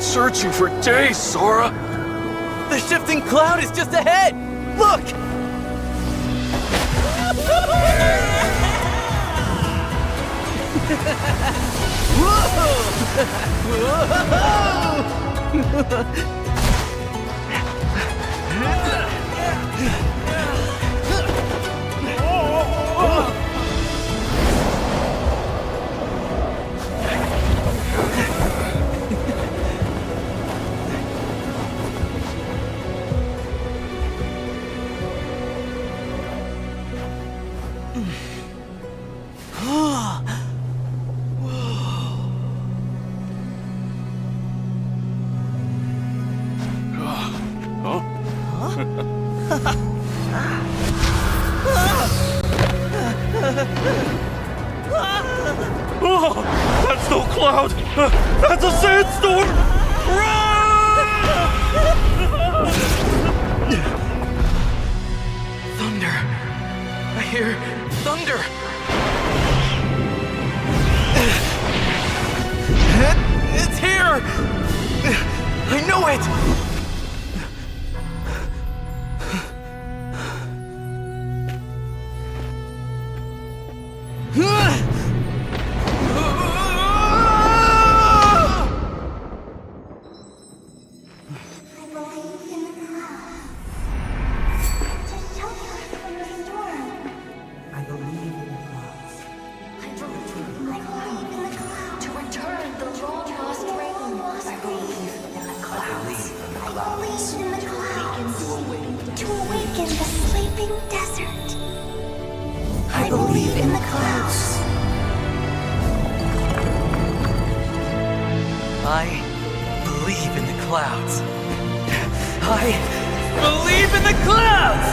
searching for days, Sora. The shifting cloud is just ahead! Look! Oh, that's no cloud! That's a sandstorm! Thunder. I hear thunder. It's here! I know it! I believe in the clouds. I believe in the clouds. I believe in the clouds!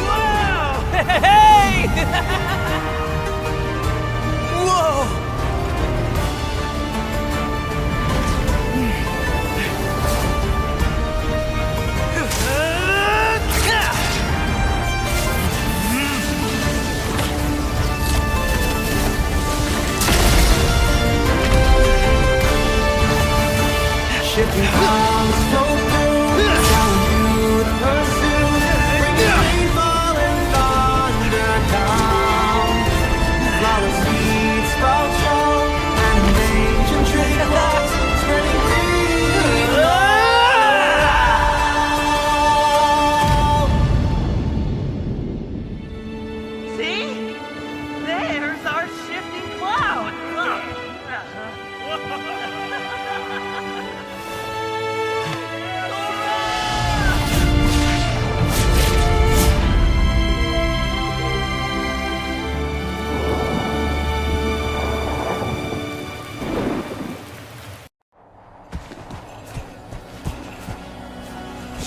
Wow! Hey! Whoa! Shipping clouds flow through, telling you to pursue, bringing rainfall and thunder down. Flower seeds sprout strong, and ancient tree clouds spreading green around. See? There's our shifting cloud!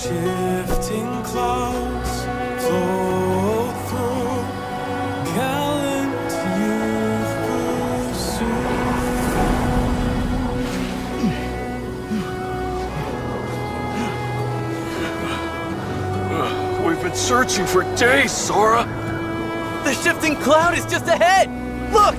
Shifting clouds flow through, gallant youth pursue. We've been searching for days, Sora. The shifting cloud is just ahead! Look!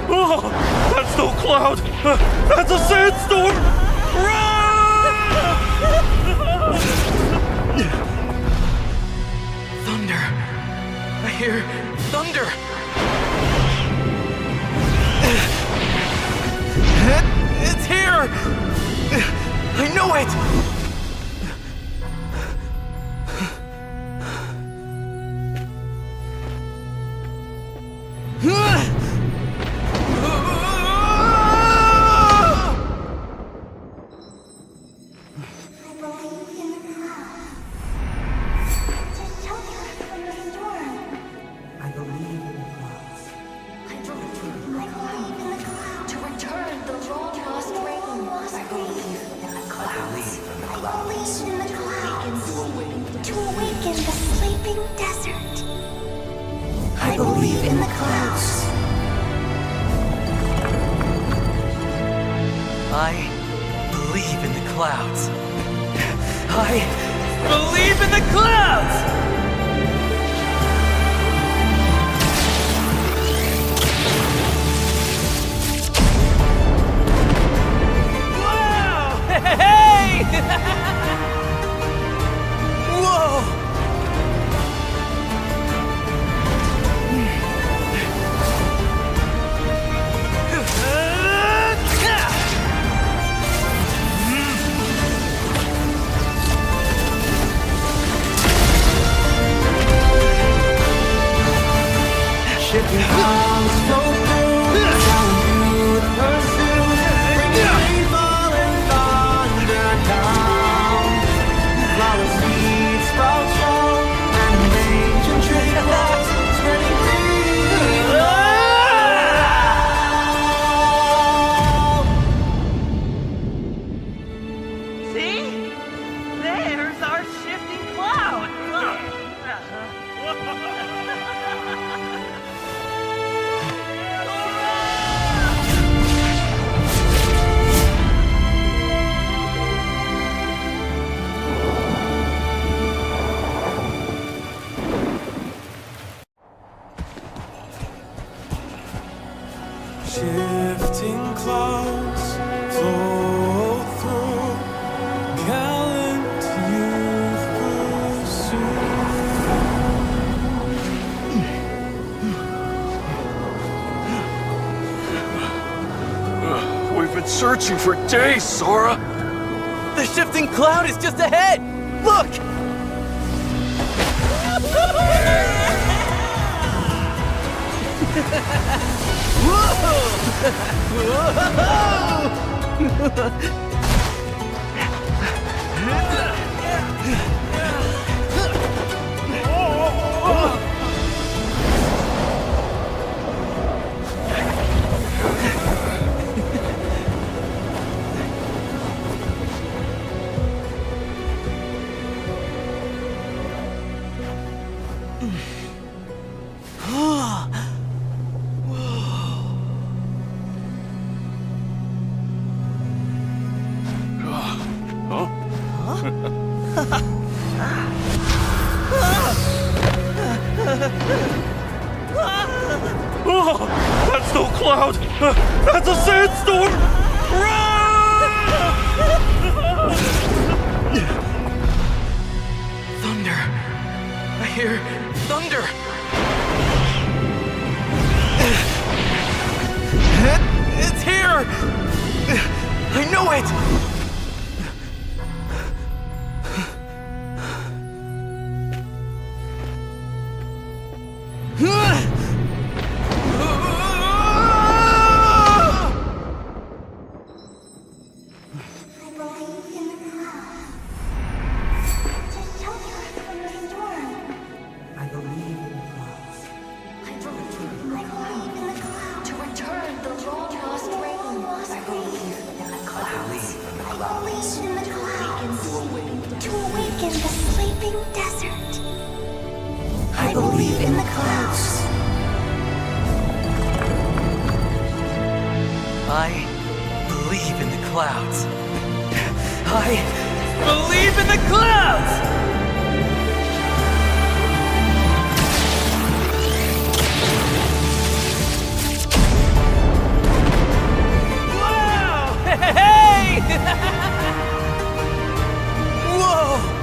Oh, that's no cloud! That's a sandstorm! Thunder. I hear thunder. It's here! I know it! believe in the clouds. I believe in the clouds. I believe in the clouds! Wow! Hey! Whoa! Shifting clouds flow through, telling you to pursue. Bringing rainfall and thunder down. Flower seeds sprout strong, and ancient tree clouds spreading green. See? There's our shifting cloud. Shifting clouds flow through, gallant youth pursue. We've been searching for days, Sora. The shifting cloud is just ahead! Look! Oh, that's no cloud. That's a sandstorm. Thunder! I hear thunder! It's here! I know it! I believe in the clouds. I believe in the clouds. To return the long lost rain. I believe in the clouds. I believe in the clouds. To awaken the sleeping desert. I believe in the clouds. I believe in the clouds. I believe in the clouds! Wow! Hey! Whoa!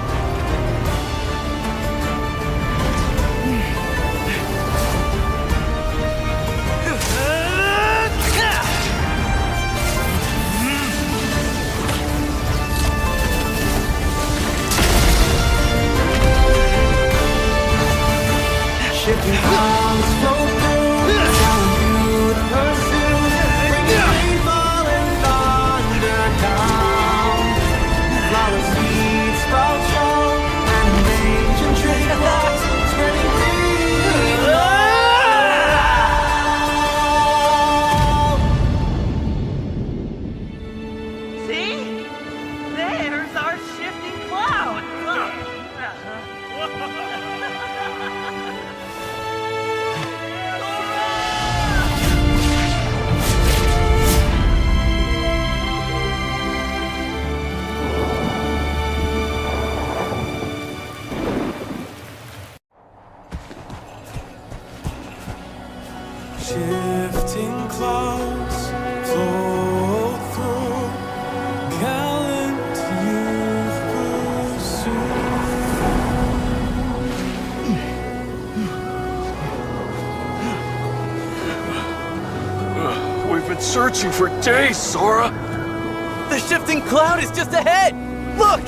Shifting clouds float through gallant youth pursuit. We've been searching for days, Sora. The shifting cloud is just ahead! Look!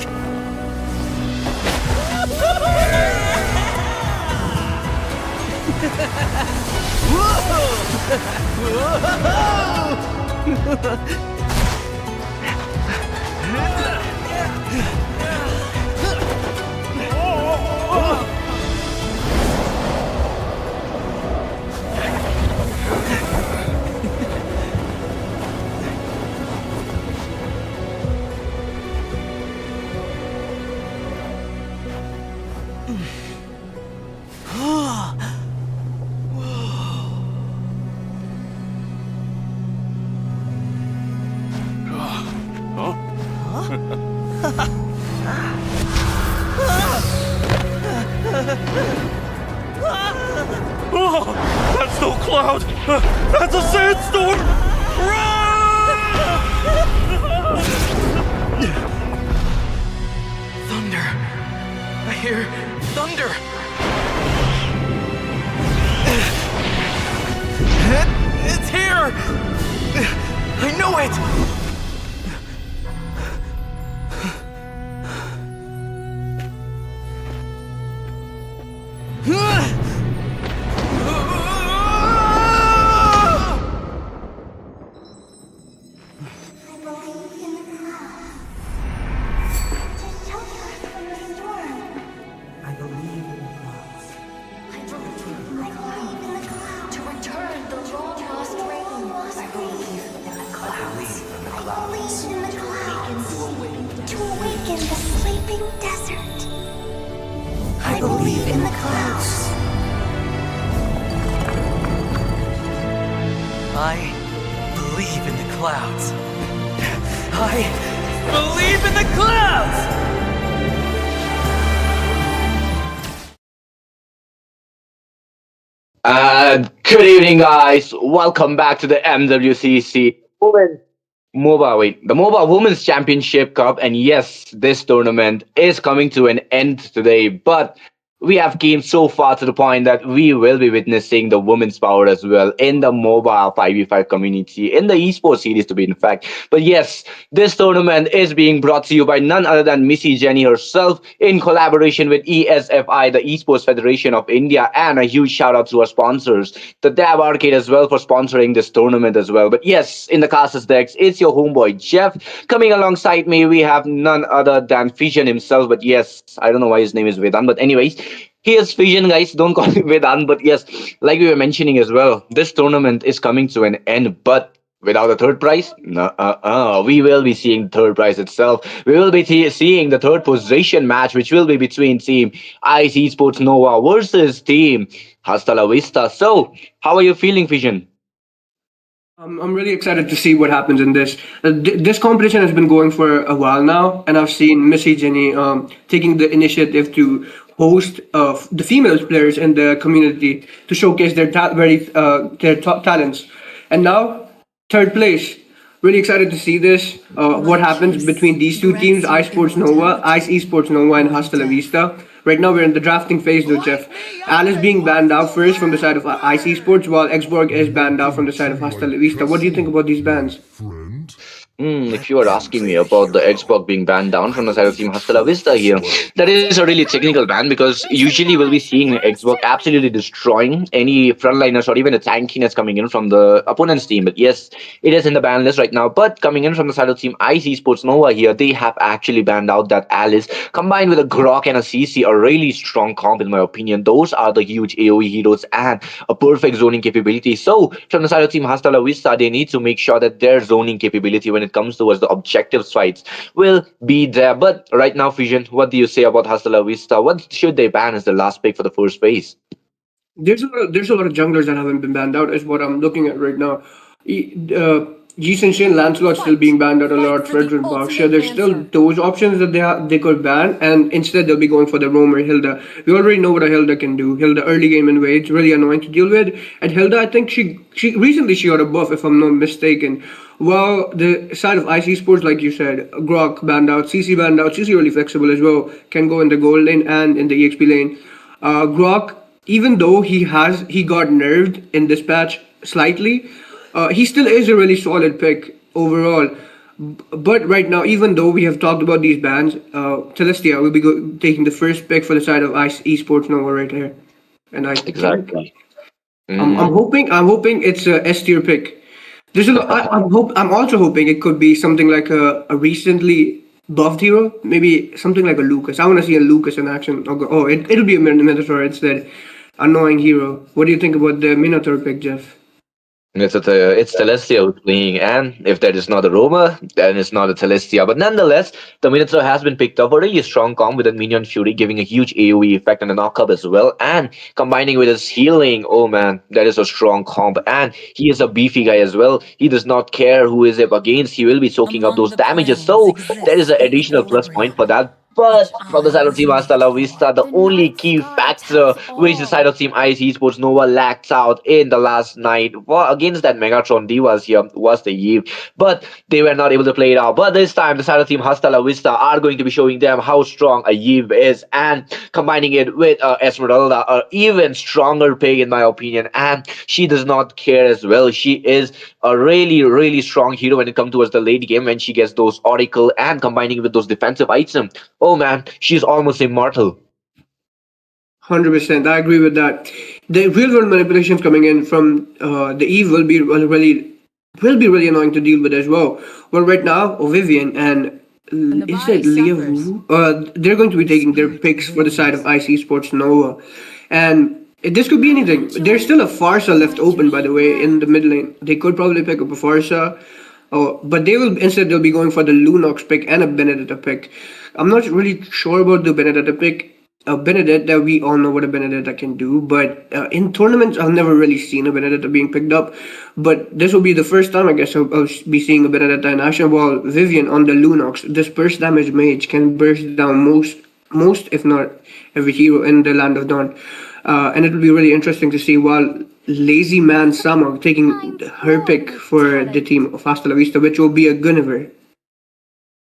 Oh, that's no cloud. That's a sandstorm. Thunder! I hear thunder! It's here! I know it! I believe in the clouds. I believe in the clouds. To return the long lost rain. I believe in the clouds. I believe in the clouds. To awaken the sleeping desert. I believe in the clouds. I believe in the clouds. I believe in the clouds! Good evening, guys. Welcome back to the MWCC the Moba Women's Championship Cup. And yes, this tournament is coming to an end today. But we have came so far to the point that we will be witnessing the women's power as well in the mobile 5v5 community, in the esports series to be in fact. But yes, this tournament is being brought to you by none other than Missy Jenny herself in collaboration with ESFI, the Esports Federation of India, and a huge shout out to our sponsors, the Dab Arcade as well, for sponsoring this tournament as well. But yes, in the casters decks, it's your homeboy Jeff. Coming alongside me, we have none other than Fission himself. But yes, I don't know why his name is Vedan. But anyways, here's Fission, guys. Don't call him Vedan. But yes, like we were mentioning as well, this tournament is coming to an end. But without a third prize? No, we will be seeing the third prize itself. We will be seeing the third position match, which will be between Team Ice Esports Nova versus Team Hasta La Vista. So, how are you feeling, Fission? I'm really excited to see what happens in this. This competition has been going for a while now, and I've seen Missy Jenny taking the initiative to host the female players in the community to showcase their their top talents. And now, third place. Really excited to see this. What happens between these two teams, Ice Esports Nova, and Hasta La Vista. Right now, we're in the drafting phase, though, Jeff. Alice being banned out first from the side of Ice Esports, while Xborg is banned out from the side of Hasta La Vista. What do you think about these bans? If you are asking me about the Xbox being banned down from the side of Team Hasta La Vista here, that is a really technical ban, because usually we'll be seeing Xbox absolutely destroying any frontliners or even a tankiness coming in from the opponent's team. But yes, it is in the ban list right now. But coming in from the side of Team Ice Esports Nova here, they have actually banned out that Alice, combined with a Grok and a CC, a really strong comp in my opinion. Those are the huge AoE heroes and a perfect zoning capability. So from the side of Team Hasta La Vista, they need to make sure that their zoning capability when it comes towards the objective fights will be there. But right now, Fusion, what do you say about Hasta La Vista? What should they ban as the last pick for the first phase? There's a lot of junglers that haven't been banned out, is what I'm looking at right now. Jason Shin, Lancelot still being banned out a lot. Frederick Berkshire, there's still those options that they could ban, and instead they'll be going for the Roamer Hilda. We already know what a Hilda can do. Hilda early game invades, really annoying to deal with. And Hilda, I think she recently she got a buff, if I'm not mistaken. Well, the side of IC Sports, like you said, Grok banned out, CC banned out. CC really flexible as well. Can go in the gold lane and in the EXP lane. Grok, even though he got nerfed in this patch slightly, he still is a really solid pick overall. But right now, even though we have talked about these bans, Celestia will be taking the first pick for the side of esports Nova right here, and I Exactly. I'm hoping it's a S tier pick. There's a lot, I'm also hoping it could be something like a recently buffed hero, maybe something like a Lucas. I want to see a Lucas in action. It'll be a Minotaur instead. Annoying hero. What do you think about the Minotaur pick, Jeff? It's Celestia who's playing, and if that is not a Roma, then it's not a Celestia. But nonetheless, the Minotaur has been picked up. A really strong comp with a Minion Fury, giving a huge AoE effect on the knockup as well, and combining with his healing. Oh man, that is a strong comp. And he is a beefy guy as well. He does not care who is up against. He will be soaking up those damages. So there is an additional plus point for that. But from the side of Team Hasta La Vista, the only key factor which the side of Team ICE Esports Nova lacked out in the last night against that Megatron Divas here was the Eve. But they were not able to play it out. But this time, the side of Team Hasta La Vista are going to be showing them how strong a Eve is, and combining it with Esmeralda, an even stronger pick in my opinion. And she does not care as well. She is a really, really strong hero when it comes towards the late game when she gets those Oracle and combining with those defensive items. Oh man, she's almost immortal. 100%, I agree with that. The real world manipulations coming in from the Eve will be really annoying to deal with as well. Well, right now, Vivian and is it Leo? They're going to be taking their picks for the side of IC Sports Nova, and this could be anything. There's still a Farsa left open, by the way, in the mid lane. They could probably pick up a Farsa. But they'll be going for the Lunox pick and a Benedetta pick. I'm not really sure about the Benedetta pick. Benedetta, we all know what a Benedetta can do, but in tournaments, I've never really seen a Benedetta being picked up. But this will be the first time, I guess, I'll be seeing a Benedetta in action. While Vivian on the Lunox, this burst damage mage can burst down most, if not every hero in the Land of Dawn. And it will be really interesting to see while Lazy Man Sama taking her pick for the team of Hasta La Vista, which will be a Guinevere.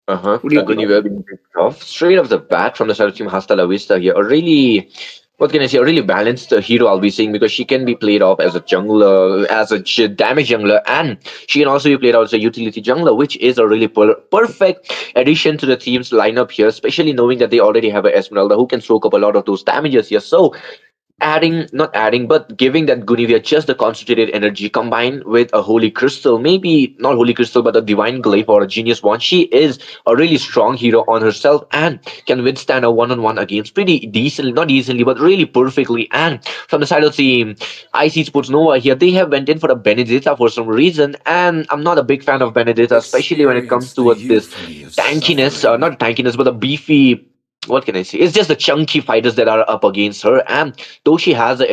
Guinevere being picked off straight off the bat from the side of Team Hasta La Vista here. A really balanced hero I'll be seeing, because she can be played off as a jungler, as a damage jungler, and she can also be played out as a utility jungler, which is a really perfect addition to the team's lineup here, especially knowing that they already have a Esmeralda who can soak up a lot of those damages here. So but giving that Guinevere just the concentrated energy combined with a Holy Crystal, maybe not Holy Crystal, but a Divine Glaive or a Genius Wand. She is a really strong hero on herself and can withstand a one-on-one against pretty decently, not easily, but really perfectly. And from the side of the IC Sports Nova here, they have went in for a Benedetta for some reason, and I'm not a big fan of Benedetta, especially when it comes towards this tankiness, not tankiness, but a beefy, what can I say? It's just the chunky fighters that are up against her. And though she has an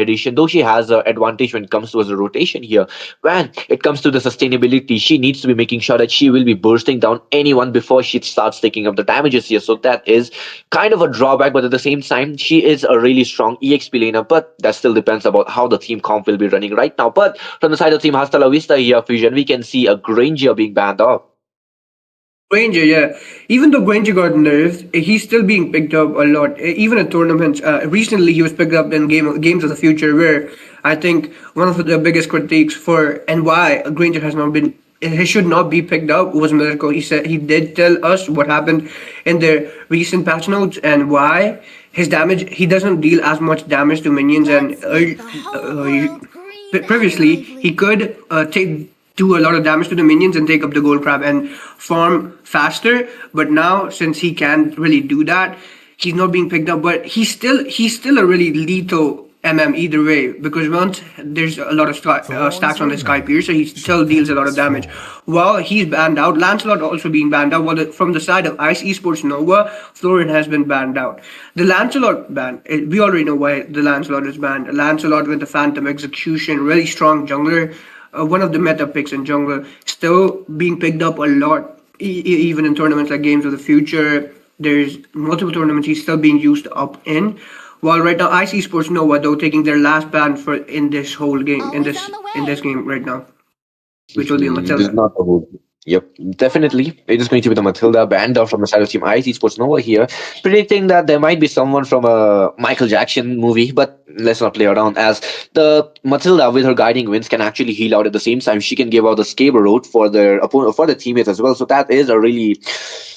advantage when it comes to the rotation here, when it comes to the sustainability, she needs to be making sure that she will be bursting down anyone before she starts taking up the damages here. So that is kind of a drawback, but at the same time, she is a really strong EXP laner. But that still depends about how the team comp will be running right now. But from the side of Team Hasta La Vista here, Fusion, we can see a Granger being banned off. Granger, yeah. Even though Granger got nerfed, he's still being picked up a lot. Even at tournaments, recently he was picked up in Games of the Future, where I think one of the biggest critiques for and why Granger he should not be picked up was Mirko. He did tell us what happened in the recent patch notes and why his damage. He doesn't deal as much damage to minions, and previously he could do a lot of damage to the minions and take up the gold crab and farm faster. But now, since he can't really do that, he's not being picked up. But he's still a really lethal either way, because once there's a lot of stacks on the Sky Piercer, he still deals a lot of damage. While he's banned out, Lancelot also being banned out. While from the side of ICE Esports Nova, Florian has been banned out. The Lancelot ban, we already know why the Lancelot is banned. Lancelot with the Phantom Execution, really strong jungler. one of the meta picks in jungle, still being picked up a lot, even in tournaments like Games of the Future. There's multiple tournaments he's still being used up in. While right now, I see Sports Nova though taking their last ban for in this whole game Always on the in this way. game right now, which will be a This is Matilda. not a good. Yep, definitely. It is going to be the Matilda band from the side of Team IC Sports Nova here, predicting that there might be someone from a Michael Jackson movie, but let's not play around. As the Matilda with her guiding winds can actually heal out at the same time, she can give out the scapegoat for their opponent for the teammates as well. So that is a really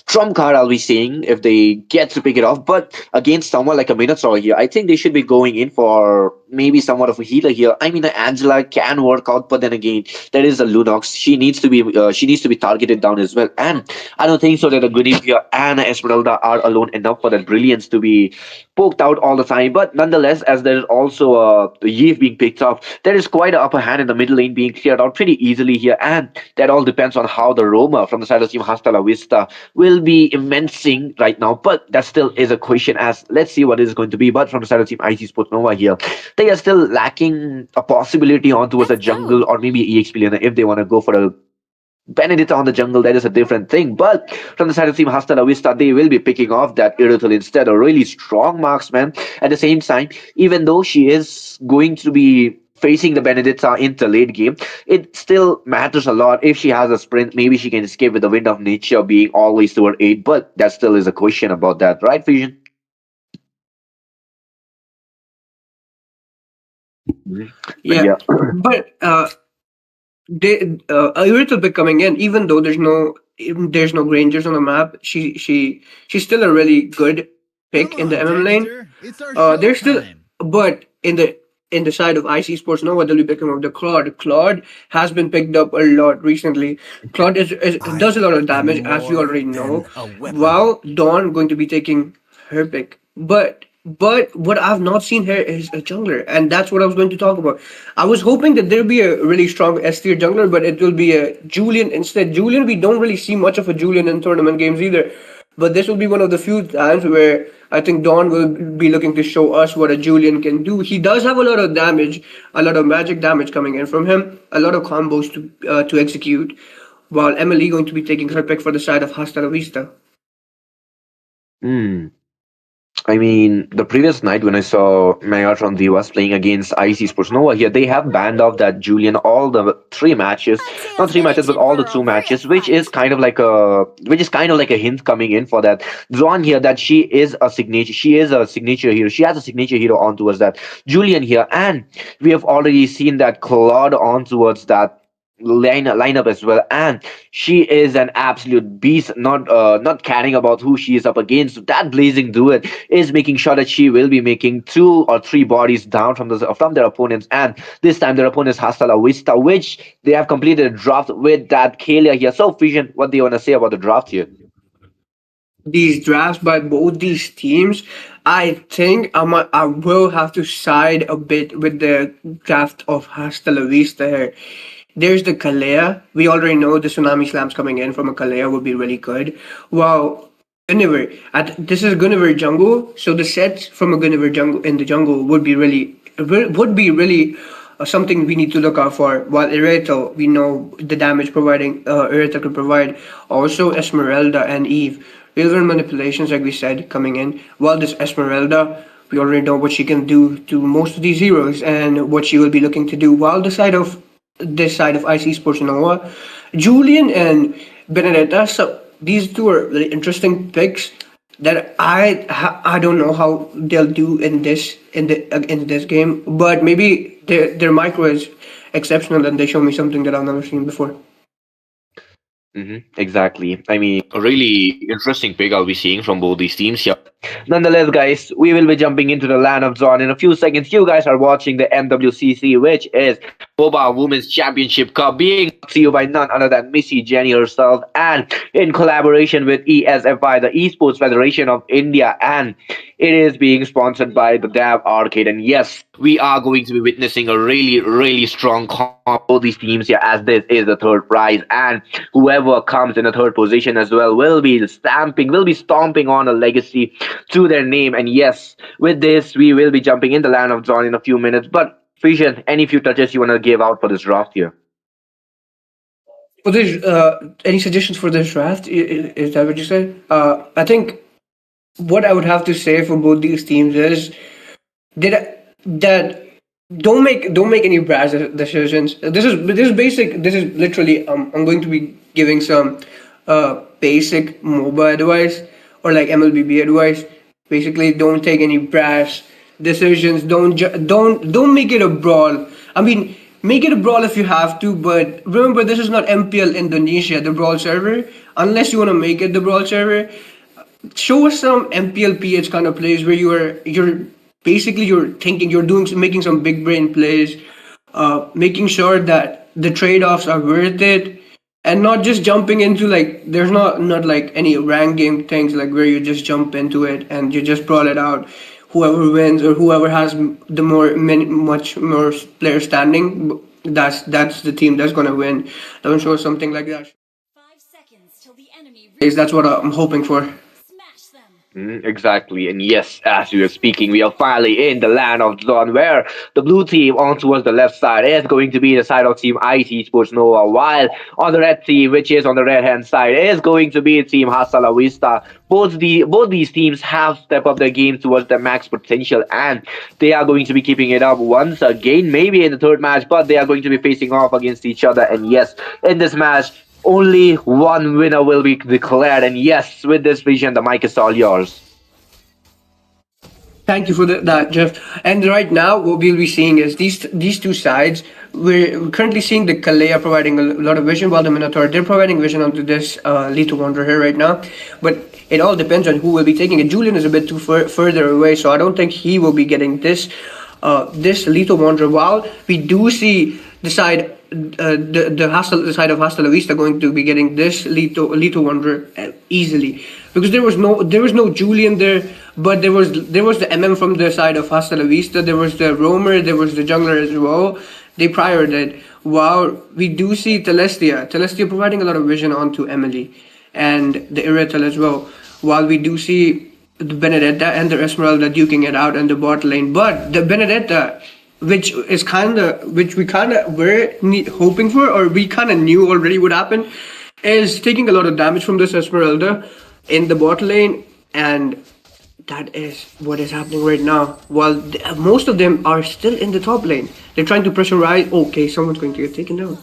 trump card, I'll be saying, if they get to pick it off. But against someone like a Minotaur here, I think they should be going in for maybe somewhat of a healer here. I mean, Angela can work out, but then again, there is a Lunox. She needs to be targeted down as well. And I don't think so that a Guinevere and a Esmeralda are alone enough for that brilliance to be poked out all the time. But nonetheless, as there's also a Yves being picked up, there is quite an upper hand in the middle lane being cleared out pretty easily here. And that all depends on how the Roma from the side of Team Hasta La Vista will be immensing right now. But that still is a question, as let's see what it is going to be. But from the side of Team IC Sport Nova here, they are still lacking a possibility on towards a Let's jungle go. or maybe EXP laner if they want to go for a Benedetta on the jungle, that is a different thing. But from the side of Team Hasta La Vista, they will be picking off that Irithel instead, a really strong marksman. At the same time, even though she is going to be facing the Benedetta in the late game, it still matters a lot. If she has a sprint, maybe she can escape with the wind of nature being always to her aid. But that still is a question about that, right, Vision? Mhm. But Yeah, yeah. but they a little bit coming in, even though there's no Rangers on the map. She's still a really good pick Come in the on, MM lane. Dexter. It's our There's still, showtime. but in the side of IC Sports Nova, they'll be picking up the Claude. Claude has been picked up a lot recently. Claude does a lot of am damage, as we more already than know. a weapon. While Dawn going to be taking her pick, but what I've not seen here is a jungler, and that's what I was going to talk about. I was hoping that there'll be a really strong S tier jungler, but it will be a Julian instead. Julian, we don't really see much of a Julian in tournament games either. But this will be one of the few times where I think Dawn will be looking to show us what a Julian can do. He does have a lot of damage, a lot of magic damage coming in from him, a lot of combos to execute. While Emily going to be taking her pick for the side of Hasta La Vista. Hmm. I mean, the previous night when I saw Megatron Divas playing against IC Sports Nova here, they have banned off that Julian all the three matches, Fancy not us three getting matches, but shit all the for a two real matches, which is fight. kind of like a hint coming in for that Zwan here that she is a signature hero. She has a signature hero on towards that Julian here, and we have already seen that Claude on towards that lineup as well, and she is an absolute beast, not caring about who she is up against. That blazing duet is making sure that she will be making two or three bodies down from their opponents, and this time their opponent is Hasta La Vista, which they have completed a draft with that Kalia here. So Vision, what do you want to say about the draft here? These drafts by both these teams, I think I will have to side a bit with the draft of Hasta La Vista here. There's the Kalea. We already know the Tsunami Slams coming in from a Kalea would be really good. Well, Guinevere. This is Guinevere jungle, so the sets from a Guinevere jungle in the jungle would be really something we need to look out for. While Irethel, we know the damage providing Irethel can provide. Also Esmeralda and Eve. Real manipulations, like we said, coming in. While this Esmeralda, we already know what she can do to most of these heroes and what she will be looking to do. While the side of this side of IC Sports Noah, Julian and Benedetta. So these two are really interesting picks that I don't know how they'll do in this game, but maybe their micro is exceptional and they show me something that I've never seen before. Exactly. I mean, a really interesting pick I'll be seeing from both these teams here. Nonetheless, guys, we will be jumping into the land of Zon in a few seconds. You guys are watching the MWCC, which is Moba Women's Championship Cup, being brought to you by none other than Missy Jenny herself, and in collaboration with ESFI, the Esports Federation of India, and it is being sponsored by the Dab Arcade. And yes, we are going to be witnessing a really, really strong comp of these teams here, as this is the third prize, and whoever comes in the third position as well will be stomping on a legacy to their name. And yes, with this, we will be jumping in the land of John in a few minutes. But Fusion, any few touches you want to give out for this draft here? For this, any suggestions for this draft? Is that what you said? I think what I would have to say for both these teams is that don't make any brash decisions. This is basic. This is literally I'm going to be giving some basic MOBA advice or like MLBB advice. Basically, don't take any brash decisions. Don't make it a brawl. I mean, make it a brawl if you have to, but remember this is not MPL Indonesia, the brawl server. Unless you want to make it the brawl server, show us some MPL PH kind of plays where you're basically you're thinking you're doing making some big brain plays, making sure that the trade-offs are worth it, and not just jumping into like there's not like any rank game things like where you just jump into it and you just brawl it out. Whoever wins or whoever has the much more player standing, that's the team that's gonna win. Don't show us something like that. 5 seconds till the enemy That's what I'm hoping for. smash them. Exactly, and yes, as we are speaking, we are finally in the land of Zon, where the blue team on towards the left side is going to be the side of Team IT Sports Nova, while on the red team, which is on the red hand side, is going to be Team Hasta La Vista. Both these teams have stepped up their game towards their max potential, and they are going to be keeping it up once again, maybe in the third match, but they are going to be facing off against each other. And yes, in this match, only one winner will be declared. And yes, with this vision, the mic is all yours. Thank you for that, Jeff. And right now, what we'll be seeing is these two sides. We're currently seeing the Kalea providing a lot of vision, while the Minotaur they're providing vision onto this Lethal Wanderer here right now. But it all depends on who will be taking it. Julian is a bit too further away, so I don't think he will be getting this Lethal Wanderer. While we do see the side. The side of Hasta La Vista going to be getting this Lethal Wanderer easily, because there was no Julian there, but there was the MM from the side of Hasta La Vista. There was the roamer, there was the jungler as well. They priored it. Wow, we do see Telestia providing a lot of vision onto Emily and the Irretal as well. While we do see the Benedetta and the Esmeralda duking it out in the bot lane, but the Benedetta, which we kind of were hoping for, or we kind of knew already would happen, is taking a lot of damage from this Esmeralda in the bot lane, and that is what is happening right now. While most of them are still in the top lane, they're trying to pressurize. Okay, someone's going to get taken down.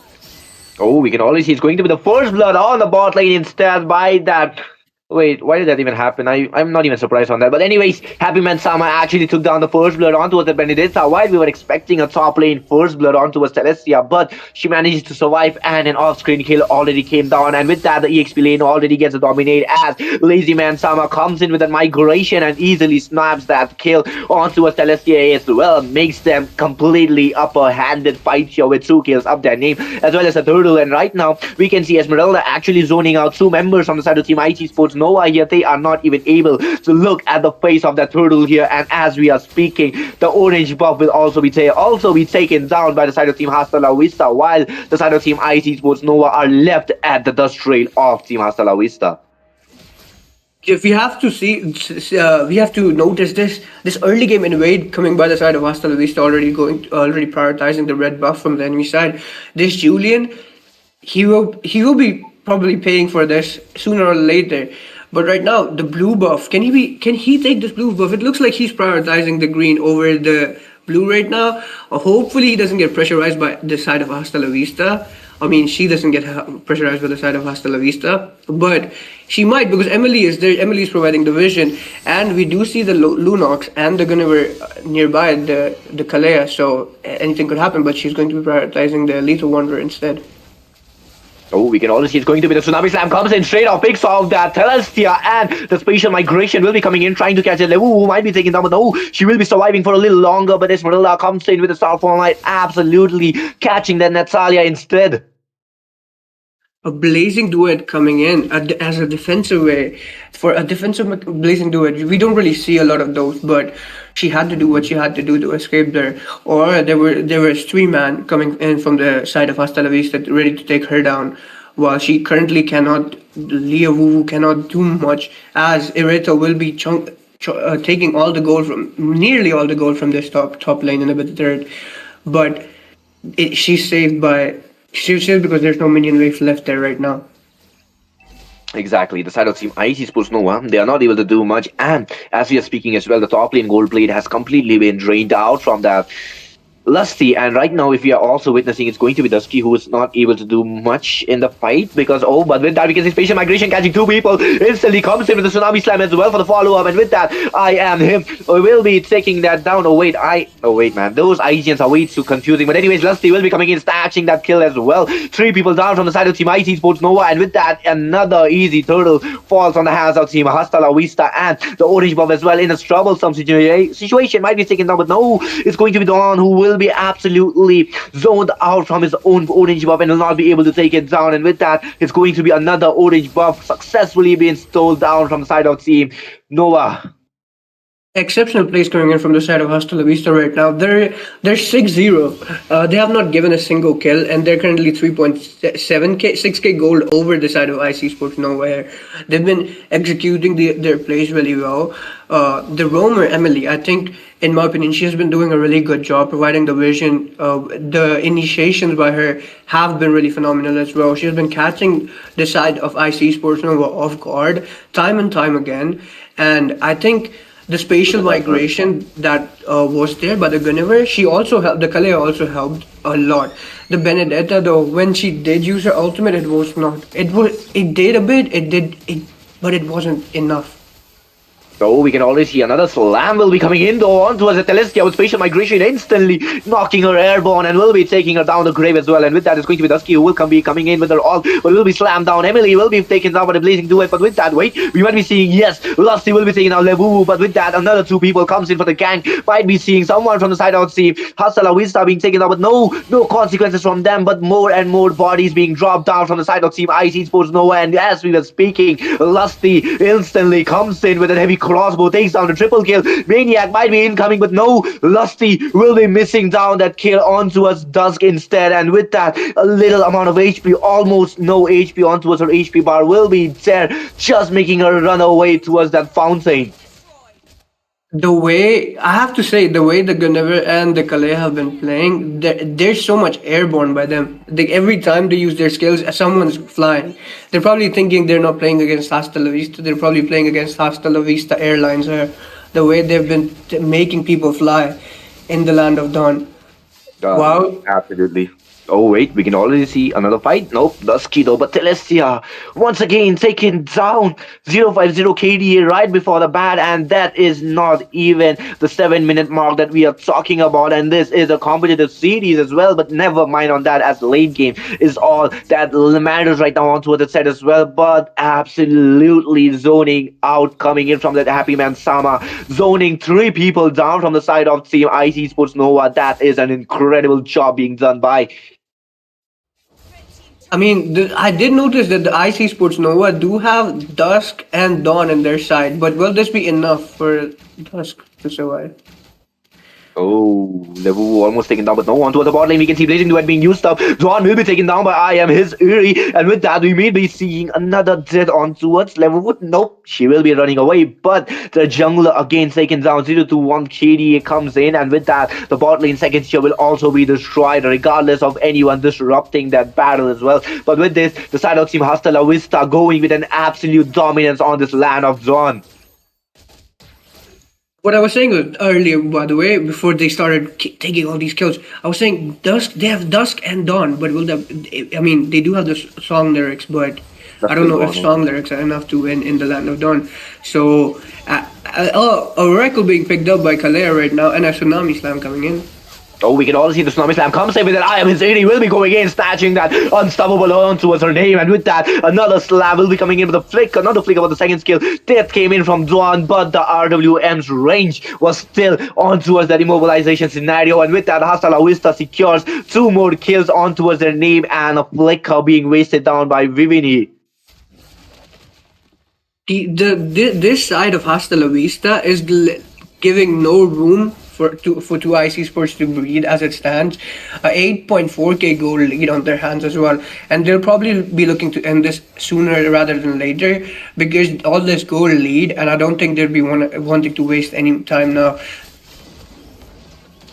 Oh, we can already see it's going to be the first blood on the bot lane instead by that. Wait, why did that even happen? I'm not even surprised on that. But anyways, Happy Man Sama actually took down the first blood onto the Benedetta, while we were expecting a top lane first blood onto Celestia, but she managed to survive, and an off-screen kill already came down. And with that, the EXP lane already gets a dominate as Lazy Man Sama comes in with a migration and easily snaps that kill onto Celestia as well. Makes them completely upper-handed fight here with 2 kills up their name, as well as a turtle. And right now, we can see Esmeralda actually zoning out 2 members on the side of Team IT Sports Nova here. They are not even able to look at the face of that turtle here, and as we are speaking, the orange buff will also be taken down by the side of Team Hasta La Vista, while the side of Team IT Sports Nova are left at the dust trail of Team Hasta La Vista. If we have to see, we have to notice this early game invade coming by the side of Hasta La Vista, already prioritizing the red buff from the enemy side. This Julian, he will be probably paying for this sooner or later. But right now, the blue buff, can he take this blue buff? It looks like he's prioritizing the green over the blue right now. Hopefully he doesn't get pressurized by the side of Hasta La Vista. I mean, she doesn't get pressurized by the side of Hasta La Vista, but she might, because Emily is there. Emily is providing the vision, and we do see the Lunox and the Gunnever nearby, the Kalea, so anything could happen, but she's going to be prioritizing the Lethal Wanderer instead. Oh, we can already see it's going to be the Tsunami Slam comes in straight off, picks off that Telestia, and the Spatial Migration will be coming in, trying to catch it. Who might be taken down, but no, she will be surviving for a little longer, but Esmeralda comes in with the Starfall Knight, absolutely catching that Natalia instead. A blazing duet coming in as a defensive way. For a defensive blazing duet, we don't really see a lot of those, but she had to do what she had to do to escape there. Or there was 3 man coming in from the side of Hasta La Vista ready to take her down, while she currently cannot. Leah Wu cannot do much, as Ireta will be taking nearly all the gold from this top lane in the third, but she's saved by She's because there's no minion wave left there right now. Exactly. The side of Team IC Sports Nova, they are not able to do much. And as we are speaking as well, the top lane gold plate has completely been drained out from that Lusty, and right now, if we are also witnessing, it's going to be Dusky who is not able to do much in the fight because, but with that, we can see Spatial Migration catching two people. Instantly comes in with the Tsunami Slam as well for the follow-up, and with that, I am him. Will be taking that down. Oh, wait, man. Those IGNs are way too confusing. But anyways, Lusty will be coming in, snatching that kill as well. Three people down from the side of Team IT Sports Nova, and with that, another easy turtle falls on the hands of Team Hasta La Vista, and the orange buff as well in a troublesome situation. Might be taken down, but no, it's going to be Dawn who will be absolutely zoned out from his own orange buff and will not be able to take it down. And with that, it's going to be another orange buff successfully being stole down from the side of Team Nova. Exceptional plays coming in from the side of Hasta La Vista right now. They're 6-0. They have not given a single kill, and they're currently 6k gold over the side of IC Sports Nowhere. They've been executing their plays really well. The roamer Emily, I think, in my opinion, she has been doing a really good job providing the vision. The initiations by her have been really phenomenal as well. She has been catching the side of IC Sports Nova off guard time and time again, and I think the spatial migration that was there by the Guinevere, she also helped. The Kalea also helped a lot. The Benedetta, though, when she did use her ultimate, it was not. It did a bit. But it wasn't enough. So we can already see another slam will be coming in though onto us. Celestia with spatial migration instantly knocking her airborne and will be taking her down the grave as well. And with that, it's going to be Dusky who will be coming in with her all, but will be slammed down. Emily will be taken down by the blazing duet. But with that, wait, we might be seeing, yes, Lusty will be taking out Levu. But with that, another two people comes in for the gang. Might be seeing someone from the side of Team Hasta La Vista being taken down, but no consequences from them. But more and more bodies being dropped down from the side of Team IC Sports Nova. And as we were speaking, Lusty instantly comes in with a heavy crossbow, takes down the triple kill. Maniac might be incoming, but no, Lusty will be missing down that kill onto us Dusk instead. And with that, a little amount of HP, almost no HP onto us. Her HP bar will be there, just making her run away towards that fountain. The way, I have to say, the way the Guinevere and the Kalea have been playing, there's so much airborne by them. Every time they use their skills, someone's flying. They're probably thinking they're not playing against Hasta La Vista. They're probably playing against Hasta La Vista Airlines. The way they've been making people fly in the land of Dawn. Wow. Absolutely. Oh wait, we can already see another fight. Nope, Dusky though, but Celestia once again taking down 050 KDA right before the bat, and that is not even the 7-minute mark that we are talking about. And this is a competitive series as well, but never mind on that, as the late game is all that matters right now onto the set as well. But absolutely zoning out, coming in from that Happy Man Sama, zoning 3 people down from the side of Team IC Sports Nova. That is an incredible job being done by. I mean, I did notice that the IC Sports Nova do have Dusk and Dawn in their side, but will this be enough for Dusk to survive? Oh, Levu almost taken down, but no, onto the bot lane. We can see Blazing Duet being used up. Dawn will be taken down by I am his Uri, and with that, we may be seeing another death on towards Levu. Nope, she will be running away, but the jungler again taken down. 0-1 KDA comes in, and with that, the bot lane second tier will also be destroyed, regardless of anyone disrupting that battle as well. But with this, the side of Team Hasta La Vista going with an absolute dominance on this land of Dawn. What I was saying earlier, by the way, before they started taking all these kills, I was saying Dusk. They have Dusk and Dawn, but will that? I mean, they do have the song lyrics, but I don't know if song lyrics are enough to win in the land of Dawn. So, a Reckle being picked up by Kalea right now, and a Tsunami Slam coming in. Oh, we can all see the Tsunami Slam comes in with an I am his 80, will be going in, snatching that unstoppable on towards her name, and with that, another slam will be coming in with a flick, another flick about the second skill. Death came in from Dawn, but the RWM's range was still on towards that immobilization scenario, and with that, Hasta La Vista secures 2 more kills on towards their name, and a flicker being wasted down by Vivini. This side of Hasta La Vista is giving no room for two IC Sports to breed as it stands. 8.4k gold lead on their hands as well, and they'll probably be looking to end this sooner rather than later because all this gold lead, and I don't think they'll be wanting to waste any time now.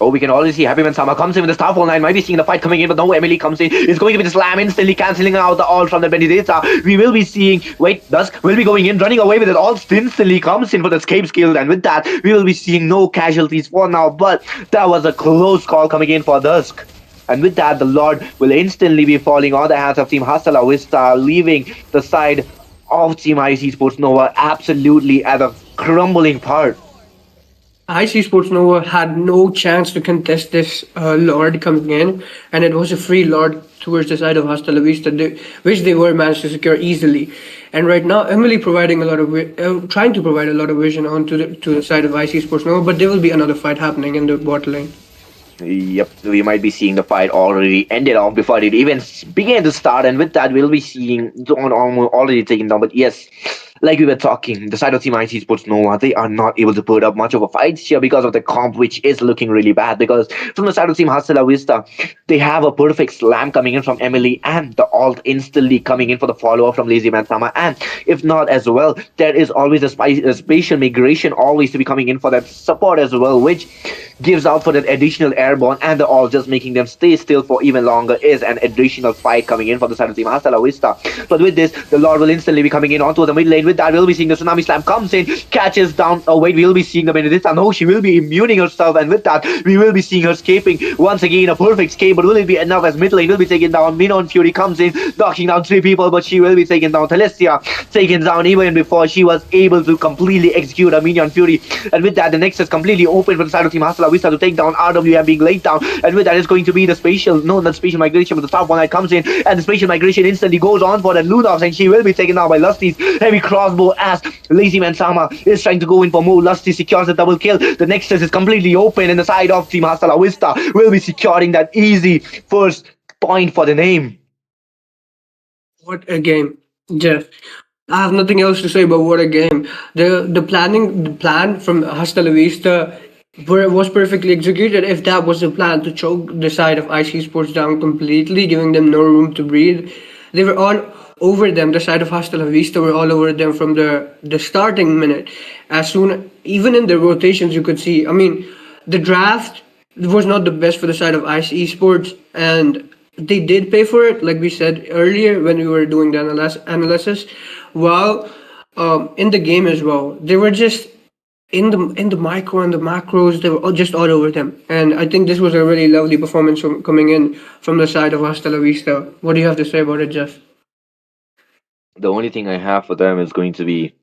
Oh, we can already see Happy Man Sama comes in with the Star 9. Might be seeing the fight coming in, but no, Emily comes in. It's going to be the slam instantly cancelling out the all from the Benedetta. We will be seeing. Wait, Dusk will be going in, running away with it. All instantly comes in for the escape skill, and with that, we will be seeing no casualties for now. But that was a close call coming in for Dusk. And with that, the Lord will instantly be falling on the hands of Team Hasta La Vista, leaving the side of Team IC Sports Nova absolutely at a crumbling part. IC Sports Nova had no chance to contest this Lord coming in, and it was a free Lord towards the side of Hasta La Vista, which they were managed to secure easily. And right now, Emily providing a lot of trying to provide a lot of vision onto the side of IC Sports Nova, but there will be another fight happening in the bot lane. Yep, we might be seeing the fight already ended off before it even began to start, and with that, we'll be seeing Dawn already taken down. But yes, like we were talking, the side of Team IC Sports Nova, they are not able to put up much of a fight here because of the comp, which is looking really bad. Because from the side of Team Hasta La Vista, they have a perfect slam coming in from Emily, and the alt instantly coming in for the follow-up from Lazy Man Sama. And if not as well, there is always a spatial migration always to be coming in for that support as well, which gives out for that additional airborne, and the all just making them stay still for even longer is an additional fight coming in for the side of Team Hasta La Vista. But with this, the Lord will instantly be coming in onto the mid lane. With that, we'll be seeing the Tsunami Slam comes in, catches down. Oh wait, we'll be seeing the Benedetta. No, she will be immuning herself, and with that, we will be seeing her escaping once again. A perfect escape, but will it be enough as mid lane will be taken down? Minon Fury comes in, knocking down 3 people, but she will be taken down. Telesia taken down even before she was able to completely execute a Minion Fury. And with that, the next is completely open for the side of Team Hasta La Vista to take down RWM being laid down. And with that, it's going to be the not spatial migration, but the top one that comes in, and the spatial migration instantly goes on for the Lunox, and she will be taken down by Lusty's heavy crossbow as Lazy Man Sama is trying to go in for more. Lusty secures the double kill. The Nexus is completely open, and the side of Team Hasta La Vista will be securing that easy first point for the name. What a game, Jeff. I have nothing else to say about what a game. The plan from Hasta La Vista was perfectly executed. If that was the plan, to choke the side of IC Sports down completely, giving them no room to breathe. They were all over them. The side of Hasta La Vista were all over them from the starting minute. Even in the rotations, you could see. I mean, the draft was not the best for the side of IC Sports, and they did pay for it, like we said earlier when we were doing the analysis. While in the game as well, they were just in the micro and the macros. They were just all over them, and I think this was a really lovely performance coming in from the side of Hasta La Vista. What do you have to say about it, Jeff? The only thing I have for them is going to be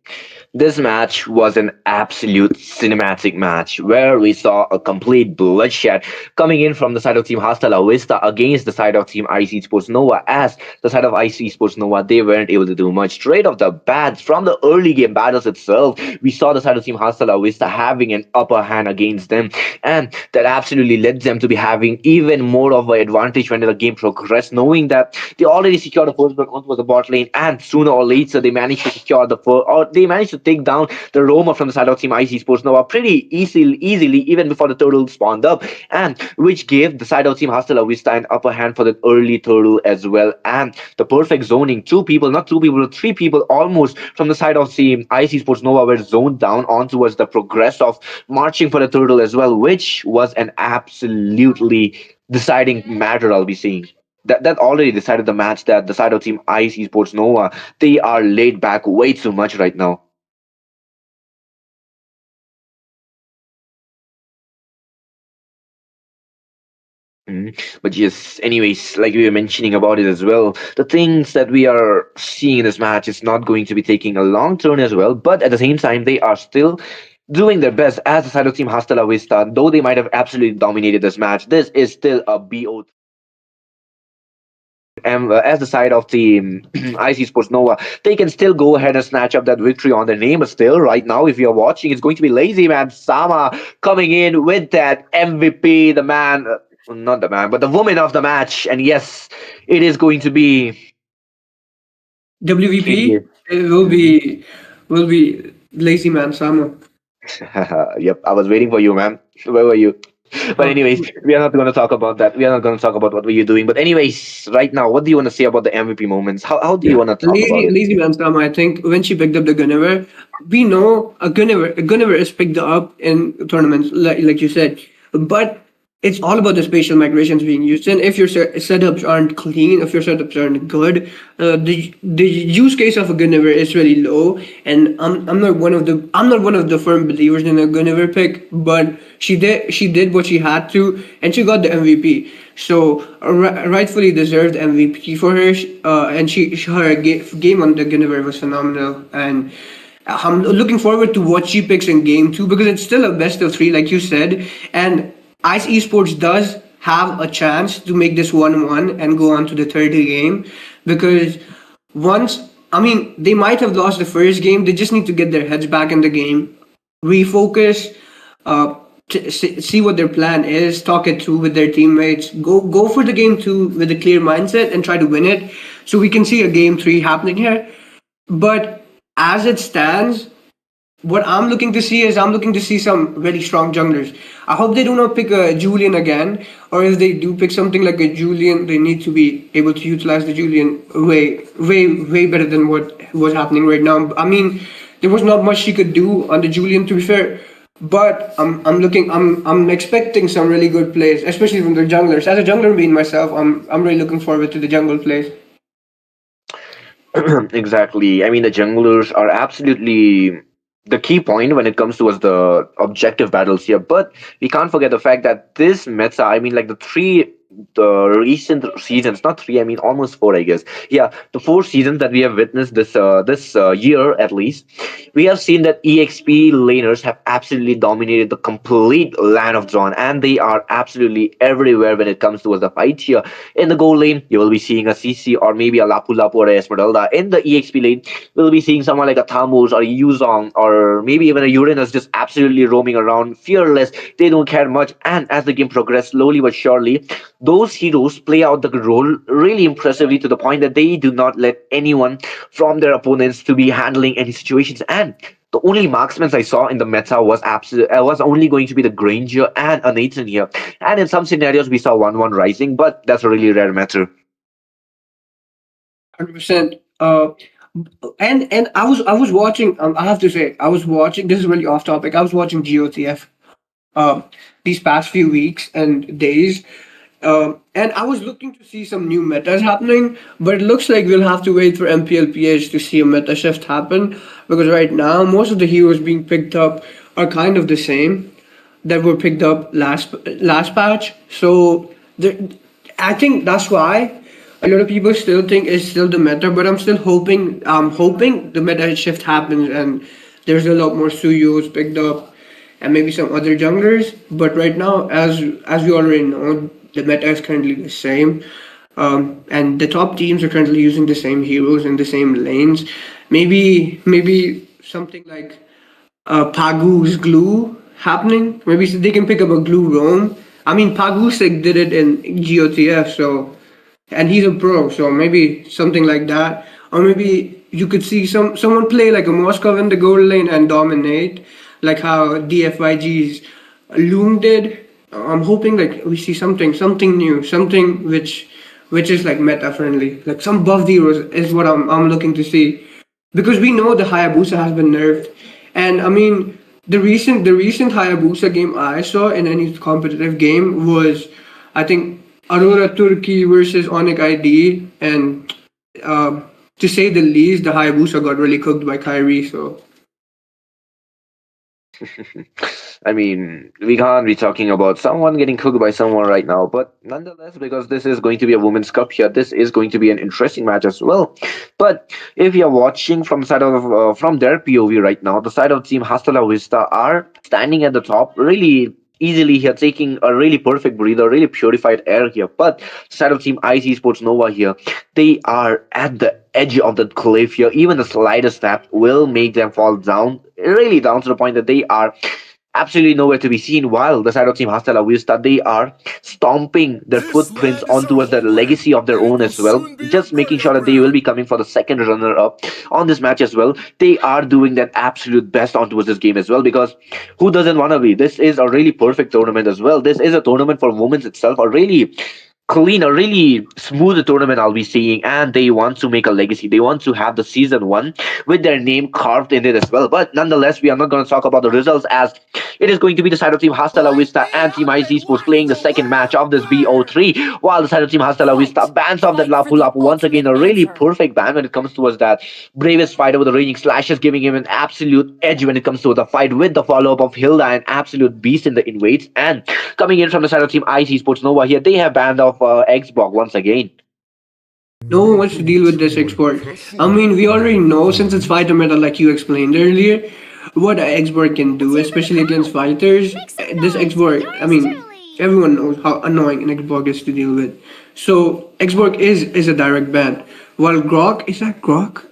this match was an absolute cinematic match where we saw a complete bloodshed coming in from the side of Team Hasta La Vista against the side of Team IC Sports Nova. As the side of IC Sports Nova, they weren't able to do much. Straight off the bat, from the early game battles itself, we saw the side of Team Hasta La Vista having an upper hand against them, and that absolutely led them to be having even more of an advantage when the game progressed, knowing that they already secured the first blood onto the bot lane, and sooner or later they managed to secure the first, or they managed to take down the Roma from the side of Team IC Sports Nova pretty easily, even before the turtle spawned up, and which gave the side of Team Hasta La Vista an upper hand for the early turtle as well. And the perfect zoning, 2 people, not 2 people, but 3 people almost from the side of Team IC Sports Nova were zoned down on towards the progress of marching for the turtle as well, which was an absolutely deciding matter, I'll be saying. That already decided the match, that the side of Team IC Sports Nova, they are laid back way too much right now. But yes, anyways, like we were mentioning about it as well, the things that we are seeing in this match is not going to be taking a long turn as well, but at the same time, they are still doing their best as the side of Team Hasta La Vista. Though they might have absolutely dominated this match, this is still a BO. And as the side of Team IC Sports Nova, they can still go ahead and snatch up that victory on their name. But still, right now, if you're watching, it's going to be Lazy Man Sama coming in with that MVP, the man, not the man, but the woman of the match. And yes, it is going to be WVP. It will be Lazy Man Sama. Yep, I was waiting for you, man. Where were you? But anyways, we are not going to talk about that. We are not going to talk about what were you doing. But anyways, right now, what do you want to say about the MVP moments? How do you want to talk about it? Lazy Man Sama, I think when she picked up the Gunnever, we know a Gunnever is picked up in tournaments, like you said. But it's all about the spatial migrations being used. And if your setups aren't clean, if your setups aren't good, the use case of a Gunniver is really low. And I'm not one of the firm believers in a Gunniver pick, but she did what she had to, and she got the MVP. So rightfully deserved MVP for her. And her game on the Gunniver was phenomenal. And I'm looking forward to what she picks in game two, because it's still a best of three, like you said. And Ice Esports does have a chance to make this 1-1 and go on to the third game, because once, I mean, they might have lost the first game, they just need to get their heads back in the game, refocus, uh, see what their plan is, talk it through with their teammates, go for the game two with a clear mindset and try to win it, so we can see a game three happening here. But as it stands, what I'm looking to see some really strong junglers. I hope they do not pick a Julian again, or if they do pick something like a Julian, they need to be able to utilize the Julian way better than what was happening right now. I mean, there was not much she could do on the Julian, to be fair, but I'm expecting some really good plays, especially from the junglers. As a jungler being myself, I'm really looking forward to the jungle plays. Exactly. I mean, the junglers are absolutely the key point when it comes towards the objective battles here. But we can't forget the fact that this meta, I mean, like the recent seasons, not three, I mean almost four, I guess. Yeah, the four seasons that we have witnessed this year at least, we have seen that EXP laners have absolutely dominated the complete land of Dawn, and they are absolutely everywhere when it comes towards the fight here. In the gold lane, you will be seeing a CC or maybe a Lapu Lapu or a Esmeralda. In the EXP lane, we'll be seeing someone like a Thamuz or a Yuzong or maybe even a Uranus just absolutely roaming around, fearless. They don't care much. And as the game progresses slowly but surely, those heroes play out the role really impressively to the point that they do not let anyone from their opponents to be handling any situations. And the only marksmen I saw in the meta was only going to be the Granger and a Nathan here. And in some scenarios, we saw 1-1 rising, but that's a really rare matter. 100%. And I was watching. I have to say, I was watching. This is really off topic. I was watching GOTF these past few weeks and days. And I was looking to see some new metas happening, but it looks like we'll have to wait for MPLPH to see a meta shift happen, because right now most of the heroes being picked up are kind of the same that were picked up last patch. So I think that's why a lot of people still think it's still the meta, but I'm hoping the meta shift happens and there's a lot more Suyos picked up and maybe some other junglers. But right now, as we already know, the meta is currently the same. And the top teams are currently using the same heroes in the same lanes. Maybe something like Pagu's glue happening. Maybe they can pick up a glue roam. I mean, Pagusik did it in GOTF, so, and he's a pro, so maybe something like that. Or maybe you could see someone play like a Moscow in the gold lane and dominate, like how DFYG's Loom did. I'm hoping like we see something new, something which is like meta friendly, like some buff heroes is what I'm looking to see, because we know the Hayabusa has been nerfed, and I mean the recent Hayabusa game I saw in any competitive game was, I think, Aurora Turkey versus Onyx ID, and to say the least, the Hayabusa got really cooked by Kyrie. So I mean, we can't be talking about someone getting cooked by someone right now, but nonetheless, because this is going to be a women's cup here, this is going to be an interesting match as well. But if you're watching from side of from their POV right now, the side of Team Hasta Vista are standing at the top, really easily here, taking a really perfect breather, really purified air here. But side of Team IC Sports Nova here, they are at the edge of the cliff here. Even the slightest step will make them fall down, really down to the point that they are absolutely nowhere to be seen. While the side of Team Hasta La Vista, they are stomping their footprints onto the legacy of their own as well, just making sure that they will be coming for the second runner up on this match as well. They are doing their absolute best onto this game as well, because who doesn't want to be? This is a really perfect tournament as well. This is a tournament for women's itself, a really clean, a really smooth tournament I'll be seeing, and they want to make a legacy. They want to have the season one with their name carved in it as well. But nonetheless, we are not going to talk about the results as it is going to be the side of Team Hasta La Vista and Team Ice Esports playing the second match of this BO3, while the side of Team Hasta La Vista bans off that Lapu Lapu. Once again, a really perfect ban when it comes towards that bravest fighter with the raging slashes, giving him an absolute edge when it comes to the fight with the follow-up of Hilda, an absolute beast in the invades. And coming in from the side of Team Ice Esports Nova here, they have banned off Xbox once again. No one wants to deal with this export. I mean, we already know since it's fighter meta, like you explained earlier, what an export can do, especially against fighters. This export, I mean, everyone knows how annoying an export is to deal with. So export is a direct ban. While Grok, is that Grok?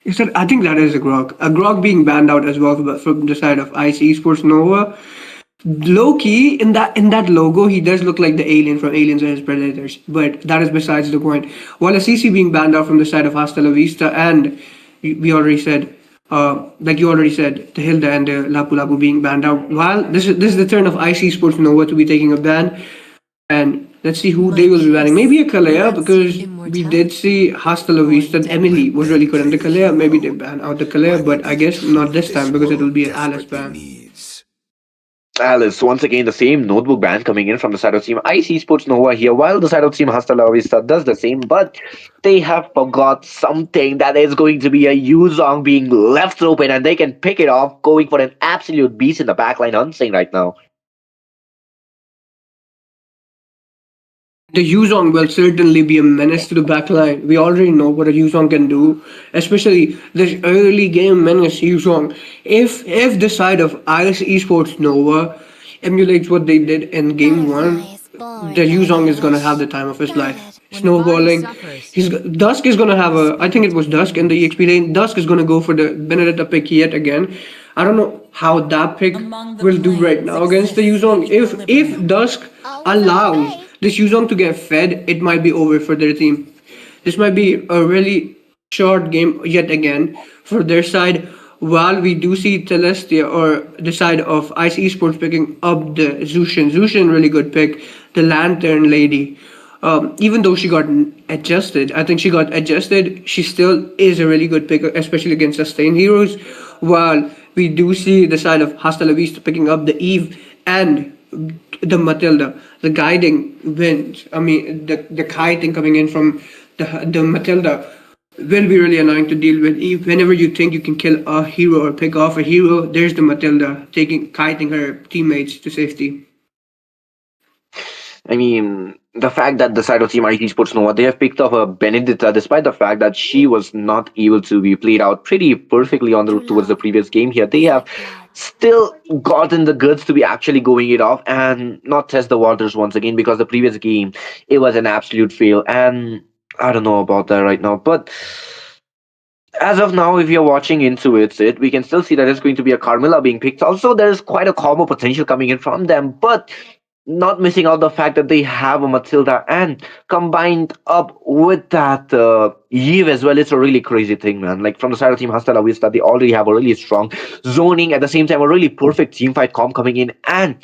Is that? I think that is a Grok. A Grok being banned out as well from the side of Ice Esports Nova. Low key in that logo, he does look like the alien from Aliens and His Predators, but that is besides the point. While a CC being banned out from the side of Hasta La Vista, and we already said, like you already said, the Hilda and the Lapu Lapu being banned out. While this is the turn of IC Sports Nova to be taking a ban, and let's see who they will be banning. Maybe a Kalea, because we did see Hasta La Vista and Emily was really good in the Kalea. Maybe they ban out the Kalea, but I guess not this time because it will be an Alice ban. Alice, once again, the same notebook ban coming in from the side of Team IC Sports Nova here, while the side of Team Hasta La Vista does the same, but they have forgot something that is going to be a Yuzong being left open, and they can pick it off, going for an absolute beast in the backline, Unsane right now. The Yuzong will certainly be a menace to the backline. We already know what a Yuzong can do, especially this early game menace Yuzong. If the side of Ice Esports Nova emulates what they did in game one, the Yuzong is gonna have the time of his life. Snowballing. Dusk is gonna have a. I think it was Dusk in the EXP lane. Dusk is gonna go for the Benedetta pick yet again. I don't know how that pick will do right now against the Yuzong. If Dusk allows this Yuzong to get fed, it might be over for their team. This might be a really short game yet again for their side. While we do see Celestia or the side of Ice Esports picking up the Zushin. Zushin, really good pick. The Lantern Lady. Even though she got adjusted, I think she got adjusted, she still is a really good pick, especially against sustained heroes. While we do see the side of Hasta La Vista picking up the Eve and the Matilda, the guiding winds. I mean, the kiting coming in from the Matilda will be really annoying to deal with. Whenever you think you can kill a hero or pick off a hero, there's the Matilda kiting her teammates to safety. I mean, the fact that the side of Team IT Sports Nova, they have picked up a Benedetta, despite the fact that she was not able to be played out pretty perfectly towards the previous game here. They have still gotten the goods to be actually going it off and not test the waters once again, because the previous game, it was an absolute fail. And I don't know about that right now, but as of now, if you're watching into it, we can still see that it's going to be a Carmilla being picked. Also, there's quite a combo potential coming in from them, but not missing out the fact that they have a Matilda, and combined up with that Eve as well, it's a really crazy thing, man. Like from the side of Team Hasta La Vista, they already have a really strong zoning, at the same time a really perfect team fight comp coming in, and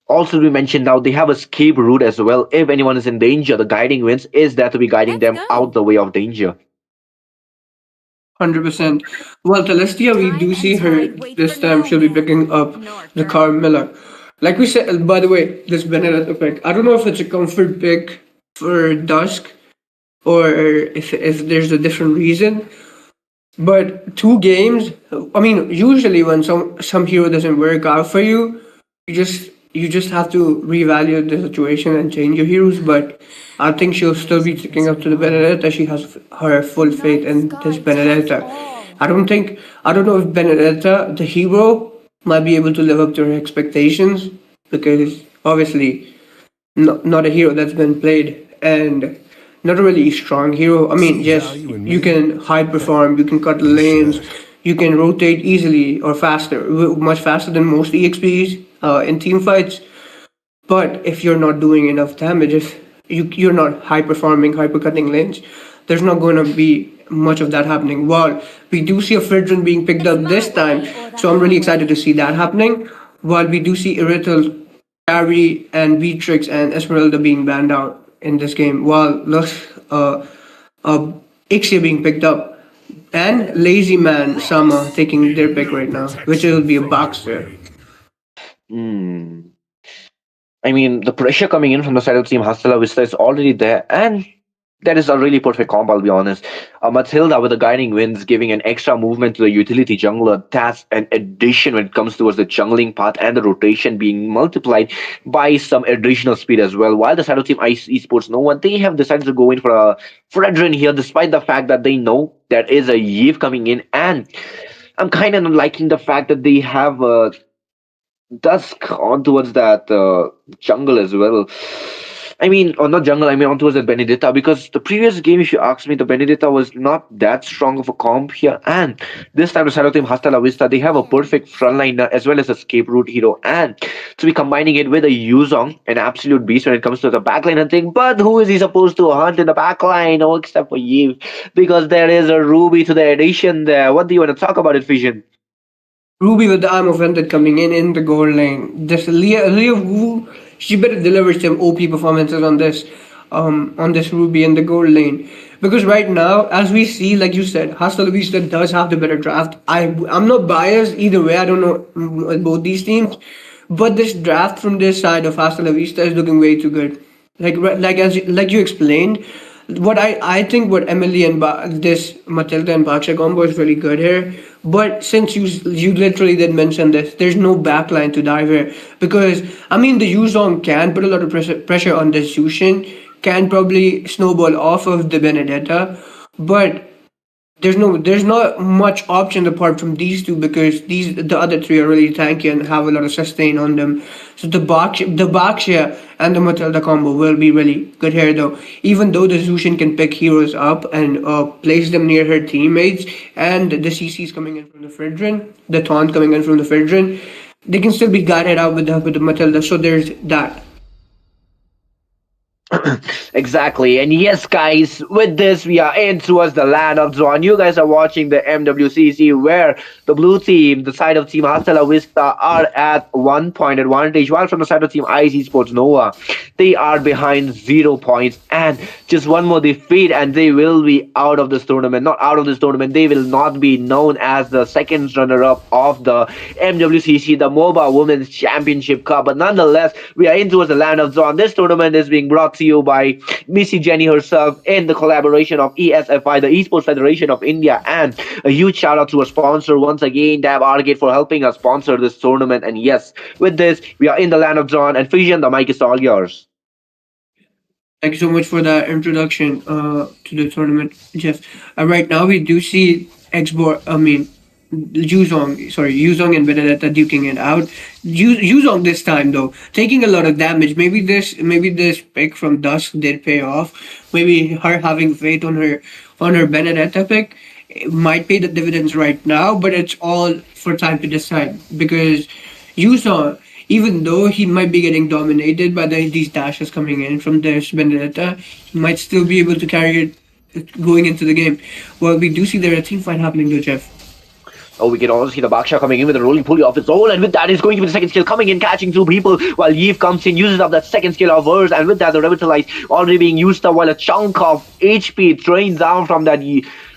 also we mentioned now they have escape route as well. If anyone is in danger, the guiding wins is there to be guiding them out the way of danger. 100%. Well, Celestia, we do see her this time. She'll be picking up the Carmilla. Like we said, by the way, this Benedetta pick, I don't know if it's a comfort pick for Dusk or if there's a different reason. But 2 games, I mean, usually when some hero doesn't work out for you, you just have to reevaluate the situation and change your heroes. But I think she'll still be sticking up to the Benedetta. She has her full faith in this Benedetta. I don't know if Benedetta, the hero, might be able to live up to her expectations, because obviously not a hero that's been played, and not a really strong hero. I mean, yes, you can high perform, you can cut lanes, you can rotate easily or faster, much faster than most EXPs in team fights. But if you're not doing enough damage, if you're not high performing, hyper cutting lanes, there's not going to be much of that happening. While we do see a Fridrin being picked up this time, so I'm really excited to see that happening. While we do see Irithel Carry and Beatrix and Esmeralda being banned out in this game, while uh, Ixia being picked up, and Lazy Man Sama taking their pick right now, which will be a Baxter. Hmm. I mean, the pressure coming in from the side of Team Hasta Vista is already there, and that is a really perfect comp, I'll be honest. Matilda with the guiding winds, giving an extra movement to the utility jungler. That's an addition when it comes towards the jungling path, and the rotation being multiplied by some additional speed as well. While the side of Team Ice Esports Nova, they have decided to go in for a Fredrin here, despite the fact that they know there is a Yve coming in, and I'm kind of not liking the fact that they have Dusk on towards that jungle as well. I mean, or not jungle, I mean on towards that Benedetta, because the previous game, if you ask me, the Benedetta was not that strong of a comp here. And this time, the side of team Hasta La Vista, they have a perfect frontliner as well as escape route hero. And to be combining it with a Yuzong, an absolute beast when it comes to the backline hunting. But who is he supposed to hunt in the backline? Oh, except for Yves, because there is a Ruby to the addition there. What do you want to talk about it, Vision? Ruby with the arm of Vented coming in the goal lane. This Leah Wu, she better deliver some OP performances on this Ruby in the goal lane. Because right now, as we see, like you said, Hasta La Vista does have the better draft. I'm not biased either way. I don't know both these teams, but this draft from this side of Hasta La Vista is looking way too good. Like you explained, what I think what Emily and this Matilda and Baksha combo is really good here. But since you literally did mention this, there's no backline to dive here, because I mean the Yuzong can put a lot of pressure on this Yushin, can probably snowball off of the Benedetta, but there's not much options apart from these two, because the other three are really tanky and have a lot of sustain on them. So the Baksha and the Matilda combo will be really good here though. Even though the Zushin can pick heroes up and place them near her teammates, and the CC's coming in from the Fridrin, the taunt coming in from the Fridrin, they can still be guided out with the Matilda. So there's that. Exactly. And yes, guys, with this, we are in towards the land of Zon. You guys are watching the MWCC, where the blue team, the side of Team Hasta La Vista, are at 1 point advantage, while from the side of Team Ice Esports Nova, they are behind 0 points and just one more defeat, and they will be out of this tournament. Not out of this tournament, they will not be known as the second runner-up of the MWCC, the Moba Women's Championship Cup. But nonetheless, we are in towards the land of Zon. This tournament is being brought to you by Missy Jenny herself in the collaboration of ESFI, the Esports Federation of India, and a huge shout out to our sponsor once again, Dab Arcade, for helping us sponsor this tournament. And yes, with this, we are in the land of John, and Fusion, the mic is all yours. Thank you so much for that introduction to the tournament, Jeff. Right now, we do see Yuzong and Benedetta duking it out. Yuzong this time though, taking a lot of damage. Maybe this pick from Dusk did pay off. Maybe her having faith on her Benedetta pick might pay the dividends right now, but it's all for time to decide, because Yuzong, even though he might be getting dominated by these dashes coming in from this Benedetta, he might still be able to carry it going into the game. Well, we do see there a team fight happening though, Jeff. Oh, we can also see the Baksha coming in with a rolling pulley of his own, and with that, he's going to be the second skill coming in, catching two people, while Yves comes in, uses up that second skill of hers, and with that, the Revitalize already being used up, while a chunk of HP drains down from that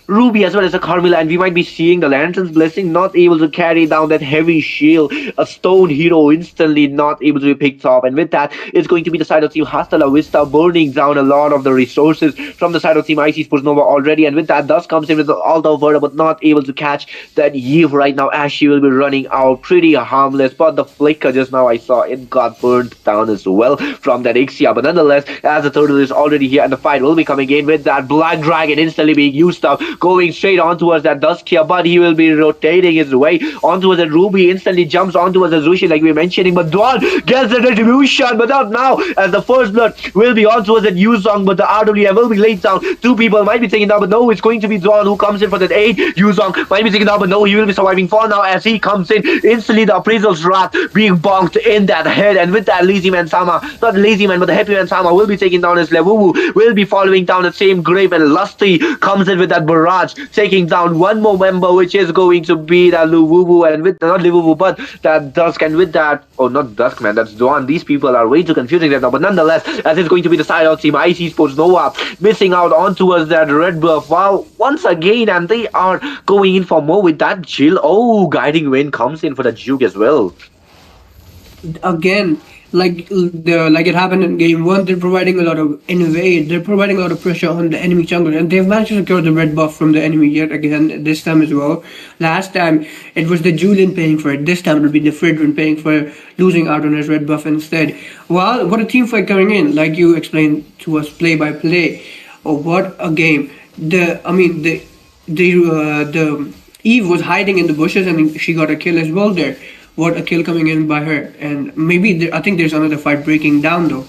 Ruby as well as a Carmilla, and we might be seeing the Lantern's Blessing not able to carry down that heavy shield. A stone hero instantly not able to be picked up, and with that, it's going to be the side of Team Hasta La Vista burning down a lot of the resources from the side of Team Ice Esports Nova already, and with that, Dust comes in with the Altar of Verda, but not able to catch that Yves right now, as she will be running out pretty harmless. But the flicker just now I saw, it got burnt down as well from that Ixia, but nonetheless, as the turtle is already here, and the fight will be coming in with that Black Dragon instantly being used up, going straight on towards that Dusk here, but he will be rotating his way on towards that Ruby, instantly jumps on towards the Zushi like we were mentioning, but Dawn gets the retribution, but not now, as the first blood will be on towards that Yuzong, but the RWM will be laid down. Two people might be taken down, but no, it's going to be Dawn who comes in for that 8. Yuzong might be taken down, but no, he will be surviving for now as he comes in. Instantly the Appraisal's Wrath being bonked in that head, and with that Lazy Man Sama, not Lazy Man, but the Happy Man Sama will be taking down his Levuvu, will be following down the same grave, and Lusty comes in with that barrage barrage, taking down one more member, which is going to be that Luvuvu, and with not Luvuvu, but that Dusk, and with that, oh, not Dusk, man, that's Dawn. These people are way too confusing right now, but nonetheless, as it's going to be the side of Team IC Sports Nova, missing out on towards that red buff. Wow, once again, and they are going in for more with that Jill. Oh, Guiding Wind comes in for the Juke as well. Again, like it happened in game one, they're providing a lot of invade. They're providing a lot of pressure on the enemy jungler, and they've managed to secure the red buff from the enemy yet again this time as well. Last time it was the Julian paying for it. This time it'll be the Fridrin paying for losing out on his red buff instead. Well, what a team fight coming in, like you explained to us play by play. Oh, what a game! The Eve was hiding in the bushes and she got a kill as well there. What a kill coming in by her. And maybe I think there's another fight breaking down though.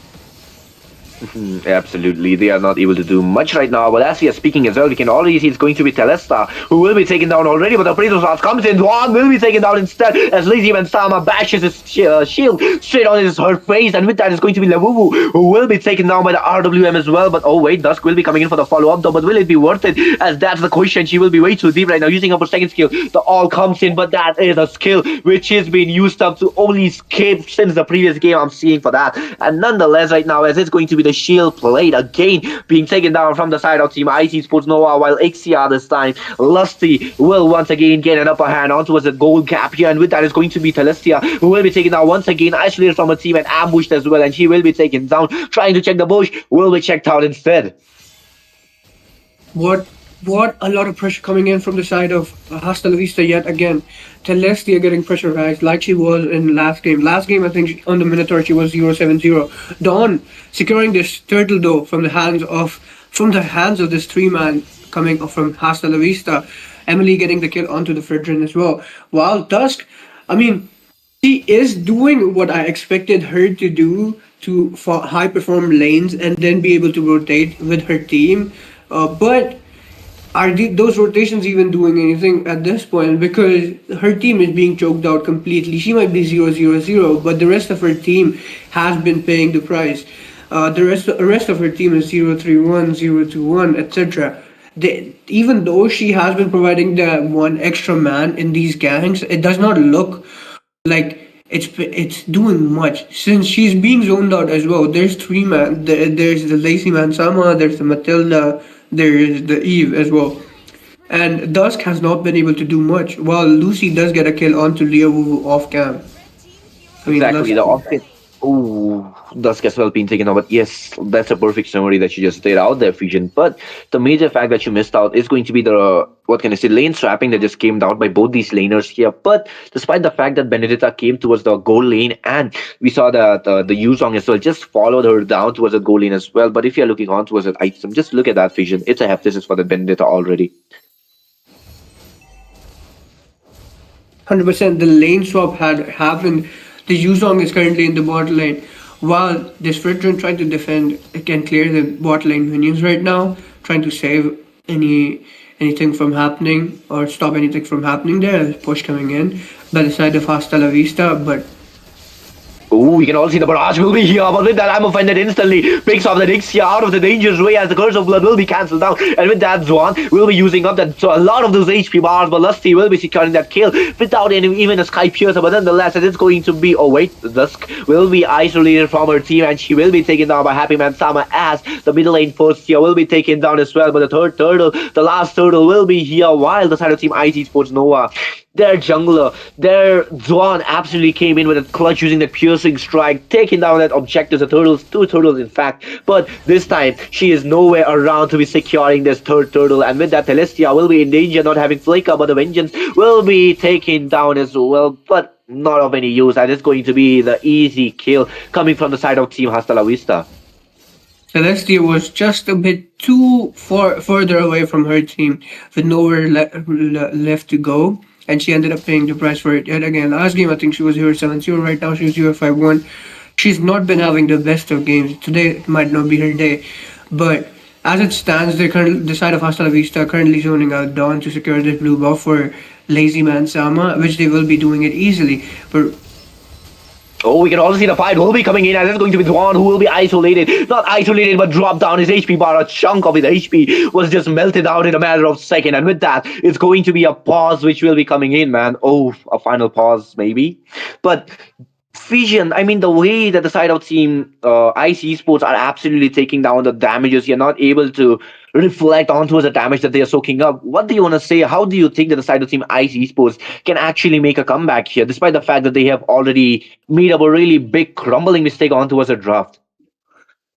Absolutely, they are not able to do much right now. But as we are speaking as well, we can already see it's going to be Telesta who will be taken down already. But the Appraisal Stars comes in. Dwan will be taken down instead as Lazy Man Sama bashes his shield straight on her face. And with that, it's going to be Lavuvu who will be taken down by the RWM as well. But oh wait, Dusk will be coming in for the follow-up though. But will it be worth it? As that's the question. She will be way too deep right now, using up her second skill. The all comes in, but that is a skill which is being used up to only escape since the previous game I'm seeing for that. And nonetheless, right now, as it's going to be the shield played again, being taken down from the side of Team IC Sports Nova, while Ixia this time, Lusty will once again get an upper hand onto the gold gap here, and with that is going to be Telestia, who will be taken down once again, isolated from her team and ambushed as well, and she will be taken down, trying to check the bush, will be checked out instead. What a lot of pressure coming in from the side of Hasta La Vista yet again. Telestia getting pressurized like she was in last game. Last game, I think on the Minotaur she was 0-7-0. Dawn securing this turtle though from the hands of this three-man coming from Hasta La Vista. Emily getting the kill onto the Fridrin as well. While Dusk, I mean, she is doing what I expected her to do for high perform lanes and then be able to rotate with her team. But are those rotations even doing anything at this point? Because her team is being choked out completely. She might be 0-0-0, but the rest of her team has been paying the price. The rest of her team is 0-3-1, 0-2-1, etc. Even though she has been providing the one extra man in these gangs, it does not look like it's doing much since she's being zoned out as well. There's three man. There's the Lazy Man Sama. There's the Matilda. There is the Eve as well. And Dusk has not been able to do much, while Lucy does get a kill onto Leovuvu off cam. Exactly, the offense. Oh, Dusk as well being taken out. But yes, that's a perfect summary that you just laid out there, Fusion. But the major fact that you missed out is going to be the, what can I say, lane swapping that just came down by both these laners here. But despite the fact that Benedetta came towards the goal lane, and we saw that the Yuzong as well just followed her down towards the goal lane as well. But if you're looking on towards that item, just look at that, Fusion. It's a heptasis for the Benedetta already. 100%. The lane swap had happened. The Yuzong is currently in the bot lane, while this Fridrin trying to defend, it can clear the bot lane minions right now, trying to save anything from happening or stop anything from happening there. There's push coming in by the side of Hasta La Vista, but Oh, we can all see the barrage will be here, but with that, I'm offended instantly. Picks off the Nixia out of the dangerous way as the Curse of Blood will be cancelled down. And with that, Zwan will be using up that, so a lot of those HP bars, but Lusty will be securing that kill without even a Sky Piercer. But nonetheless, it is going to be, oh wait, Dusk will be isolated from her team and she will be taken down by Happy Man Sama as the middle lane first here will be taken down as well. But the third turtle, the last turtle will be here while the side of Team IC Sports Nova, their jungler, their Zwan absolutely came in with a clutch using the piercing strike, taking down that objective, the turtles, two turtles in fact. But this time, she is nowhere around to be securing this third turtle. And with that, Celestia will be in danger, not having Flicker, but the Vengeance will be taken down as well. But not of any use, and it's going to be the easy kill coming from the side of Team Hasta La Vista. Celestia was just a bit too further away from her team with nowhere left to go. And she ended up paying the price for it yet again. Last game, I think she was 0-7-0. Right now, she's 0-5-1. She's not been having the best of games. Today might not be her day. But as it stands, the side of Hasta La Vista currently zoning out Dawn to secure this blue buff for Lazy Man Sama, which they will be doing it easily. But Oh, we can also see the fight will be coming in, and it's going to be Dwan who will be isolated. Not isolated, but drop down his HP bar. A chunk of his HP was just melted out in a matter of seconds. And with that, it's going to be a pause which will be coming in, man. Oh, a final pause, maybe. But Vision, I mean, the way that the side of team IC Sports are absolutely taking down the damages, you're not able to reflect onto the damage that they are soaking up. What do you want to say? How do you think that the side of team IC Sports can actually make a comeback here, despite the fact that they have already made up a really big crumbling mistake onto us a draft?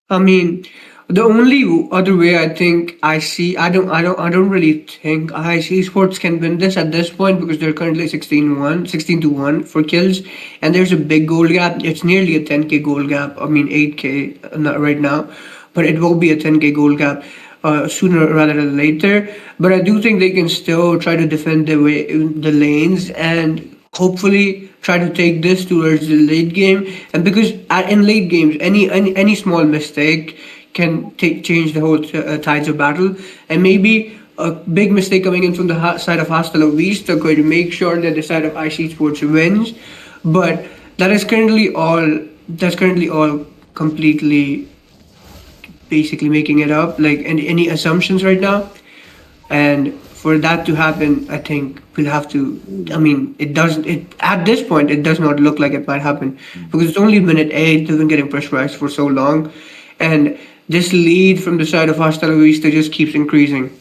I mean, the only other way I think I see, I don't really think IC Sports can win this at this point because they're currently 16-1 for kills, and there's a big goal gap. It's nearly a 10k goal gap. I mean, 8k not right now, but it will be a 10k goal gap. Sooner rather than later, but I do think they can still try to defend the lanes and hopefully try to take this towards the late game. And because in late games, any small mistake can change the whole tides of battle. And maybe a big mistake coming in from the side of Hasta La Vista could make sure that the side of IC Sports wins. But that is currently all. That's currently all completely basically making it up, like any assumptions right now. And for that to happen, I think we'll have to. I mean, it doesn't. It at this point, it does not look like it might happen because it's only minute 8. They've been getting pressurized for so long, and this lead from the side of Hasta La Vista just keeps increasing.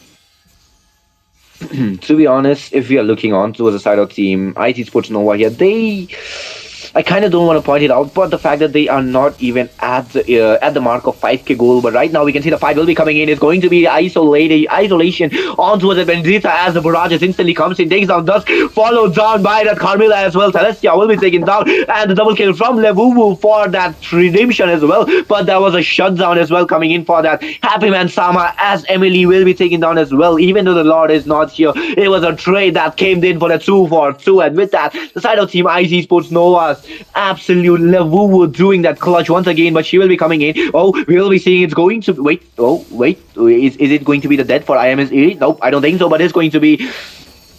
To be honest, if we are looking on towards the side of team IT Sports Nova here, I kind of don't want to point it out, but the fact that they are not even at the mark of 5k goal, but right now we can see the fight will be coming in. It's going to be isolation onto the Bendita as the barrage instantly comes in, takes down Dusk, followed down by that Carmilla as well. Celestia will be taken down, and the double kill from Levuvu for that redemption as well. But there was a shutdown as well coming in for that Happy Man Sama, as Emily will be taken down as well. Even though the Lord is not here, it was a trade that came in for the 2-for-2, and with that, the side of team IC Sports Nova's absolute Levuvu doing that clutch once again, but she will be coming in. Oh, we will be seeing it's going to wait. Oh, wait. Is it going to be the death for IMS 80? Nope, I don't think so, but it's going to be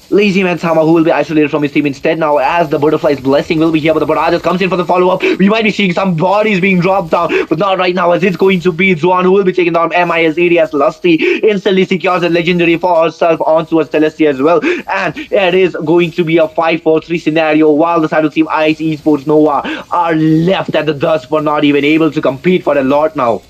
Lazy Man Sama who will be isolated from his team instead now, as the Butterfly's blessing will be here, but the Barajas comes in for the follow-up. We might be seeing some bodies being dropped down, but not right now, as it's going to be Zuan who will be taking down MIS 80 as Lusty instantly secures a legendary for herself onto a Celestia as well. And it is going to be a 5-4-3 scenario, while the side of team ICE Esports Nova are left at the dust for not even able to compete for a lot now.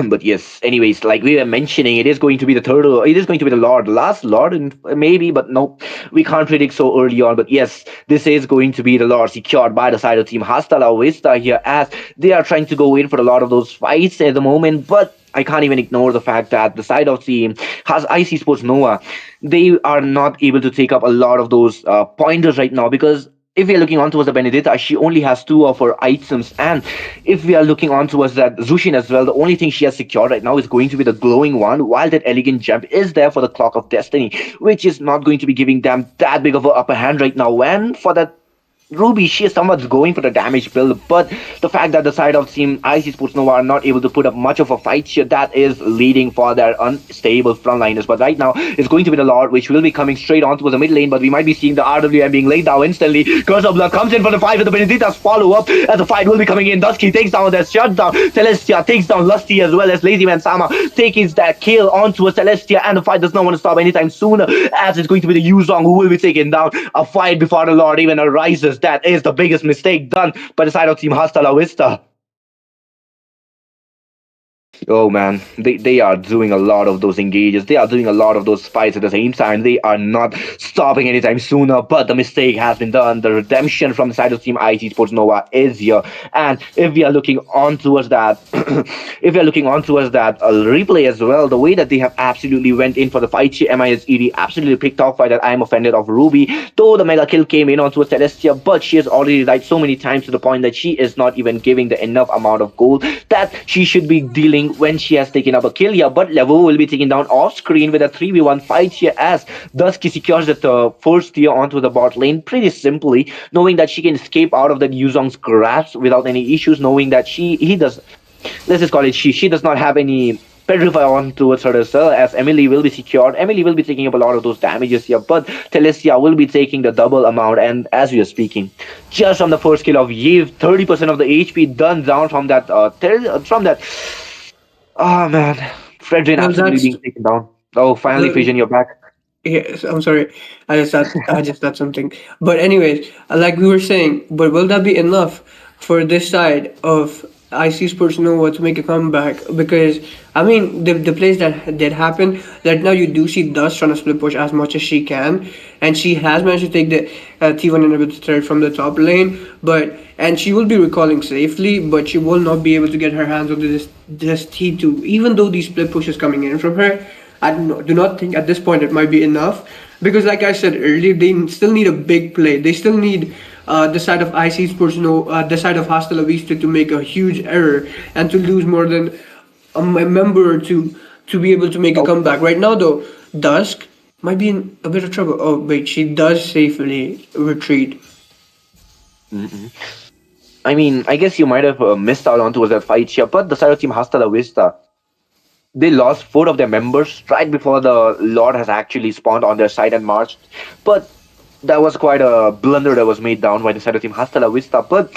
But yes, anyways, like we were mentioning, it is going to be the third, it is going to be the last Lord, and maybe, but no, we can't predict so early on. But yes, this is going to be the Lord secured by the side of team Hasta La Vista here, as they are trying to go in for a lot of those fights at the moment. But I can't even ignore the fact that the side of team has IC Sports Nova, they are not able to take up a lot of those pointers right now, because if we are looking on towards the Benedetta, she only has 2 of her items. And if we are looking on towards that Zushin as well, the only thing she has secured right now is going to be the glowing one, while that elegant jump is there for the Clock of Destiny, which is not going to be giving them that big of an upper hand right now. And for that Ruby, she is somewhat going for the damage build, but the fact that the side of team IC Sports Nova are not able to put up much of a fight here, that is leading for their unstable frontliners. But right now, it's going to be the Lord, which will be coming straight onto the mid lane, but we might be seeing the RWM being laid down instantly. Curse of Blood comes in for the fight with the Benedicta's follow-up, as the fight will be coming in. Dusky takes down that shutdown. Celestia takes down Lusty, as well as Lazy Man Sama takes that kill onto a Celestia, and the fight does not want to stop anytime sooner, as it's going to be the Yuzong who will be taken down. A fight before the Lord even arises. That is the biggest mistake done by the side of team Hasta La Vista. Oh man, they are doing a lot of those engages. They are doing a lot of those fights at the same time. They are not stopping anytime sooner, but the mistake has been done. The redemption from the side of team IC Sports Nova is here. And if we are looking on towards that, if we are looking on towards that replay as well, the way that they have absolutely went in for the fight here, MIS ED absolutely picked off by that I am offended of Ruby, though the mega kill came in onto a Celestia, but she has already died so many times to the point that she is not even giving the enough amount of gold that she should be dealing when she has taken up a kill here. But Levo will be taken down off screen with a 3v1 fight here, as Dusky secures the first tier onto the bot lane pretty simply, knowing that she can escape out of that Yuzong's grasp without any issues, knowing that she does not have any petrify on towards her as well, as Emily will be secured. Emily will be taking up a lot of those damages here, but Telesia will be taking the double amount. And as we are speaking, just from the first kill of Yves, 30% of the HP done down from that. From that. Oh man, Fredrin Well, absolutely that's being taken down. Oh, finally, well. Fission, you're back. Yes, I'm sorry. I just thought something. But anyways, like we were saying, but will that be enough for this side of IC Sports Nova to make a comeback? Because I mean, the plays that did happen, that now you do see Dust trying to split push as much as she can, and she has managed to take the T1 inhibitor threat from the top lane, and she will be recalling safely, but she will not be able to get her hands on this T2, even though these split pushes coming in from her. I do not think at this point it might be enough, because, like I said earlier, they still need a big play. They still need the side of IC Sports, the side of Hasta La Vista to make a huge error and to lose more than a member or two to be able to make a comeback. Right now, though, Dusk might be in a bit of trouble. Oh, wait, she does safely retreat. I mean, I guess you might have missed out on towards that fight here, but the side of Team Hasta La Vista, they lost 4 of their members right before the Lord has actually spawned on their side and marched. But that was quite a blunder that was made down by the side of Team Hasta La Vista. But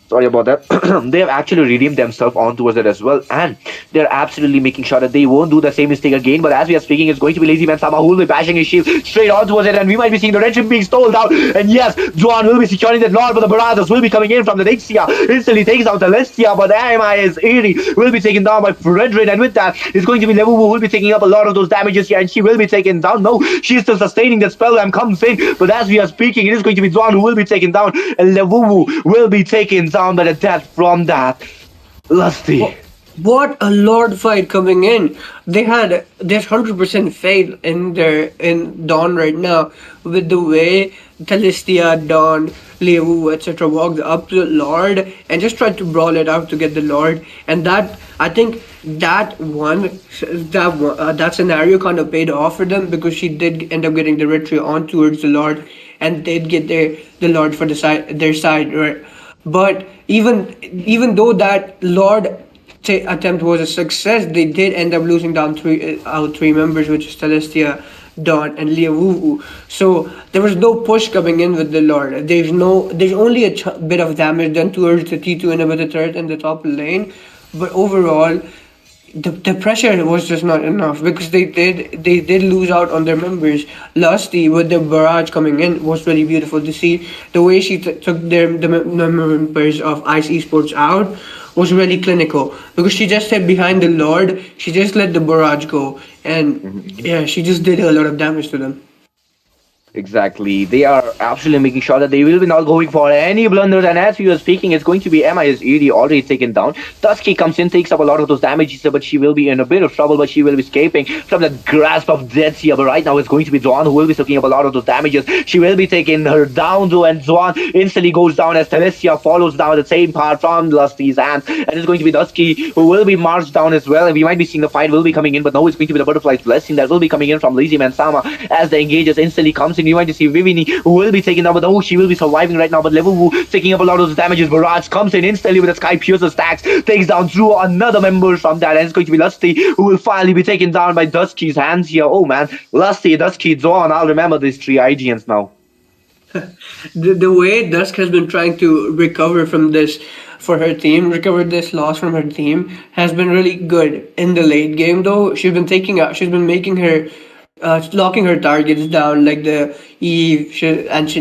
sorry about that. They have actually redeemed themselves on towards it as well, and they're absolutely making sure that they won't do the same mistake again. But as we are speaking, it's going to be Lazy Man Sama who will be bashing his shield straight on towards it, and we might be seeing the red ship being stolen out. And yes, Juan will be securing that Lord, but the Baradas will be coming in from the Nixia. Instantly takes out the Lestia, but MI's Eerie will be taken down by Fredrin, and with that, it's going to be Levuvu who will be taking up a lot of those damages here, and she will be taken down. No, she's still sustaining that spell and comes in, but as we are speaking, it is going to be Juan who will be taken down, and Levuvu will be taken down by the death from that Lusty. What a Lord fight coming in! There's 100% faith in Dawn right now, with the way Talistia, Dawn, Lewu, etc. walked up to the Lord and just tried to brawl it out to get the Lord. And that, I think that scenario kind of paid off for them, because she did end up getting the retreat on towards the Lord and did get the Lord for their side, right? But even though that Lord attempt was a success, they did end up losing down three members, which is Celestia, Dawn, and Liavuvu. So there was no push coming in with the Lord. There's only a bit of damage done towards the T2 inhibitor turret in the top lane, but overall, the pressure was just not enough, because they did lose out on their members. Lusty, with the barrage coming in, was really beautiful to see. The way she took the members of Ice Esports out was really clinical, because she just stayed behind the Lord, she just let the barrage go, and yeah, she just did a lot of damage to them. Exactly. They are absolutely making sure that they will be not going for any blunders. And as we were speaking, it's going to be MIS ED already taken down. Dusky comes in, takes up a lot of those damages, but she will be in a bit of trouble, but she will be escaping from the grasp of death here. But right now it's going to be Zwan who will be soaking up a lot of those damages. She will be taking her down though, and Zwan instantly goes down as Telesia follows down the same part from Lusty's hands. And it's going to be Dusky who will be marched down as well. And we might be seeing the fight will be coming in, but no, it's going to be the Butterfly's Blessing that will be coming in from Lazy Man Sama as the engages instantly comes in. You might see Vivini who will be taken down, but oh, she will be surviving right now. But Level taking up a lot of those damages. Barrage comes in instantly with a Sky Piercer stacks, takes down through another member from that, and it's going to be Lusty who will finally be taken down by Dusky's hands here. Oh man, Lusty, Dusky, Zorn, I'll remember these three IGNs now. The way Dusk has been trying to recover from this for her team, recover this loss from her team, has been really good in the late game though. She's been making her locking her targets down, like the Eve,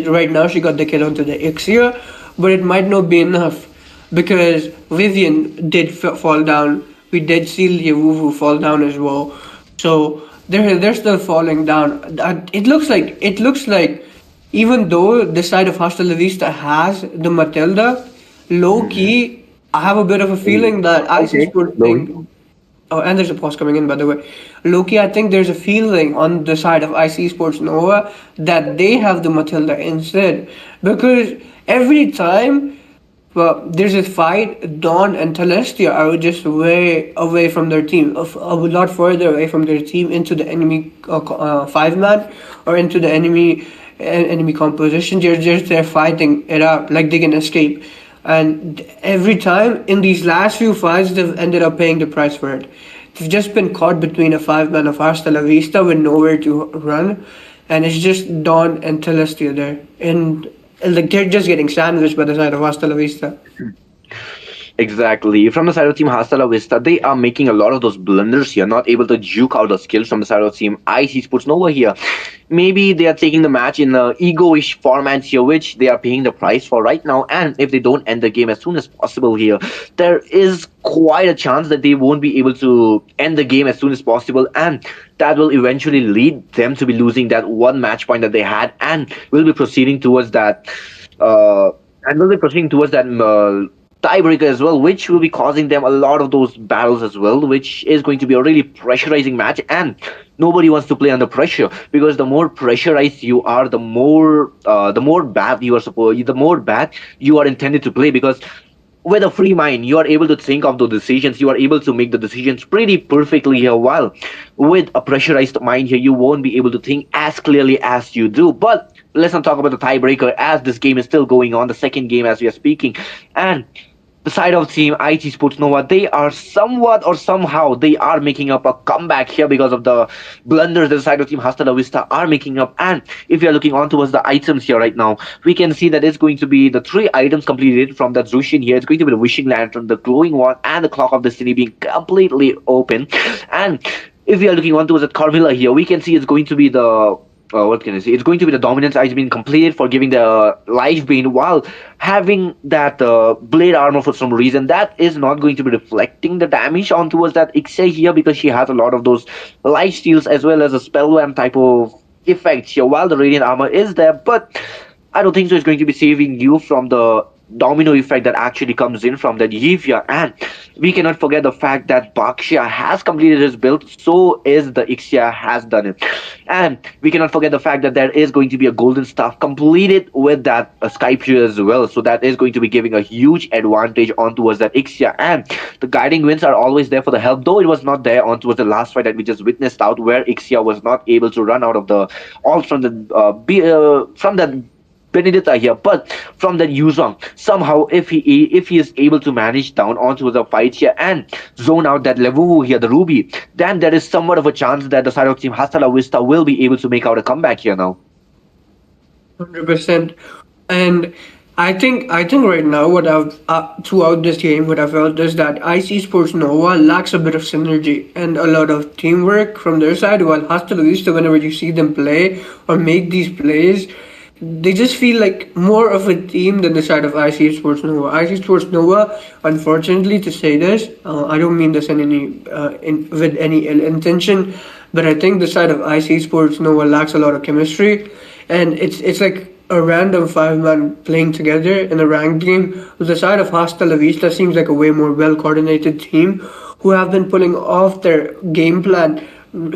right now she got the kill onto the Ixia, but it might not be enough, because Vivian did fall down. We did see Liavuvu fall down as well, so they're still falling down. It looks like even though the side of Hasta La Vista has the Matilda, low key, I have a bit of a feeling that ISIS would think. Oh, and there's a pause coming in, by the way. Loki, I think there's a feeling on the side of IC Sports Nova that they have the Matilda instead. Because every time there's a fight, Dawn and Celestia are just way away from their team, a lot further away from their team, into the enemy 5-man or into the enemy composition. They're fighting it out like they can escape. And every time in these last few fights, they've ended up paying the price for it. they've just been caught between a five-man of Hasta La Vista with nowhere to run, and it's just Dawn and Celestia there, and like they're just getting sandwiched by the side of Hasta La Vista. Exactly. From the side of Team Hasta La Vista, they are making a lot of those blunders here, not able to juke out the skills from the side of Team IC Sports Nova here. Maybe they are taking the match in a ego-ish format here, which they are paying the price for right now. And if they don't end the game as soon as possible here, there is quite a chance that they won't be able to end the game as soon as possible. And that will eventually lead them to be losing that one match point that they had, and will be proceeding towards that. And will be proceeding towards that. Tiebreaker as well, which will be causing them a lot of those battles as well, which is going to be a really pressurizing match, and nobody wants to play under pressure, because the more pressurized you are, the more the more bad you are intended to play, because with a free mind, you are able to think of the decisions, you are able to make the decisions pretty perfectly here, while with a pressurized mind here, you won't be able to think as clearly as you do. But let's not talk about the tiebreaker, as this game is still going on, the second game as we are speaking. And the side of Team IT Sports Nova, they are somewhat or somehow they are making up a comeback here because of the blunders that the side of Team Hasta La Vista are making up. And if you are looking on towards the items here right now, we can see that it's going to be the three items completed from that Zushin here. It's going to be the Wishing Lantern, the Glowing One, and the Clock of Destiny being completely open. And if we are looking on towards the Carmilla here, we can see it's going to be the what can I say? It's going to be the dominance item being completed for giving the life bane, while having that blade armor for some reason that is not going to be reflecting the damage on towards that Ixia here, because she has a lot of those life steals as well as a spell wham type of effects here, while the radiant armor is there. But I don't think so it's going to be saving you from the domino effect that actually comes in from that Yivia. And we cannot forget the fact that Bakshia has completed his build, so is the Ixia has done it. And we cannot forget the fact that there is going to be a golden staff completed with that Skype as well, so that is going to be giving a huge advantage on towards that Ixia. And the guiding winds are always there for the help, though it was not there on towards the last fight that we just witnessed out, where Ixia was not able to run out of the all from that Benedetta here. But from that Yuzong, somehow if he is able to manage down onto the fight here and zone out that Levuvu here, the Ruby, then there is somewhat of a chance that the side of Team Hasta La Vista will be able to make out a comeback here now. 100%. And I think right now what I've throughout this game what I felt is that IC Sports Nova lacks a bit of synergy and a lot of teamwork from their side, while Hasta La Vista, whenever you see them play or make these plays, they just feel like more of a team than the side of IC Sports Nova. IC Sports Nova, unfortunately, to say this, I don't mean this with any ill intention, but I think the side of IC Sports Nova lacks a lot of chemistry, and it's like a random five-man playing together in a ranked game. The side of Hasta La Vista seems like a way more well-coordinated team who have been pulling off their game plan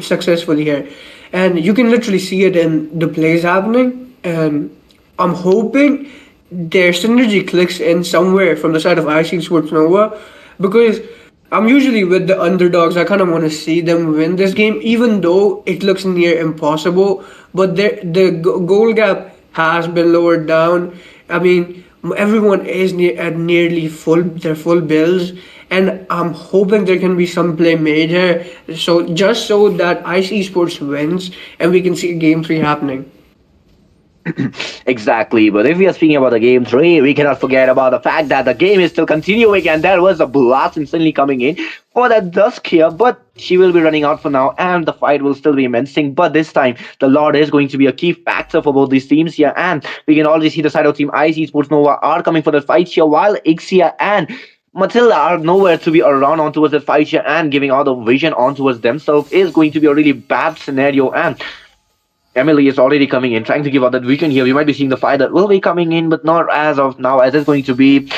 successfully here, and you can literally see it in the plays happening. And I'm hoping their synergy clicks in somewhere from the side of IC Sports Nova, because I'm usually with the underdogs. I kind of want to see them win this game, even though it looks near impossible. But the goal gap has been lowered down. I mean, everyone is at nearly their full builds, and I'm hoping there can be some play made here, so just so that IC Sports wins and we can see Game 3 happening. Exactly, but if we are speaking about the game 3, we cannot forget about the fact that the game is still continuing, and there was a blast instantly coming in for that Dusk here, but she will be running out for now, and the fight will still be immencing. But this time, the Lord is going to be a key factor for both these teams here, and we can already see the side of Team IC Sports Nova are coming for the fight here, while Ixia and Matilda are nowhere to be around on towards the fight here, and giving all the vision on towards themselves is going to be a really bad scenario. And Emily is already coming in, trying to give out that vision here. We might be seeing the fight that will be coming in, but not as of now, as it's going to be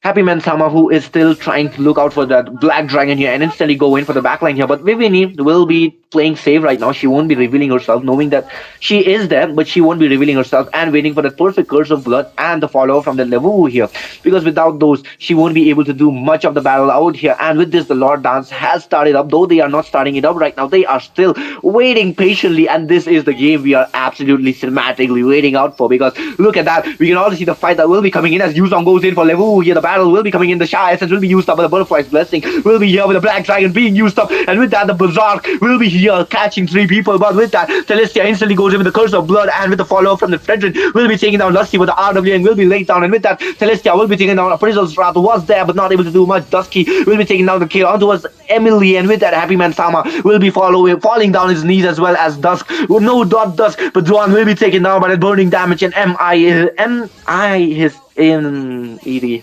Happy Man Sama, who is still trying to look out for that Black Dragon here and instantly go in for the backline here. But Vivini will be playing safe right now. She won't be revealing herself, knowing that she is there, but she won't be revealing herself and waiting for the perfect curse of blood and the follow from the Levu here. Because without those, she won't be able to do much of the battle out here. And with this, the Lord Dance has started up, though they are not starting it up right now. They are still waiting patiently, and this is the game we are absolutely cinematically waiting out for. Because look at that, we can also see the fight that will be coming in as Yuzong goes in for Levu here. The battle will be coming in. The Shy Essence will be used up, but the Butterfly's Blessing will be here with the Black Dragon being used up, and with that, the Berserk will be here catching 3 people. But with that, Celestia instantly goes in with the Curse of Blood, and with the follow-up from the Fredrin will be taking down Lusty with the RW and will be laid down. And with that, Celestia will be taking down Appraisal's Wrath, was there but not able to do much. Dusky will be taking down the kill onto us Emily, and with that, Happy Man Sama will be falling down his knees as well as Dusk. No dot Dusk, but Juan will be taken down by the burning damage, and his in ED.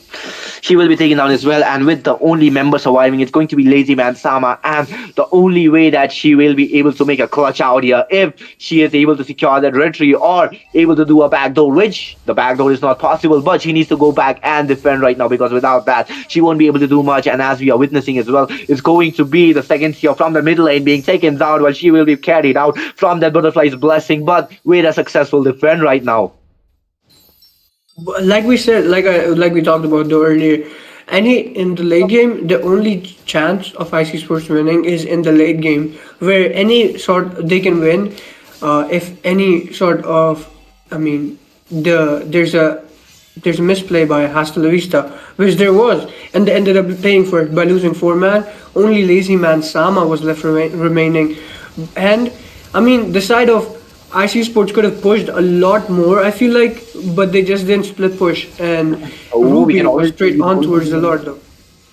She will be taken down as well, and with the only member surviving, it's going to be Lazy Man Sama, and the only way that she will be able to make a clutch out here if she is able to secure that red tree or able to do a backdoor, which the backdoor is not possible, but she needs to go back and defend right now, because without that, she won't be able to do much. And as we are witnessing as well, it's going to be the second tier from the middle lane being taken down while she will be carried out from that Butterfly's Blessing, but with a successful defend right now. Like we said, like we talked about though earlier, in the late game, the only chance of IC Sports winning is in the late game, where they can win if any sort of, there's a misplay by Hasta La Vista, which there was, and they ended up paying for it by losing 4-man. Only Lazy Man Sama was left remaining, and the side of IC Sports could have pushed a lot more, I feel like, but they just didn't split push, and Ruby was straight on towards the Lord though.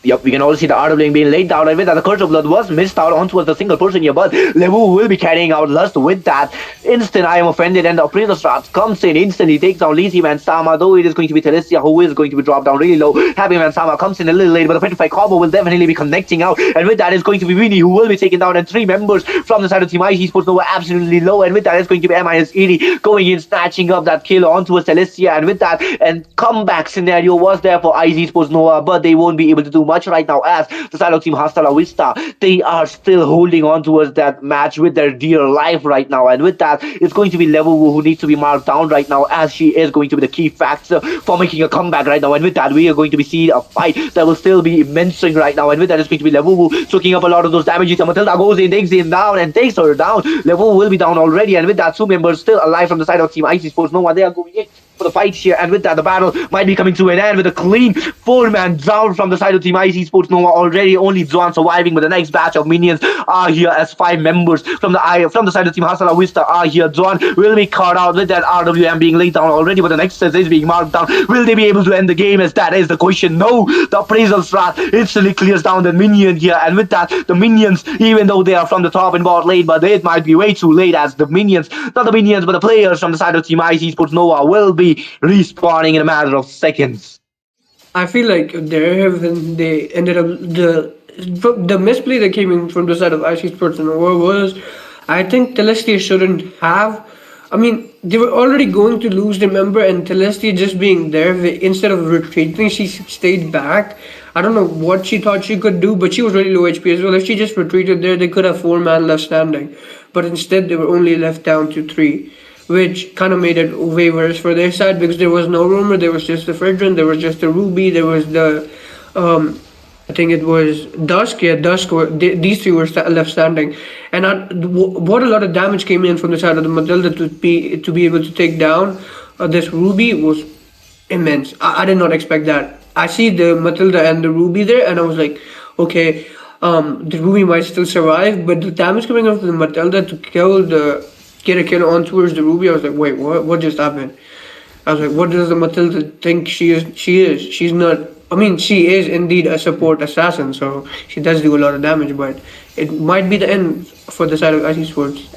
Yep, we can also see the art of being laid down, and with that, the Curse of Blood was missed out on towards the single person here, but Levu will be carrying out Lust with that. Instant I am offended, and the Appraisal Straps comes in, instantly takes down Lazy Man Sama, though it is going to be Celestia who is going to be dropped down really low. Happy Man Sama comes in a little late, but the Petrified combo will definitely be connecting out, and with that is going to be Winnie who will be taken down, and 3 members from the side of Team IC Sports Nova absolutely low, and with that is going to be M-80 going in, snatching up that kill onto a Celestia, and with that, and comeback scenario was there for IC Sports Nova, but they won't be able to do much right now, as the side of Team Hasta La Vista, they are still holding on towards that match with their dear life right now, and with that, it's going to be Levu who needs to be marked down right now, as she is going to be the key factor for making a comeback right now, and with that, we are going to be seeing a fight that will still be immense right now, and with that, it's going to be Levu soaking up a lot of those damages. Matilda goes in, takes him down, and takes her down. Levu will be down already, and with that, 2 members still alive from the side of Team IC Sports Nova, they are going in for the fight here, and with that, the battle might be coming to an end with a clean 4-man down from the side of Team IC Sports Nova already. Only Zwan surviving, but the next batch of minions are here as 5 members from the side of Team Hasta La Vista are here. Zwan will be caught out with that RWM being laid down already, but the next set is being marked down. Will they be able to end the game, as that is the question? No, the Appraisal's Wrath instantly clears down the minion here, and with that, the minions, even though they are from the top and bot lane, but it might be way too late, as the minions, not the minions, but the players from the side of Team IC Sports Nova will be respawning in a matter of seconds. I feel like they ended up the misplay that came in from the side of IC Sports Nova was, I think Celestia shouldn't have. They were already going to lose the member, and Celestia just being there, instead of retreating, she stayed back. I don't know what she thought she could do, but she was really low HP as well. If she just retreated there, they could have 4-man left standing. But instead, they were only left down to 3, which kind of made it way worse for their side, because there was no rumor, there was just the Fredrin, there was just the Ruby, there was the, I think it was Dusk, these 3 were left standing. And what a lot of damage came in from the side of the Matilda to be able to take down this Ruby was immense. I did not expect that. I see the Matilda and the Ruby there, and I was like, okay, the Ruby might still survive, but the damage coming off the Matilda to get a kill on towards the Ruby, I was like, wait, what just happened? I was like, what does the Matilda think she is? She's not, she is indeed a support assassin, so she does do a lot of damage, but it might be the end for the side of IC Sports.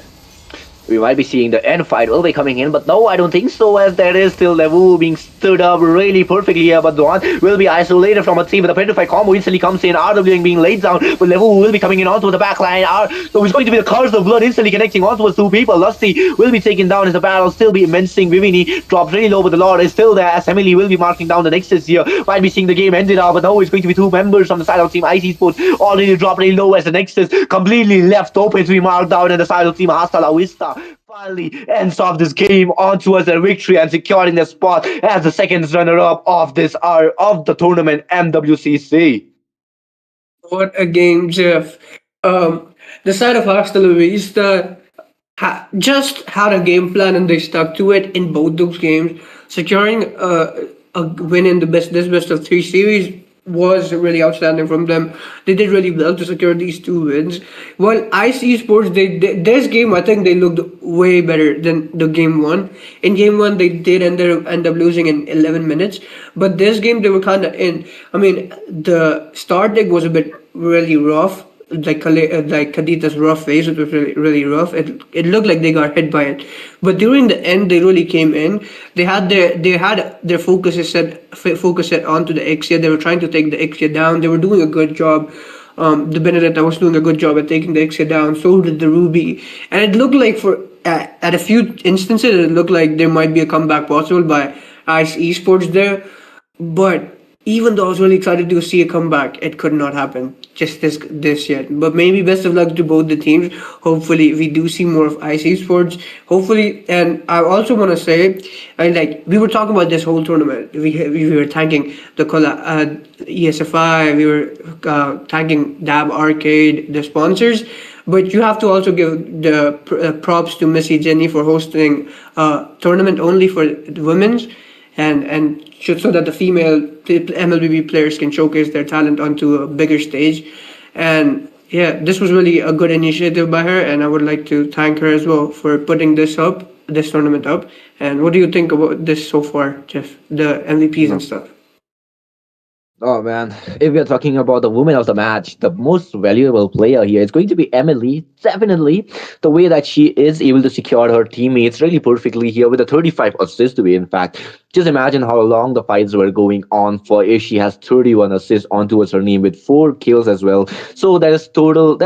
we might be seeing the end fight will be coming in, but no, I don't think so, as there is still Levu being stood up really perfectly here, but Duan will be isolated from a team with a petrified combo instantly comes in, RW being laid down, but Levu will be coming in onto the back line, so it's going to be the Curse of Blood instantly connecting onto us two people. Lusty will be taken down as the battle still be immensing. Vivini drops really low, but the Lord is still there, as Emily will be marking down the Nexus here, might be seeing the game ended up, but no, it's going to be two members from the side of Team IC Sports already dropped really low as the Nexus completely left open to be marked down, and the side of Team Hasta La Vista finally ends off this game onto us a victory and securing the spot as the second runner-up of this hour of the tournament MWCC. What a game, Jeff. The side of Hasta La Vista just had a game plan and they stuck to it in both those games. Securing a win in the best of three series was really outstanding from them. They did really well to secure these two wins. While IC Sports, this game I think they looked way better than the game one. In game one, they did end up losing in 11 minutes, but this game they were kind of in. I mean, the start leg was a bit really rough. Like Kadita's rough phase, it was really rough. It looked like they got hit by it, but during the end they really came in. They had their focus set onto the Ixia. They were trying to take the Ixia down. They were doing a good job. The Benedetta was doing a good job at taking the Ixia down. So did the Ruby, and it looked like at a few instances it looked like there might be a comeback possible by Ice Esports there, but even though I was really excited to see a comeback, it could not happen just this yet. But maybe best of luck to both the teams. Hopefully, we do see more of IC Sports. Hopefully, and I also want to say, we were talking about this whole tournament. We were thanking the ESFI. We were thanking Dab Arcade, the sponsors. But you have to also give the props to Missy Jenny for hosting a tournament only for the women's, and so that the female MLBB players can showcase their talent onto a bigger stage. And yeah, this was really a good initiative by her, and I would like to thank her as well for putting this tournament up. And what do you think about this so far, Jeff? The MVPs and stuff. Oh man, if we are talking about the woman of the match, the most valuable player here is going to be Emily. Definitely, the way that she is able to secure her teammates really perfectly here with a 35 assists to be. In fact, just imagine how long the fights were going on for if she has 31 assists onto her name with 4 kills as well. So that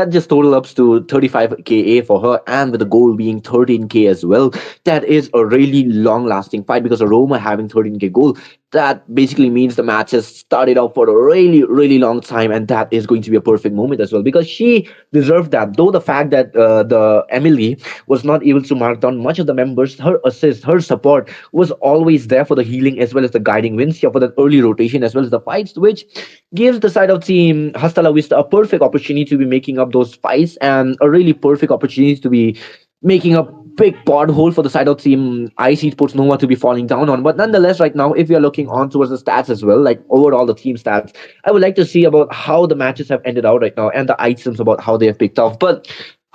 just total ups to 35 KA for her, and with the goal being 13k as well. That is a really long lasting fight because Aroma having 13k goal, that basically means the match has started off for a really long time, and that is going to be a perfect moment as well because she deserved that. Though the fact that the Emily was not able to mark down much of the members, her assist, her support was always there for the healing as well as the guiding wins here for the early rotation as well as the fights, which gives the side of Team Hasta La Vista a perfect opportunity to be making up those fights and a really perfect opportunity to be making a big pothole for the side of Team IC Sports Nova to be falling down on. But nonetheless, right now, if we are looking on towards the stats as well, like overall the team stats, I would like to see about how the matches have ended out right now and the items about how they have picked off. But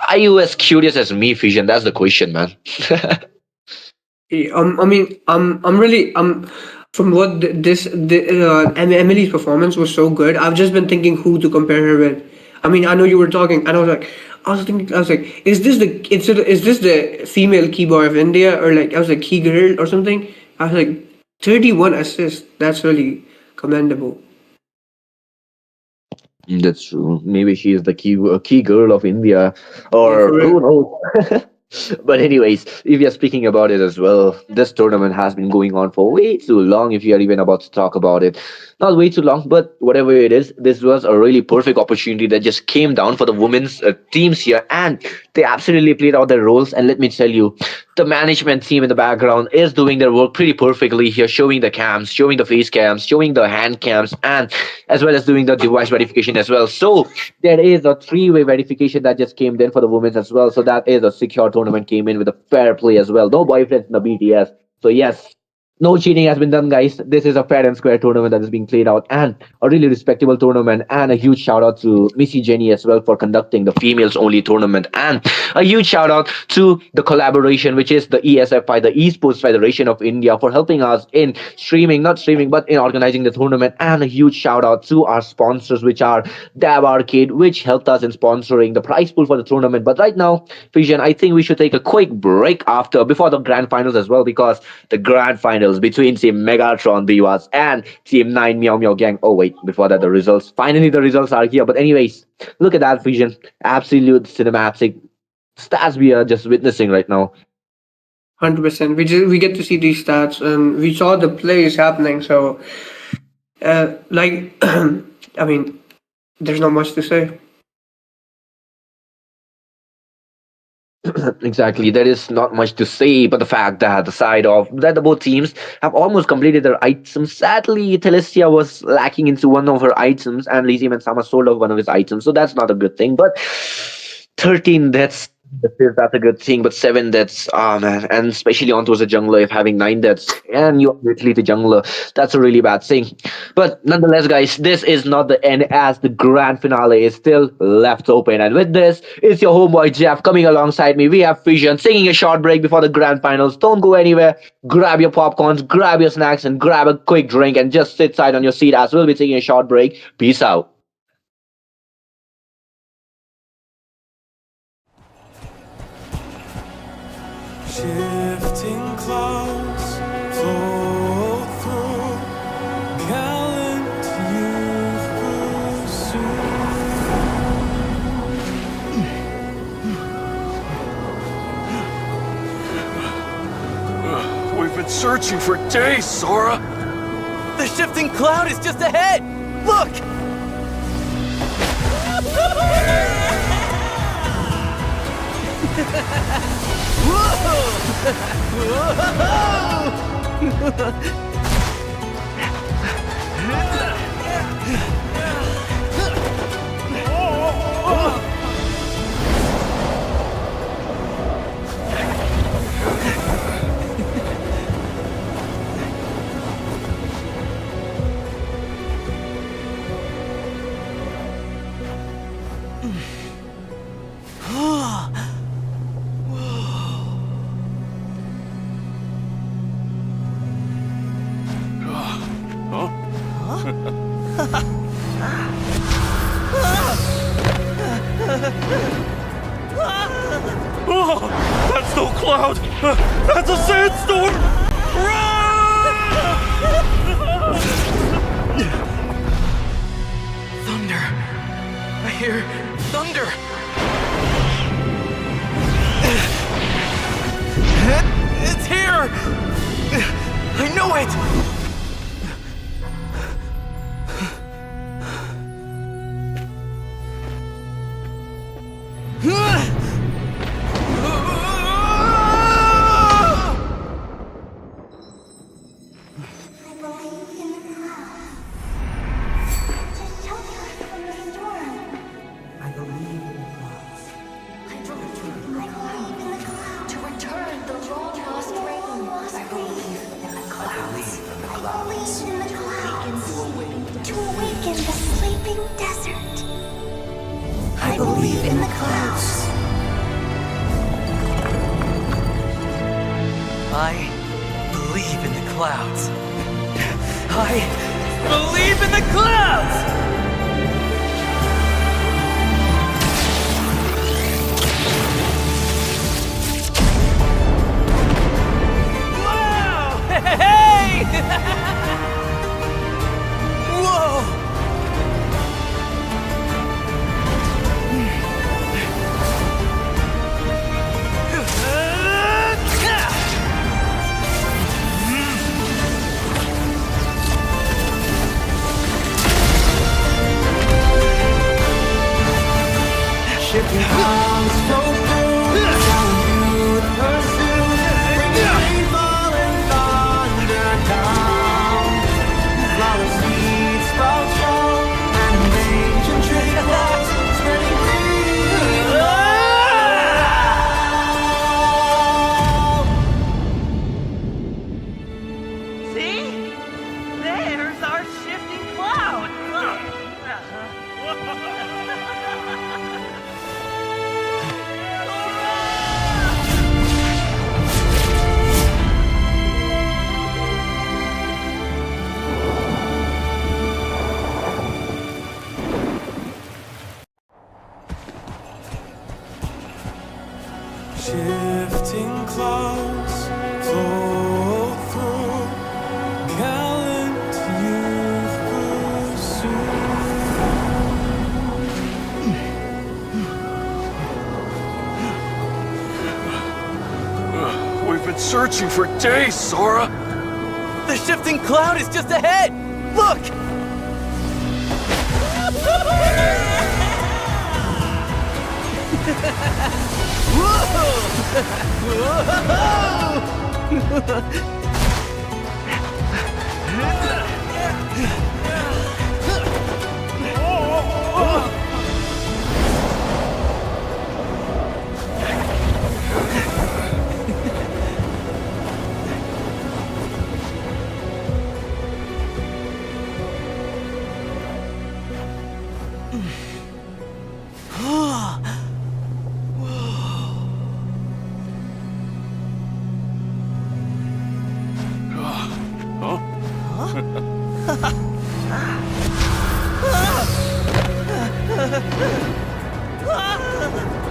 are you as curious as me, Fusion? That's the question, man. I mean, I'm really from what Emily's performance was so good. I've just been thinking who to compare her with. I mean, I know you were talking, and I was like, is this the female keyboard of India, or like I was like key girl or something? I was like, 31 assists. That's really commendable. That's true. Maybe she is the key girl of India, or who knows. But anyways, if we are speaking about it as well, this tournament has been going on for way too long. If you are even about to talk about it, not way too long, but whatever it is, this was a really perfect opportunity that just came down for the women's teams here, and they absolutely played out their roles. And let me tell you, the management team in the background is doing their work pretty perfectly here, showing the cams, showing the face cams, showing the hand cams, and as well as doing the device verification as well. So there is a three-way verification that just came in for the women as well. So that is a secure tournament came in with a fair play as well. No boyfriends in the BTS. So yes, No cheating has been done, guys. This is a fair and square tournament that is being played out, and a really respectable tournament. And a huge shout out to Missy Jenny as well for conducting the females only tournament. And a huge shout out to the collaboration, which is the ESFI, the Esports Federation of India, for helping us in streaming, not streaming, but in organizing the tournament. And a huge shout out to our sponsors, which are Dab Arcade, which helped us in sponsoring the prize pool for the tournament. But right now, Vision, I think we should take a quick break before the grand finals as well, because the grand finals between Team Megatron Divas and Team 9 Meow Meow Gang. Oh, wait, before that, the results. Finally, the results are here. But, anyways, look at that, Vision. Absolute cinematic stats we are just witnessing right now. 100%. We get to see these stats, and we saw the plays happening. So, I mean, there's not much to say. Exactly. There is not much to say, but the fact that the both teams have almost completed their items. Sadly, Telestia was lacking into one of her items, and Lysium and Sama sold off one of his items, so that's not a good thing. But 13 deaths. That's a good thing, but 7 deaths, ah man, and especially onto as a jungler, if having 9 deaths and you're literally the jungler, that's a really bad thing. But nonetheless, guys, this is not the end, as the grand finale is still left open. And with this, it's your homeboy Jeff coming alongside me. We have Vision singing a short break before the grand finals. Don't go anywhere. Grab your popcorns, grab your snacks, and grab a quick drink, and just sit side on your seat as we'll be taking a short break. Peace out. Shifting clouds float through gallant youth Ugh, we've been searching for days, Sora. The shifting cloud is just ahead! Look! Oh, that's no cloud. That's a sandstorm. Thunder! I hear thunder! It's here! I know it! I believe in the clouds. I believe in the clouds. I believe in the clouds! Wow! Hey! Whoa! Shifting clouds flow through, gallant youth pursue, bringing rainfall and thunder down. Flower seeds sprout strong, and ancient tree grows, spreading green. clouds float through, gallant youth pursue. We've been searching for days, Sora. The shifting cloud is just ahead! Look!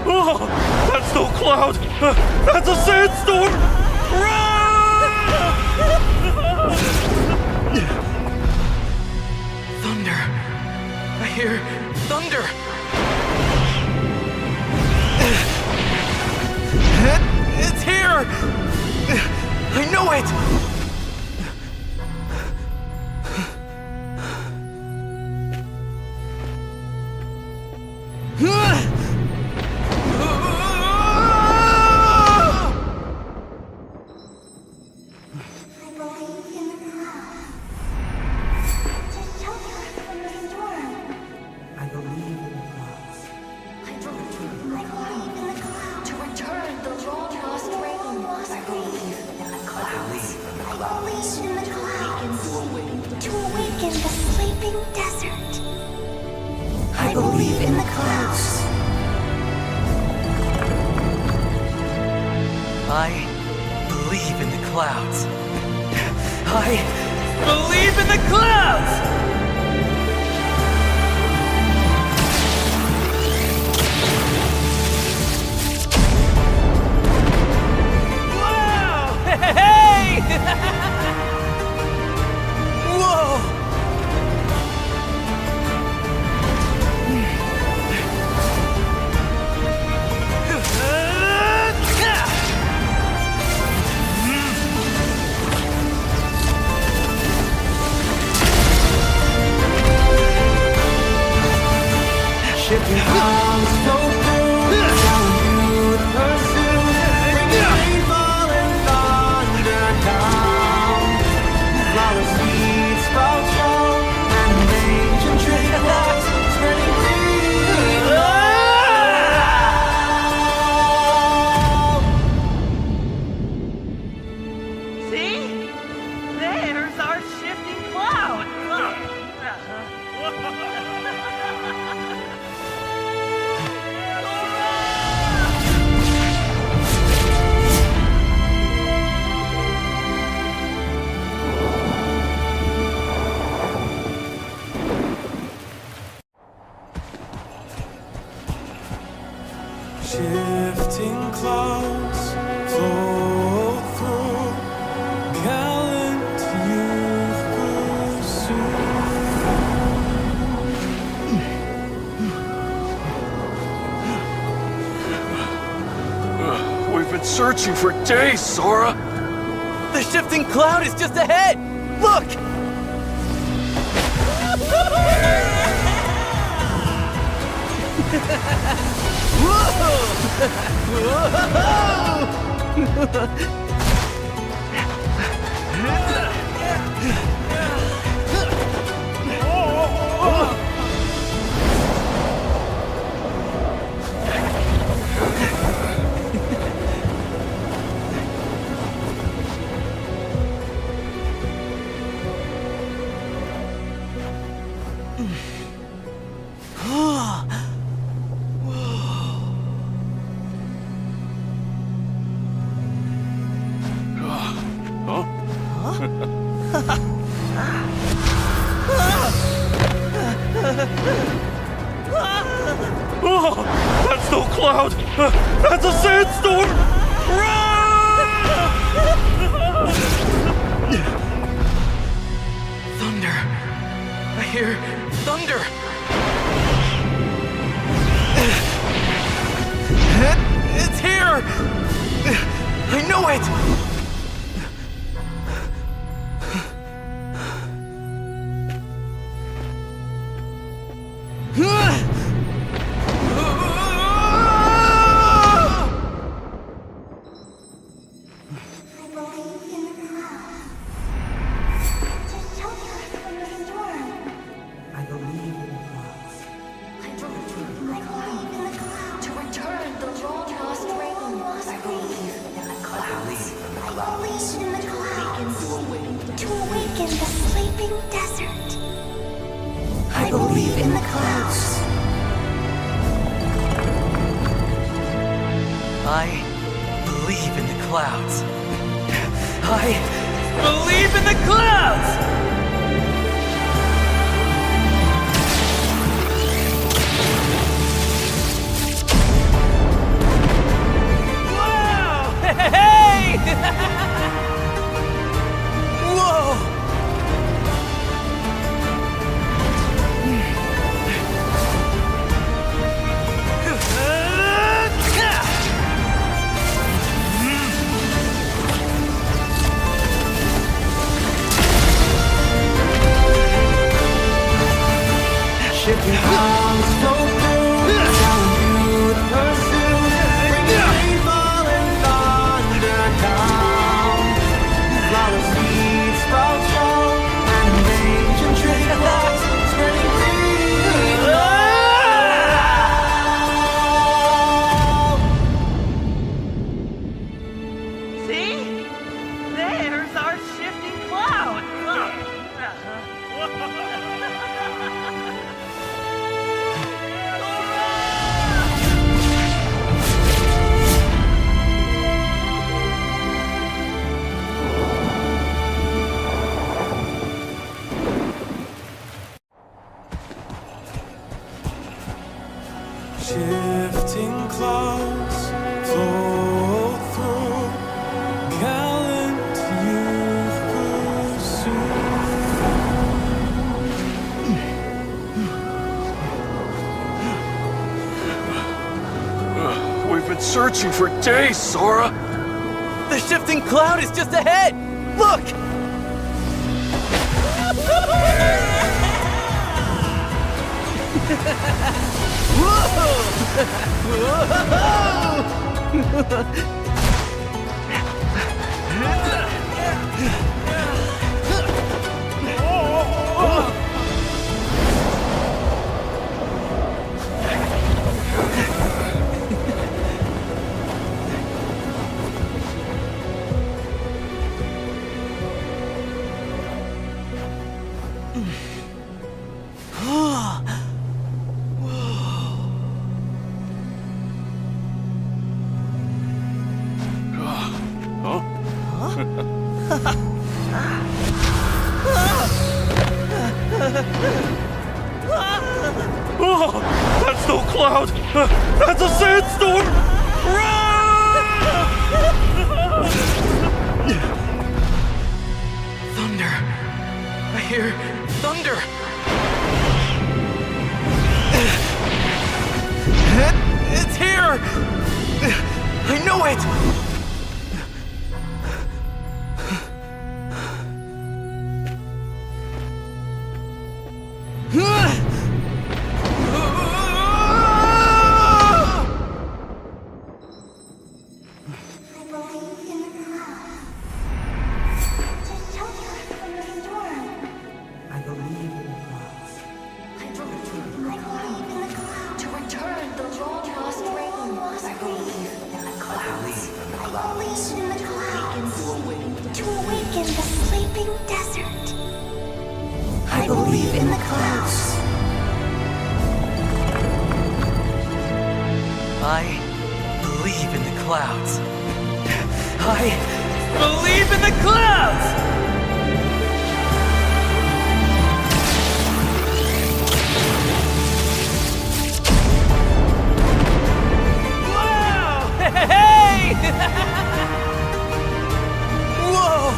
Oh, that's no cloud. That's a sandstorm. Thunder! I hear thunder! It's here! I know it! I believe in the clouds to shelter us from the storm. I believe in the clouds. I believe in the clouds to return the long lost rain. I believe in the clouds. I believe in the clouds to awaken the sleeping desert. I believe in the clouds. I believe in the clouds. I believe in the clouds! Wow! Hey! Whoa! Shifting clouds float through, gallant youth pursue, bringing rainfall and thunder down. Flower seeds sprout strong, and ancient tree grows, spreading green love. See? There's our shifting cloud! Shifting clouds float through, gallant youth pursue. We've been searching for days, Sora. The shifting cloud is just ahead! Look! Oh, that's no cloud. That's a sandstorm. Run! hear thunder. It's here! I know it! I believe in the clouds. To shelter us from the storm. I believe in the clouds. I believe in the clouds. To return the long-lost rain. I believe in the clouds. I believe in the clouds. To awaken the sleeping desert. I believe in the clouds. I believe in the clouds. I believe in the clouds! Wow! Hey! Whoa! Shifting clouds flow through, challenge you with pursuit. Bringing rainfall and thunder down. Flower seeds sprout strong, and ancient tree grows, spreading green. See? There's our shifting cloud. Shifting clouds flow through, gallant youth pursue. We've been searching for days, Sora. The shifting cloud is just ahead! Look! Oh, that's no cloud. That's a sandstorm. Thunder. I hear thunder. It's here! I know it! I believe in the clouds. To shelter us from the storm. I believe in the clouds. I believe in the clouds. To return the long-lost rain. I believe in the clouds. I believe in the clouds. To awaken the sleeping desert. I believe in the clouds. I believe in the clouds. I believe in the clouds! Wow! Hey! Whoa!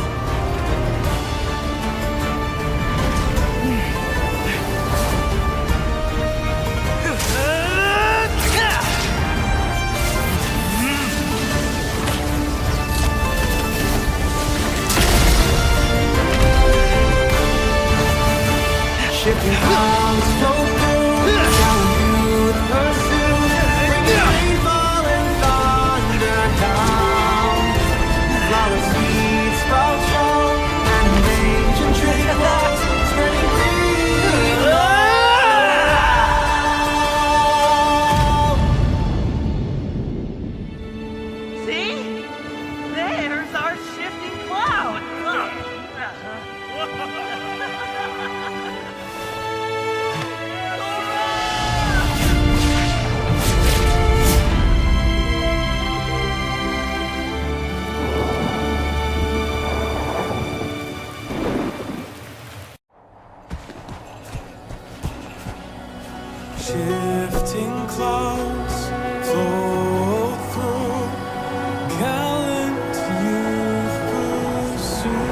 Shifting clouds flow through, telling you to pursue. Bring rainfall and thunder down. Flowers seed sprout strong, and ancient tree blocks spreading green. See? There's our shifting cloud. Shifting clouds flow through, gallant youth pursue.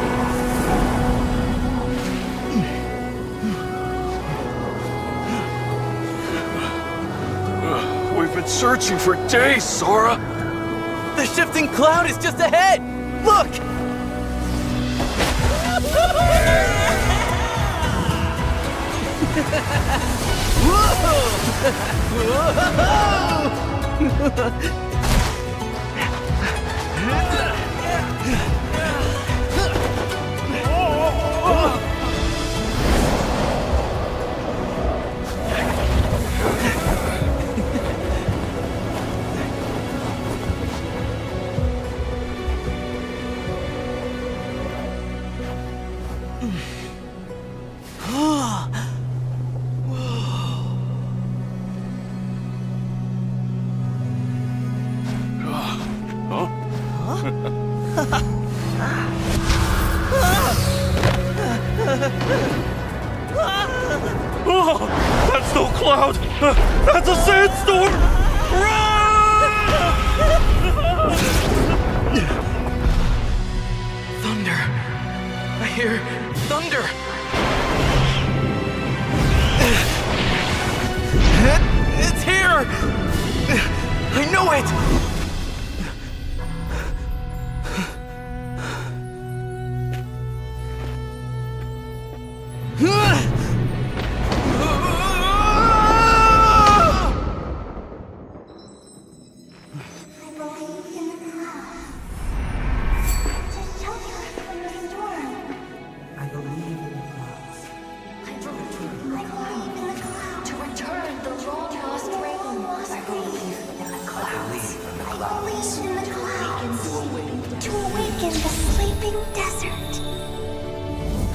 We've been searching for days, Sora. The shifting cloud is just ahead. Look! Oh, that's no cloud. That's a sandstorm. Thunder. I hear thunder. It's here. I know it. I believe in the clouds. To shelter us from the storm. I believe in the clouds. I believe in the clouds. To return the long lost rain. I believe in the clouds. I believe in the clouds. To awaken the sleeping desert.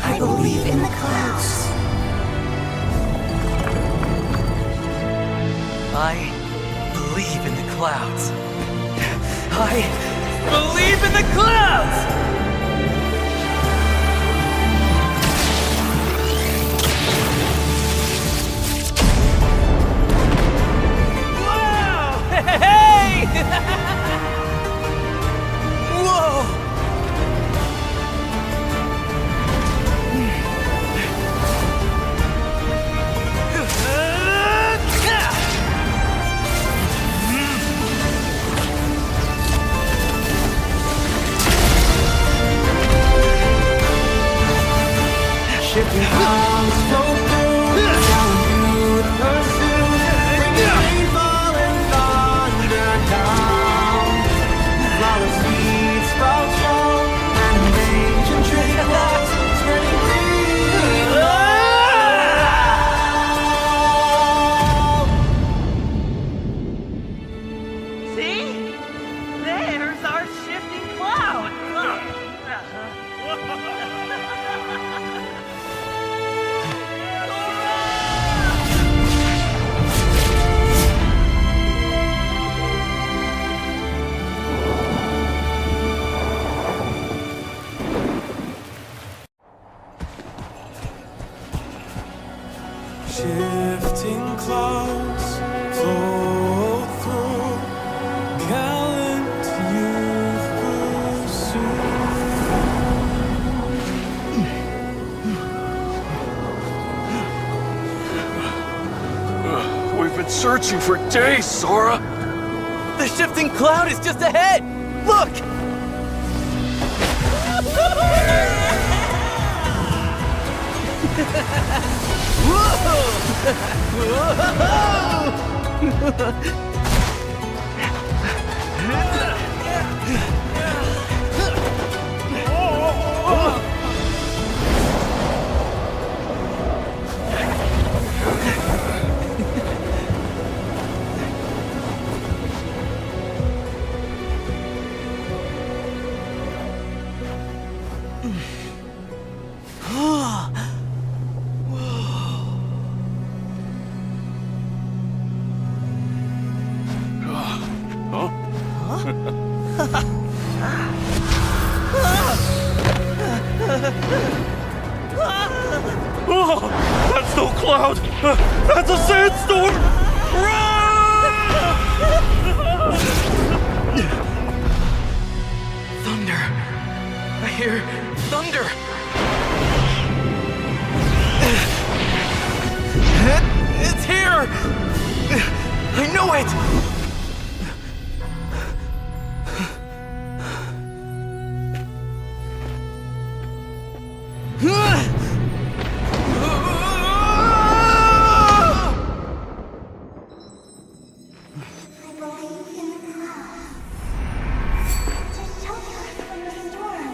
I believe in the clouds. I believe in the clouds. I believe in the clouds! Wow! Hey! Whoa! Shifting clouds flow through, telling you to pursue. Bring rainfall and thunder down. Flower seeds sprout strong, and ancient tree blocks spreading green. See? There's our shifting cloud. Shifting clouds flow through, gallant youth pursue. We've been searching for days, Sora. The shifting cloud is just ahead. Look! Whoa! Oh, that's no cloud! That's a sandstorm! Thunder. I hear thunder. It's here! I know it! I believe in the clouds. To shelter us from the storm.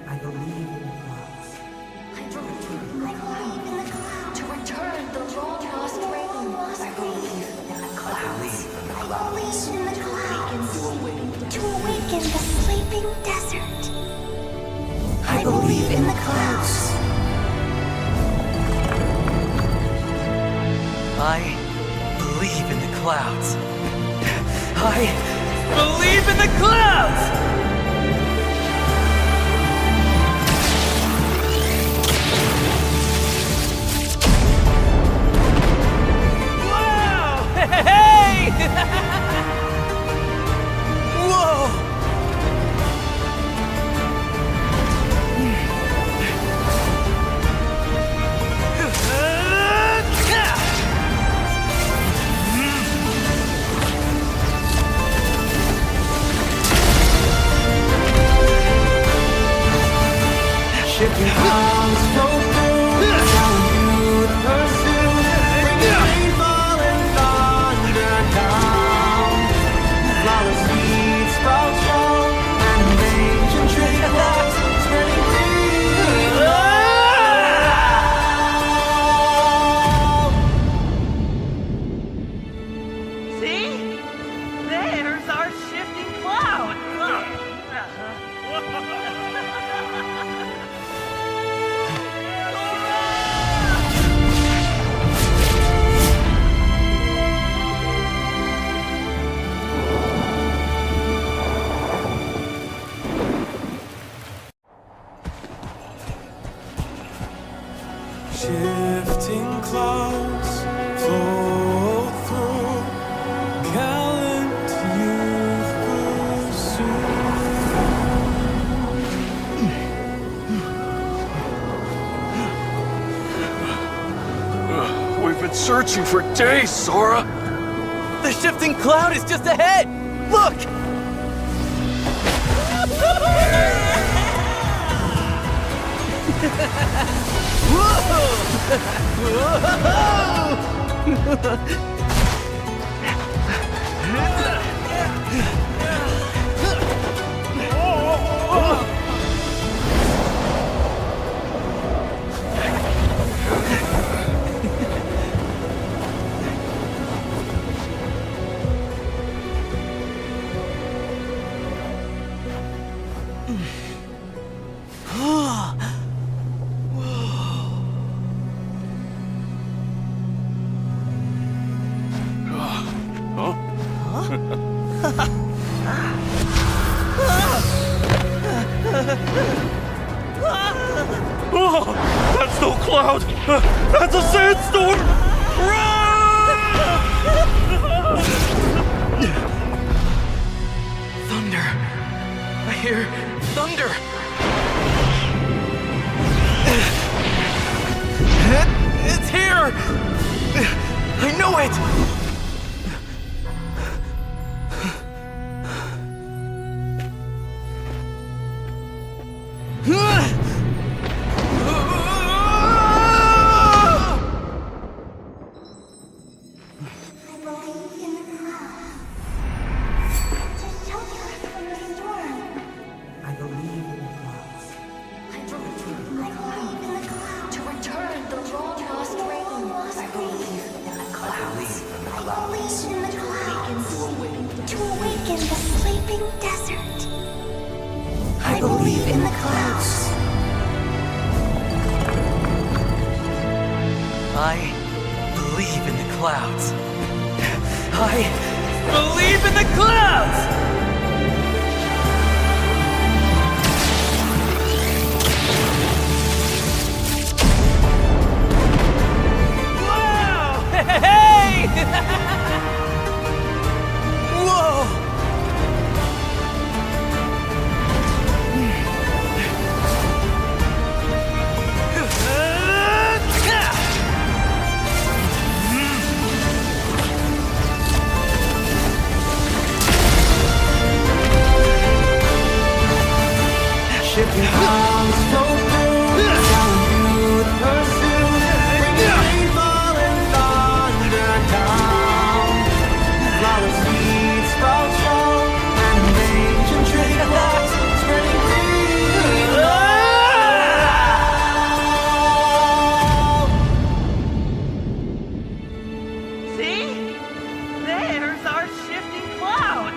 I believe in the clouds. I believe in the clouds. To return the long-lost rain. I believe in the clouds. I believe in the clouds. To awaken the sleeping desert. I believe in the clouds. I believe in the clouds. I believe in the clouds! Wow! Hey! Whoa! Shifting clouds flow through, telling you to pursue. Bringing rainfall and thunder down. Flower seeds sprout strong, and ancient tree grows, spreading green. See? There's our shifting cloud. Shifting clouds flow through, gallant youth pursue. We've been searching for days, Sora! The shifting cloud is just ahead! Look! Oh, that's no cloud! That's a sandstorm! Thunder. I hear thunder. It's here! I know it! release in the clouds. To awaken the sleeping desert. I believe in the clouds. I believe in the clouds. I believe in the clouds! Wow! Hey! Whoa! Shifting clouds flow through, telling you to pursue. Bring rainfall and thunder down. Flower seeds sprout strong, and ancient tree grows, spreading green. See? There's our shifting cloud.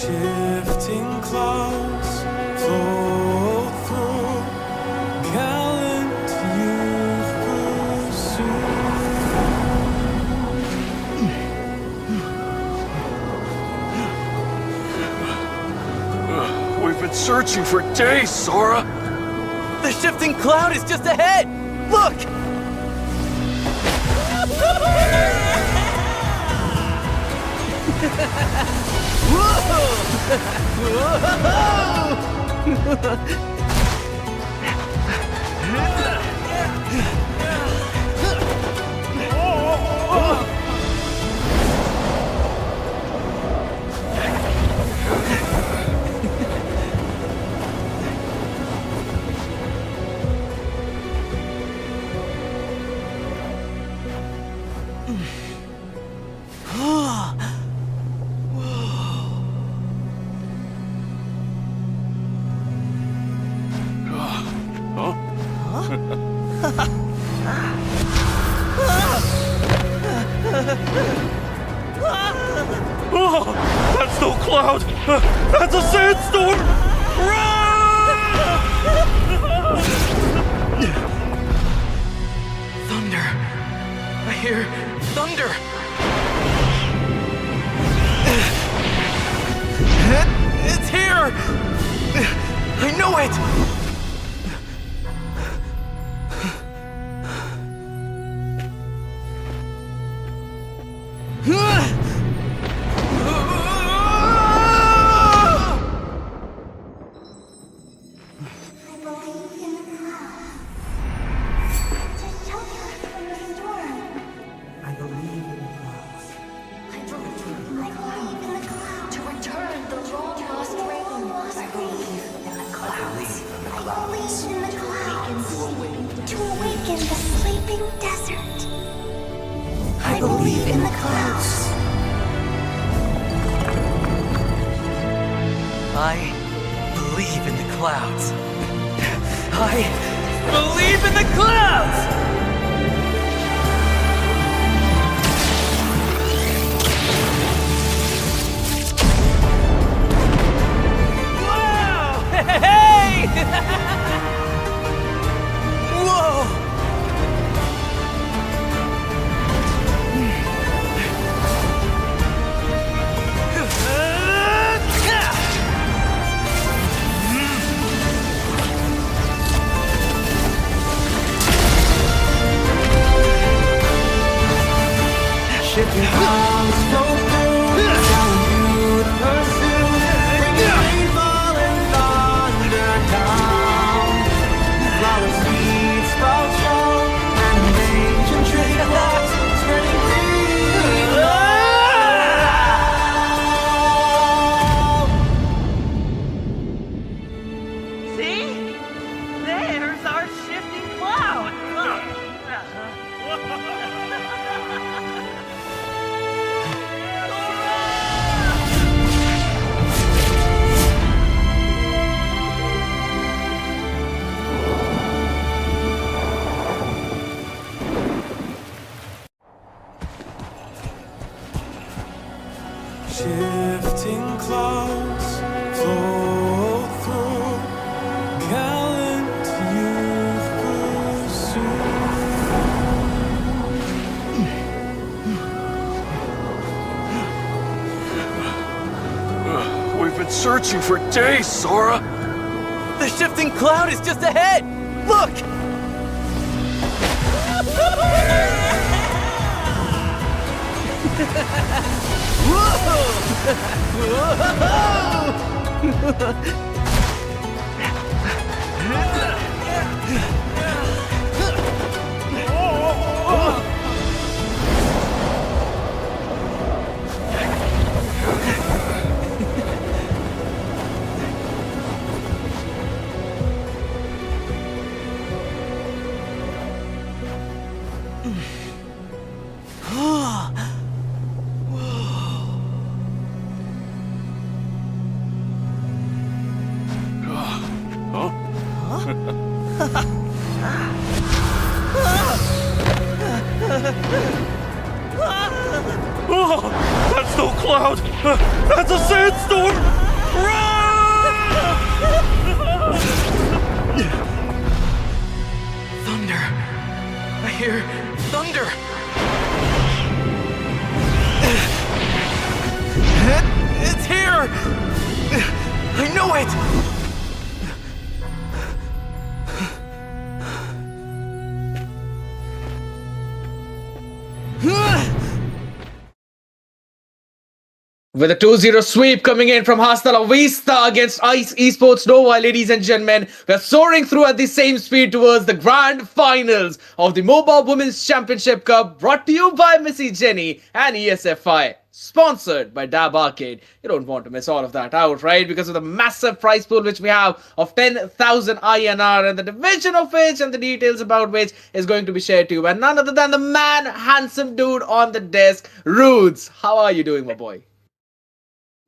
Shifting clouds flow through, gallant youth pursue. We've been searching for days, Sora. The shifting cloud is just ahead! Look! Oh, that's no cloud. That's a sandstorm. Thunder! I hear thunder! It's here! I know it! I believe in the clouds. To shelter us from the storm. I believe in the clouds. I believe in the clouds. To return the long lost rain. I believe in the clouds. I believe in the clouds. To awaken the sleeping desert. I believe in the clouds. I believe in the clouds. I believe in the clouds! Wow! Hey! Whoa! Shifting clouds flow through, telling you to pursue. Bring rainfall and thunder down. winners are shifting clouds. Shifting clouds float through, gallant youth pursue. We've been searching for days, Sora. The shifting cloud is just ahead. Look. Oh, that's no cloud. That's a sandstorm. Thunder. I hear thunder. It's here. I know it. With a 2-0 sweep coming in from Hasta La Vista against Ice Esports Nova, ladies and gentlemen, we're soaring through at the same speed towards the grand finals of the Moba Women's Championship Cup, brought to you by Missy Jenny and ESFI. Sponsored by Dab Arcade. You don't want to miss all of that out, right? Because of the massive prize pool which we have of 10,000 INR, and the division of which and the details about which is going to be shared to you by none other than the man, handsome dude on the desk, Roots. How are you doing, my boy?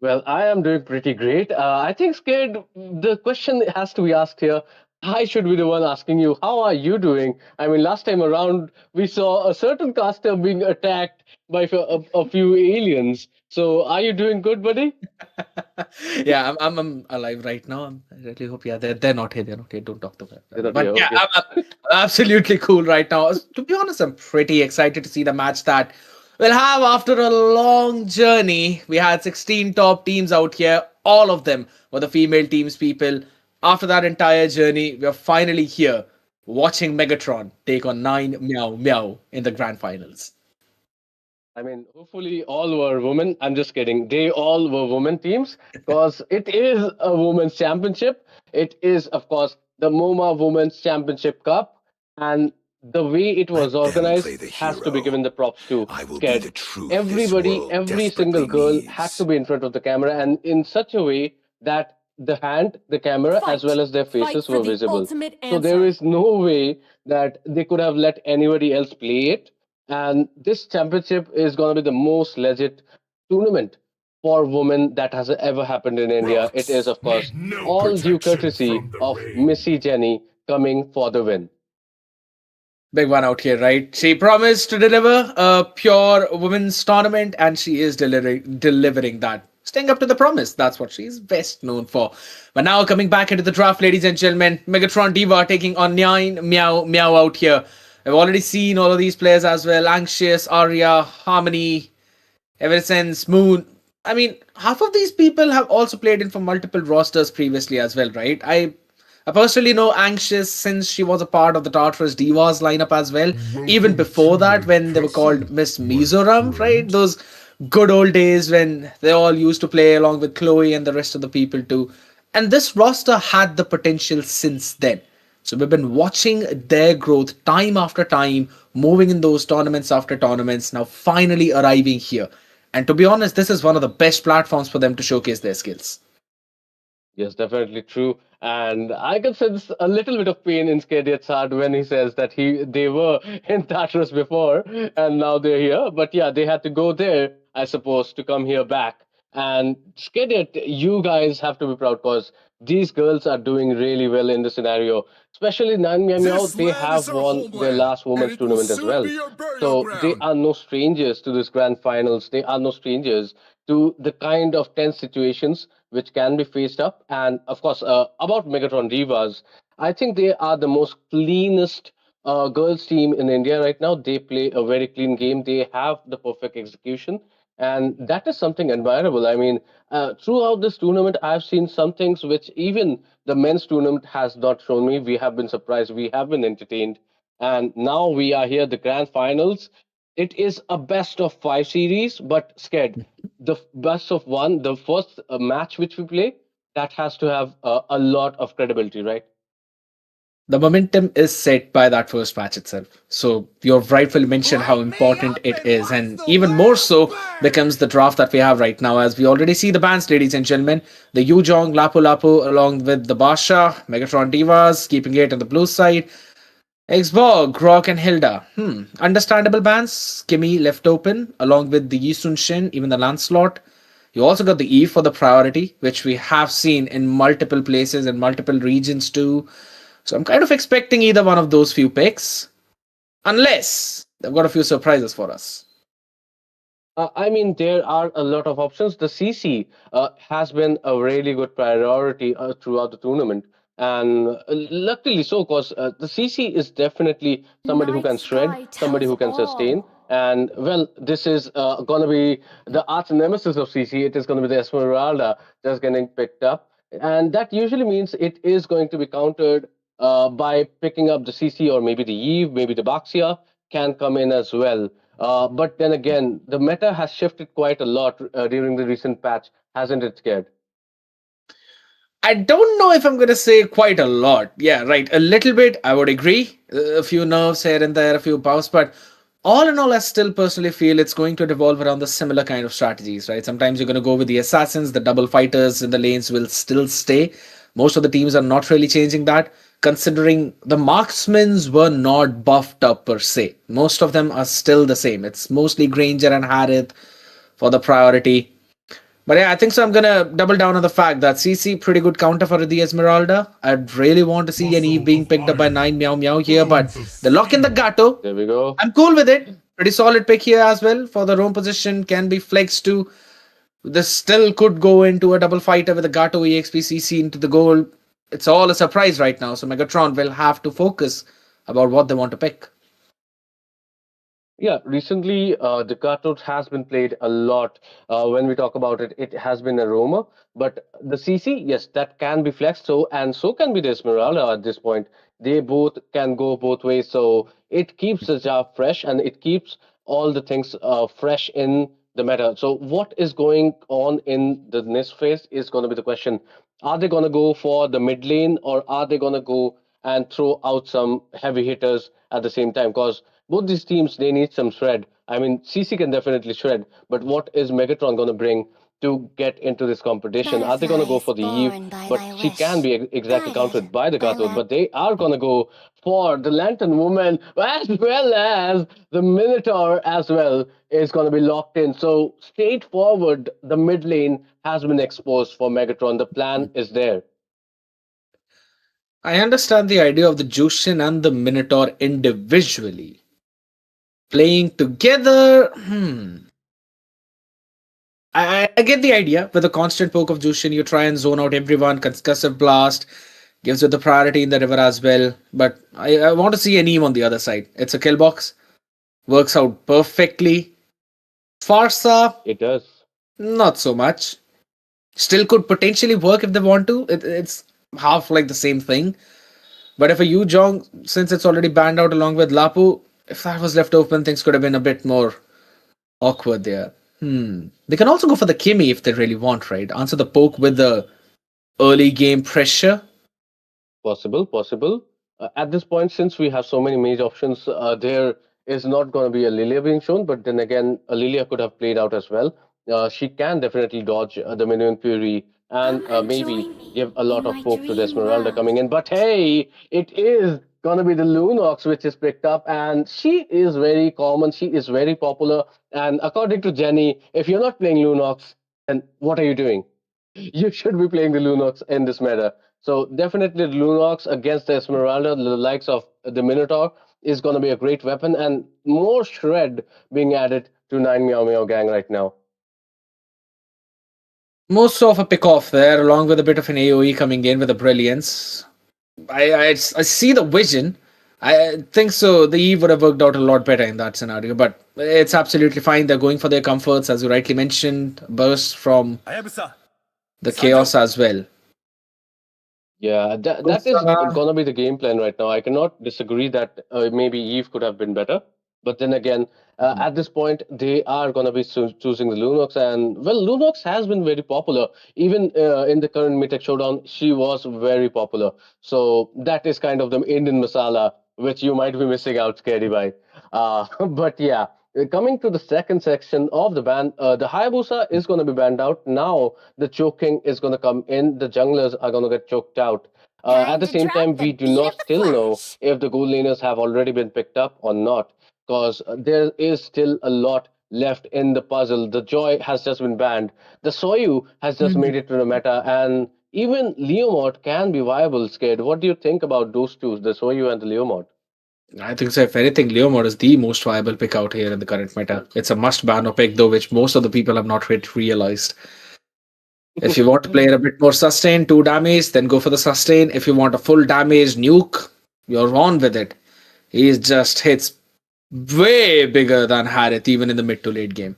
Well, I am doing pretty great. I think, Scared, the question has to be asked here. I should be the one asking you, how are you doing? I mean, last time around, we saw a certain caster being attacked by a few aliens. So, are you doing good, buddy? Yeah, I'm alive right now. I really hope. Yeah, they're not here. They're not here. Don't talk to them. They're not But here, yeah, okay. I'm absolutely cool right now. To be honest, I'm pretty excited to see the match that we'll have after a long journey. We had 16 top teams out here. All of them were the female teams, people. After that entire journey, we are finally here watching Megatron take on 9 Meow Meow in the grand finals. I mean, hopefully all were women. I'm just kidding. They all were women teams because it is a women's championship. It is, of course, the MoMA Women's Championship Cup. And the way it was organized has to be given the props to Sked. Everybody, every single girl had to be in front of the camera and in such a way that the hand, the camera, as well as their faces were visible. So there is no way that they could have let anybody else play it. And this championship is going to be the most legit tournament for women that has ever happened in India. It is, of course, all due courtesy of Missy Jenny coming for the win. Big one out here, right? She promised to deliver a pure women's tournament, and she is delivering that. Staying up to the promise. That's what she's best known for. But now coming back into the draft, ladies and gentlemen, Megatron Diva taking on 9 Meow Meow out here. I've already seen all of these players as well. Anxious, Arya, Harmony, Eversense, Moon. I mean, half of these people have also played in for multiple rosters previously as well, right? I personally know Anxious since she was a part of the Tartarus Divas lineup as well. Even before that, when they were called Miss Mizoram, right? Those good old days when they all used to play along with Chloe and the rest of the people too. And this roster had the potential since then. So we've been watching their growth time after time, moving in those tournaments after tournaments, now finally arriving here. And to be honest, this is one of the best platforms for them to showcase their skills. Yes, definitely true. And I can sense a little bit of pain in Skadiat's heart when he says that they were in Tartarus before and now they're here. But yeah, they had to go there, I suppose, to come here back. And Skadiat, you guys have to be proud because these girls are doing really well in the scenario. Especially Nang Meow Meow, This they land is have our won their homeland, last and women's it will tournament as soon well. be your burial So they ground. are no strangers to this grand finals. They are no strangers to the kind of tense situations which can be faced up. And of course, about Megatron Divas, I think they are the most cleanest girls team in India right now. They play a very clean game. They have the perfect execution, and that is something admirable. I mean, throughout this tournament, I've seen some things which even the men's tournament has not shown me. We have been surprised. We have been entertained, and now we are here, the grand finals. It is a best of five series, but scared. The best of one, the first match which we play, that has to have a lot of credibility, right? The momentum is set by that first match itself. So you've rightfully mentioned how Light me important up it and is, watch and the even more world so burn. becomes the draft that we have right now, as we already see the bands, ladies and gentlemen. The Yujong, Lapu Lapu, along with the Basha, Megatron Divas, keeping it on the blue side. Xborg, Rock, and Hilda. Understandable bans. Kimmy left open, along with the Yisun Shin, even the Lancelot. You also got the Eve for the priority, which we have seen in multiple places and multiple regions too. So I'm kind of expecting either one of those few picks, unless they've got a few surprises for us. I mean, there are a lot of options. The CC has been a really good priority throughout the tournament, and luckily so, because the CC is definitely somebody who Night can shred, sky somebody tells who can sustain. all. And well, this is gonna be the arch nemesis of CC. It is gonna be the Esmeralda just getting picked up, and that usually means it is going to be countered by picking up the CC or maybe the Eve, maybe the Baxia can come in as well. But then again, the meta has shifted quite a lot during the recent patch, hasn't it, Scared? I don't know if I'm going to say quite a lot. Yeah, right. A little bit, I would agree. A few nerves here and there, a few buffs, but all in all, I still personally feel it's going to revolve around the similar kind of strategies, right? Sometimes you're going to go with the assassins, the double fighters in the lanes will still stay. Most of the teams are not really changing that, considering the marksmen were not buffed up per se. Most of them are still the same. It's mostly Granger and Harith for the priority. But yeah, I think so. I'm gonna double down on the fact that CC pretty good counter for the Esmeralda. I'd really want to see an Eve being picked up by Nine Meow Meow here, but the lock in the Gato, There we go. I'm cool with it. Pretty solid pick here as well for the roam position. Can be flexed to. This still could go into a double fighter with a Gato EXP CC into the goal. It's all a surprise right now, so Megatron will have to focus about what they want to pick. Yeah, recently the cartridge has been played a lot. When we talk about it, it has been a Roma, but the CC, yes, that can be flexed. So and so can be the Esmeralda at this point. They both can go both ways. So it keeps the jar fresh and it keeps all the things fresh in the meta. So what is going on in the next phase is going to be the question. Are they going to go for the mid lane or are they going to go and throw out some heavy hitters at the same time? Because both these teams they need some shred. I mean, CC can definitely shred, but what is Megatron going to bring to get into this competition? Are they going to go Butterflies for the Eve? born by But thy she can wish, be exactly guided countered by the by Gatot. my But they are going to go for the Lantern Woman as well as the Minotaur as well is going to be locked in. So straightforward, the mid lane has been exposed for Megatron. The plan is there. I understand the idea of the Jushin and the Minotaur individually. Playing together, I get the idea. With a constant poke of Jushin, you try and zone out everyone. Concussive blast gives you the priority in the river as well. But I want to see an Eve on the other side. It's a kill box, works out perfectly. Farsa, It does. not so much. Still could potentially work if they want to. It's half like the same thing. But if a Yu Jong, since it's already banned out along with Lapu, if that was left open, things could have been a bit more awkward there. They can also go for the Kimmy if they really want, right? Answer the poke with the early game pressure. Possible, possible. At this point, since we have so many mage options, there is not going to be a Lilia being shown, but then again, a Lilia could have played out as well. She can definitely dodge the Minion Fury and Come and maybe join me give a in lot of my hope to the dream Esmeralda world. coming in. But hey, it is gonna be the Lunox which is picked up, and she is very common. She is very popular. And according to Jenny, if you're not playing Lunox, then what are you doing? You should be playing the Lunox in this meta. So definitely the Lunox against the Esmeralda, the likes of the Minotaur, is going to be a great weapon, and more shred being added to 9 Meow Meow gang right now. Most of a pick off there, along with a bit of an AoE coming in with a brilliance. I see the vision. I think so. The Eve would have worked out a lot better in that scenario, but it's absolutely fine. They're going for their comforts, as you rightly mentioned. Burst from the chaos as well. Yeah, that is gonna be the game plan right now. I cannot disagree that maybe Eve could have been better, but then again, at this point, they are gonna be choosing the Lunox, and well, Lunox has been very popular. Even in the current Mythic Showdown, she was very popular. So that is kind of the Indian masala, which you might be missing out, Scary by. But yeah. Coming to the second section of the ban, the Hayabusa is going to be banned out. Now the choking is going to come in. The junglers are going to get choked out. At Time the to same drop time, the we do beat not of the still know flash. if the gold laners have already been picked up or not, because there is still a lot left in the puzzle. The Joy has just been banned. The Soyu has just made it to the meta, and even Leomord can be viable. Scared. What do you think about those two, the Soyu and the Leomord? I think so. If anything, Leomord is the most viable pick out here in the current meta. It's a must ban or pick, though, which most of the people have not yet realized. If you want to play it a bit more sustain, 2 damage, then go for the sustain. If you want a full damage nuke, you're on with it. He just hits way bigger than Harith, even in the mid to late game.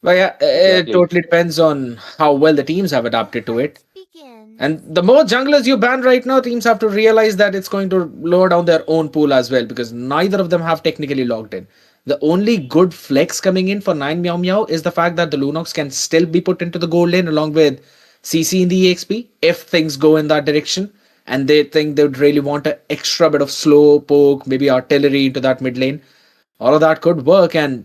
But yeah, it Exactly. totally depends on how well the teams have adapted to it. Hunt begins. And the more junglers you ban right now, teams have to realize that it's going to lower down their own pool as well because neither of them have technically logged in. The only good flex coming in for 9 Meow Meow is the fact that the Lunox can still be put into the gold lane along with CC in the EXP if things go in that direction. And they think they would really want an extra bit of slow poke, maybe artillery into that mid lane. All of that could work. And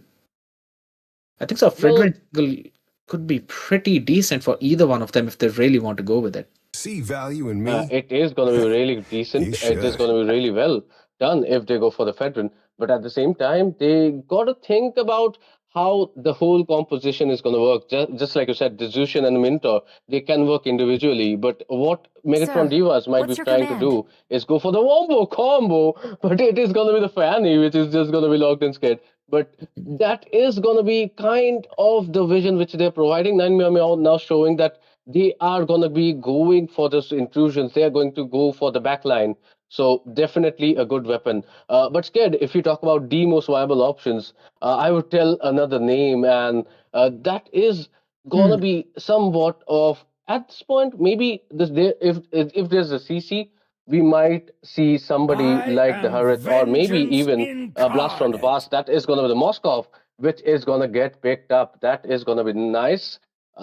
I think so. Well, Frederick could be pretty decent for either one of them if they really want to go with it. See value in me? It is going to be really decent. You It is should. going to be really well done if they go for the Fedrin. But at the same time, they got to think about how the whole composition is going to work. Just like you said, the Zushin and the Mintor, they can work individually. But what Megatron Sir, Divas might be what's your trying to command? do is go for the Wombo combo. But it is going to be the Fanny, which is just going to be locked and scared. But that is going to be kind of the vision which they're providing. Nine Meow Meow now showing that they are going to be going for those intrusions. They are going to go for the backline. So definitely a good weapon. But scared, if you talk about the most viable options, I would tell another name, and that is gonna be somewhat of at this point. Maybe this there, if there's a CC, we might see somebody I like the am Harith, or maybe vengeance even a blast from the incarnate. past. That is gonna be the Moskov, which is gonna get picked up. That is gonna be nice,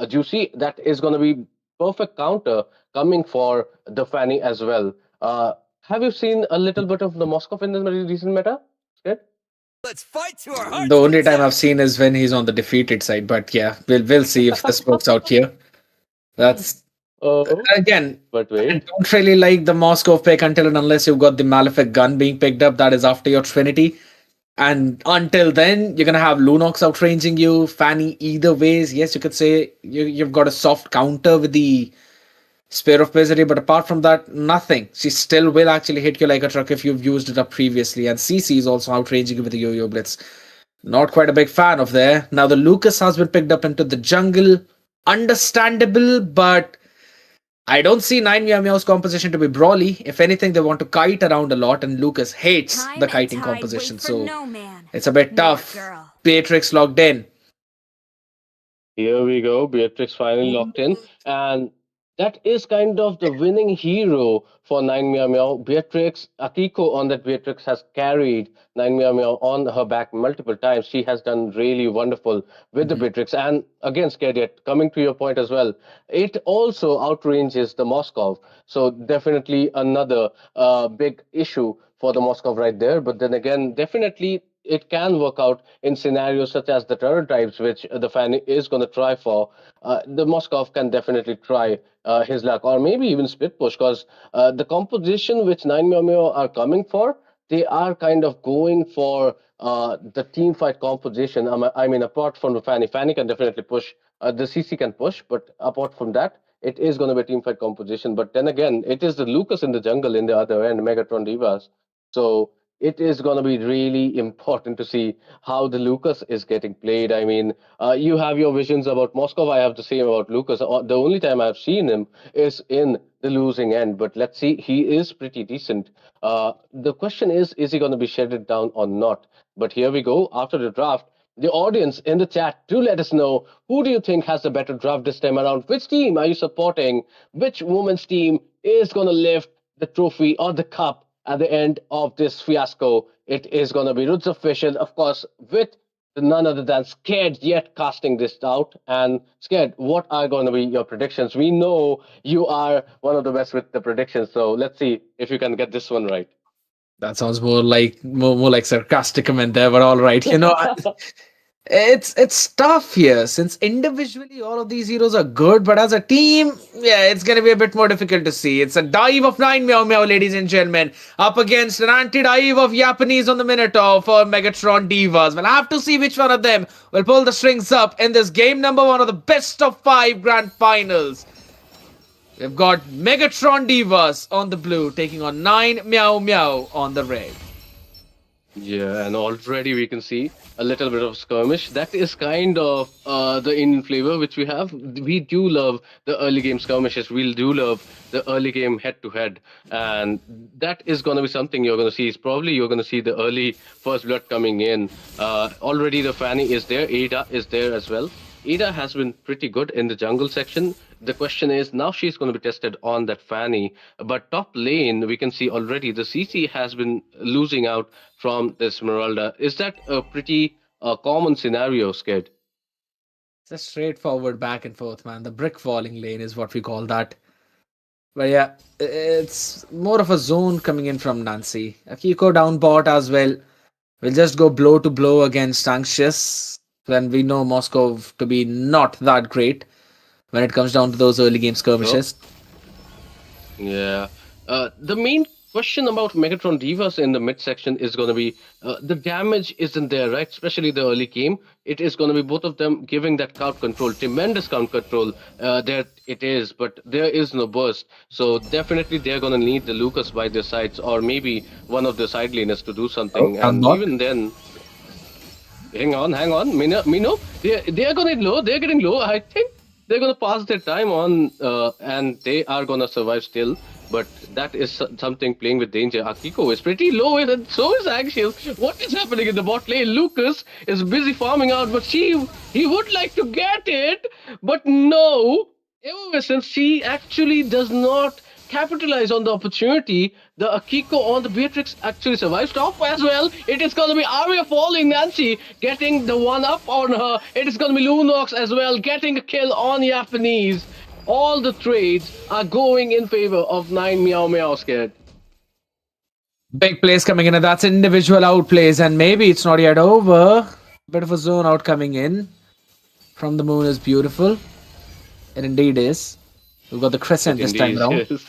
juicy. That is going to be perfect counter coming for the Fanny as well. Have you seen a little bit of the Moskov in the recent meta? Good. The only time I've seen is when he's on the defeated side. But yeah, we'll see if this works out here. That's Oh, again. but I wait. don't really like the Moscow pick until and unless you've got the Malefic gun being picked up. That is after your Trinity. And until then, you're gonna have Lunox outranging you, Fanny either ways. Yes, you could say you've got a soft counter with the Spear of Misery, but apart from that, nothing. She still will actually hit you like a truck if you've used it up previously. And CC is also outranging you with the Yo-Yo Blitz. Not quite a big fan of there. Now the Lucas has been picked up into the jungle. Understandable, but I don't see 9 Meow Meow's composition to be brawly. If anything, they want to kite around a lot, and Lucas hates Time the and kiting tide composition, wait for so no man. it's a bit Not tough. girl. Beatrix logged in. Here we go. Beatrix finally locked in. And that is kind of the winning hero for 9 Meow Meow. Beatrix, Akiko on that Beatrix has carried 9 Meow Meow on her back multiple times. She has done really wonderful with the Beatrix. And again, Skadiet, coming to your point as well, it also outranges the Moskov. So definitely another big issue for the Moskov right there. But then again, definitely it can work out in scenarios such as the turret dives, which the fan is going to try for. The Moskov can definitely try his luck, or maybe even split push, because the composition which 9 are coming for, they are kind of going for the team fight composition. I mean, apart from the Fanny can definitely push. The CC can push, but apart from that, it is going to be a team fight composition. But then again, it is the Lucas in the jungle in the other end, Megatron Divas. So it is going to be really important to see how the Lucas is getting played. I mean, you have your visions about Moscow. I have the same about Lucas. The only time I've seen him is in the losing end. But let's see, he is pretty decent. The question is he going to be shredded down or not? But here we go. After the draft, the audience in the chat, do let us know, who do you think has the better draft this time around? Which team are you supporting? Which women's team is going to lift the trophy or the cup at the end of this fiasco? It is going to be Roots Official, of course, with none other than Scared yet casting this out. And Scared, what are going to be your predictions? We know you are one of the best with the predictions, so let's see if you can get this one right. That sounds more like sarcastic comment there, but all right. It's tough here since individually all of these heroes are good, but as a team, yeah, it's gonna be a bit more difficult to see. It's a dive of 9 ladies and gentlemen, up against an anti-dive of Japanese on the Minotaur for Megatron Divas. We'll have to see which one of them will pull the strings up in this game number 1 of the best of 5 grand finals. We've got Megatron Divas on the blue, taking on 9 on the red. Yeah, and already we can see a little bit of skirmish. That is kind of the Indian flavor which we have. We do love the early game skirmishes. We do love the early game head-to-head. And that is going to be something you're going to see. Is probably you're going to see the early first blood coming in. Already the Fanny is there. Ada is there as well. Ada has been pretty good in the jungle section. The question is, now she's going to be tested on that Fanny. But top lane, we can see already the CC has been losing out from this Esmeralda. Is that a pretty common scenario, Sked? It's a straightforward back and forth, man. The brick falling lane is what we call that. But yeah, it's more of a zone coming in from Nancy. Akiko down bot as well. We'll just go blow to blow against Anxious. When we know Moscow to be not that great when it comes down to those early game skirmishes. Yeah. The main question about Megatron Divas in the midsection is going to be the damage isn't there, right? Especially the early game. It is going to be both of them giving that count control, tremendous count control. There it is, but there is no burst. So definitely they're going to need the Lucas by their sides, or maybe one of the side laners to do something. And even then. Hang on. Mino, they're going to low. They're getting low. I think they're going to pass their time on, and they are going to survive still. But that is something playing with danger. Akiko is pretty low, and so is Anxious. What is happening in the bot lane? Lucas is busy farming out, but he would like to get it, but no. Since she actually does not capitalize on the opportunity, the Akiko on the Beatrix actually survives top as well. It is going to be Arya falling, Nancy getting the one up on her. It is going to be Lunox as well getting a kill on Japanese. All the trades are going in favor of 9 Scared. Big plays coming in, and that's individual outplays, and maybe it's not yet over. Bit of a zone out coming in from the moon is beautiful. It indeed is. We've got the crescent this time around. Yes.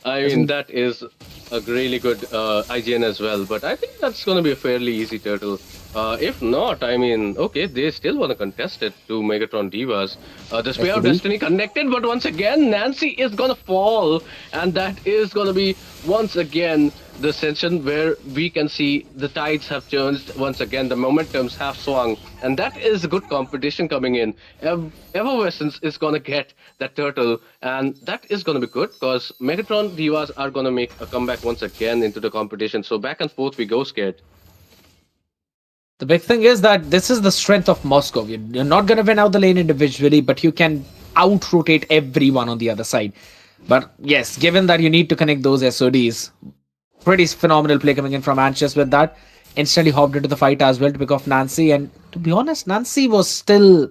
I mean, that is a really good IGN as well, but I think that's going to be a fairly easy turtle. If not, I mean, okay, they still want to contest it to Megatron Divas. The Spear of Destiny connected, but once again, Nancy is going to fall, and that is going to be, once again, the session where we can see the tides have changed once again, the momentums have swung, and that is a good competition coming in. Effervescence is going to get that turtle, and that is going to be good because Megatron Divas are going to make a comeback once again into the competition. So back and forth we go, Scared. The big thing is that this is the strength of Moscow. You're not going to win out the lane individually, but you can out-rotate everyone on the other side. But yes, given that you need to connect those SODs, pretty phenomenal play coming in from Anxious with that. Instantly hopped into the fight as well to pick off Nancy. And to be honest, Nancy was still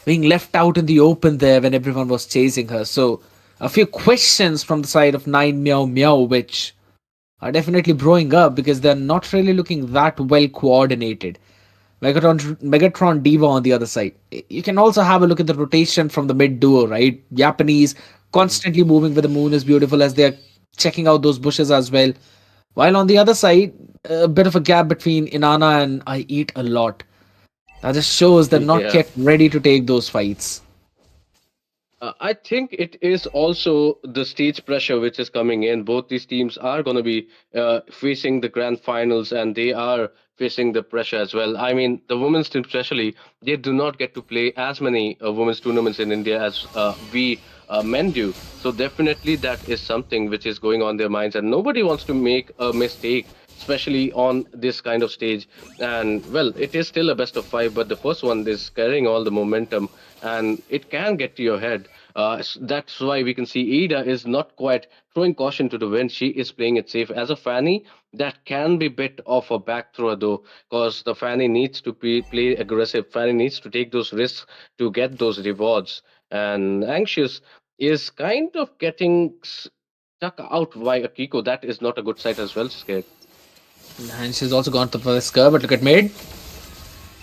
being left out in the open there when everyone was chasing her. So a few questions from the side of 9 which are definitely growing up because they're not really looking that well coordinated. Megatron Diva on the other side. You can also have a look at the rotation from the mid duo, right? Japanese constantly moving with the moon is beautiful as they're checking out those bushes as well. While on the other side, a bit of a gap between Inanna and I Eat a Lot. That just shows they're not Yeah. yet ready to take those fights. I think it is also the stage pressure which is coming in. Both these teams are going to be facing the grand finals, and they are facing the pressure as well. I mean, the women's team, especially, they do not get to play as many women's tournaments in India as we men do. So, definitely, that is something which is going on their minds, and nobody wants to make a mistake. Especially on this kind of stage, and well, it is still a best of five, but the first one is carrying all the momentum, and it can get to your head. That's why we can see Ida is not quite throwing caution to the wind. She is playing it safe. As a Fanny, that can be bit of a back thrower though, because the Fanny needs to play aggressive. Fanny needs to take those risks to get those rewards. And Anxious is kind of getting stuck out by Akiko. That is not a good sight as well, Scared. And she's also gone to the Whisker, but look at mid.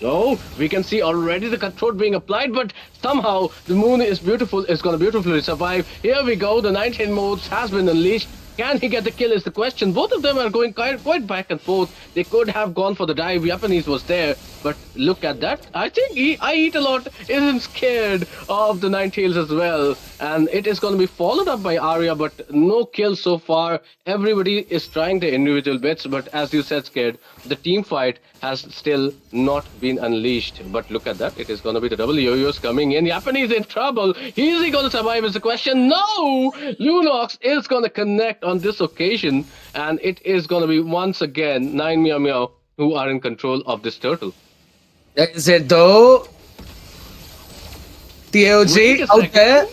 Oh, we can see already the cutthroat being applied, but somehow the moon is beautiful. It's gonna beautifully survive. Here we go. The 19 modes has been unleashed. Can he get the kill is the question. Both of them are going quite back and forth. They could have gone for the dive. Japanese was there, but look at that. I think I Eat a Lot isn't scared of the Ninetales as well, and it is going to be followed up by Arya, but no kill so far. Everybody is trying their individual bits, but as you said, Scared, the team fight has still not been unleashed. But look at that. It is going to be the double yo-yos coming in. Japanese in trouble. Is he going to survive is the question. No! Lunox is going to connect on this occasion, and it is going to be once again 9 Meow Meow who are in control of this turtle. Is it though? The Wait AOG a out second. there.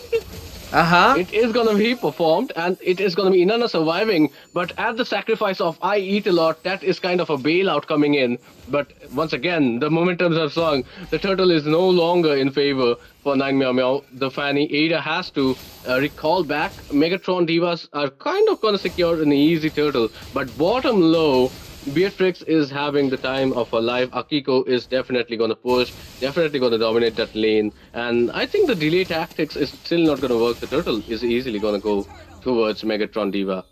Uh-huh. It is going to be performed, and it is going to be Inanna surviving, but at the sacrifice of I Eat a Lot, that is kind of a bailout coming in. But once again, the momentums are strong. The turtle is no longer in favor for 9 Meow Meow. The Fanny Ada has to recall back. Megatron Divas are kind of going to secure an easy turtle, but bottom low, Beatrix is having the time of her life. Akiko is definitely going to push, definitely going to dominate that lane. And I think the delay tactics is still not going to work. The turtle is easily going to go towards Megatron Diva.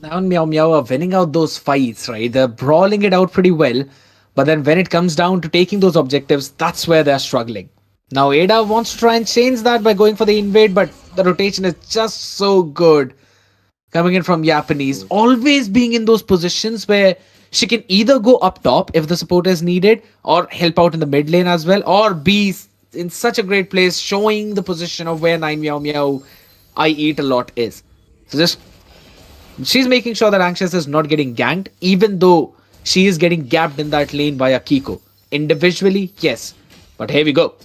Now Meow Meow are winning out those fights, right? They're brawling it out pretty well. But then when it comes down to taking those objectives, that's where they're struggling. Now Ada wants to try and change that by going for the invade, but the rotation is just so good. Coming in from Japanese, always being in those positions where she can either go up top if the support is needed, or help out in the mid lane as well, or be in such a great place showing the position of where 9 Meow Meow I Eat a Lot is. So just she's making sure that Anxious is not getting ganked, even though she is getting gapped in that lane by Akiko. Individually, yes. But here we go.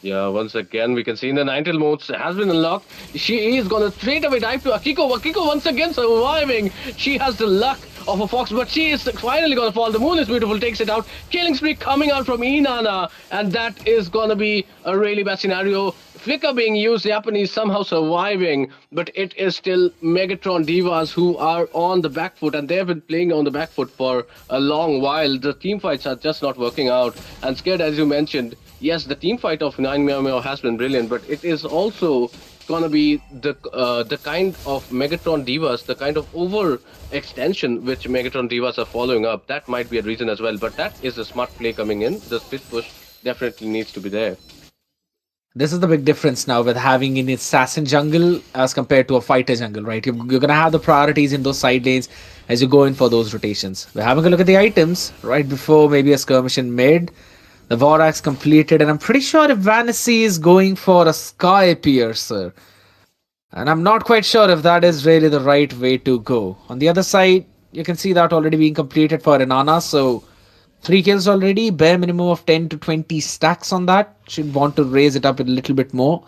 Yeah, once again, we can see in the Ninetale modes has been unlocked. She is going to straight away dive to Akiko. Akiko once again surviving. She has the luck of a fox, but she is finally going to fall. The moon is beautiful, takes it out. Killing spree coming out from Inanna, and that is going to be a really bad scenario. Flicker being used, Japanese somehow surviving, but it is still Megatron Divas who are on the back foot, and they've been playing on the back foot for a long while. The team fights are just not working out, and Scared, as you mentioned, yes, the team fight of 9 Meow Meow has been brilliant, but it is also gonna be the kind of Megatron Divas, the kind of overextension which Megatron Divas are following up. That might be a reason as well, but that is a smart play coming in. The split push definitely needs to be there. This is the big difference now with having an assassin jungle as compared to a fighter jungle, right? You're going to have the priorities in those side lanes as you go in for those rotations. We're having a look at the items right before maybe a skirmish in mid. The Vorax completed, and I'm pretty sure if Vanessi is going for a Sky Piercer. And I'm not quite sure if that is really the right way to go. On the other side, you can see that already being completed for Inanna, so 3 kills already, bare minimum of 10 to 20 stacks on that. Should want to raise it up a little bit more.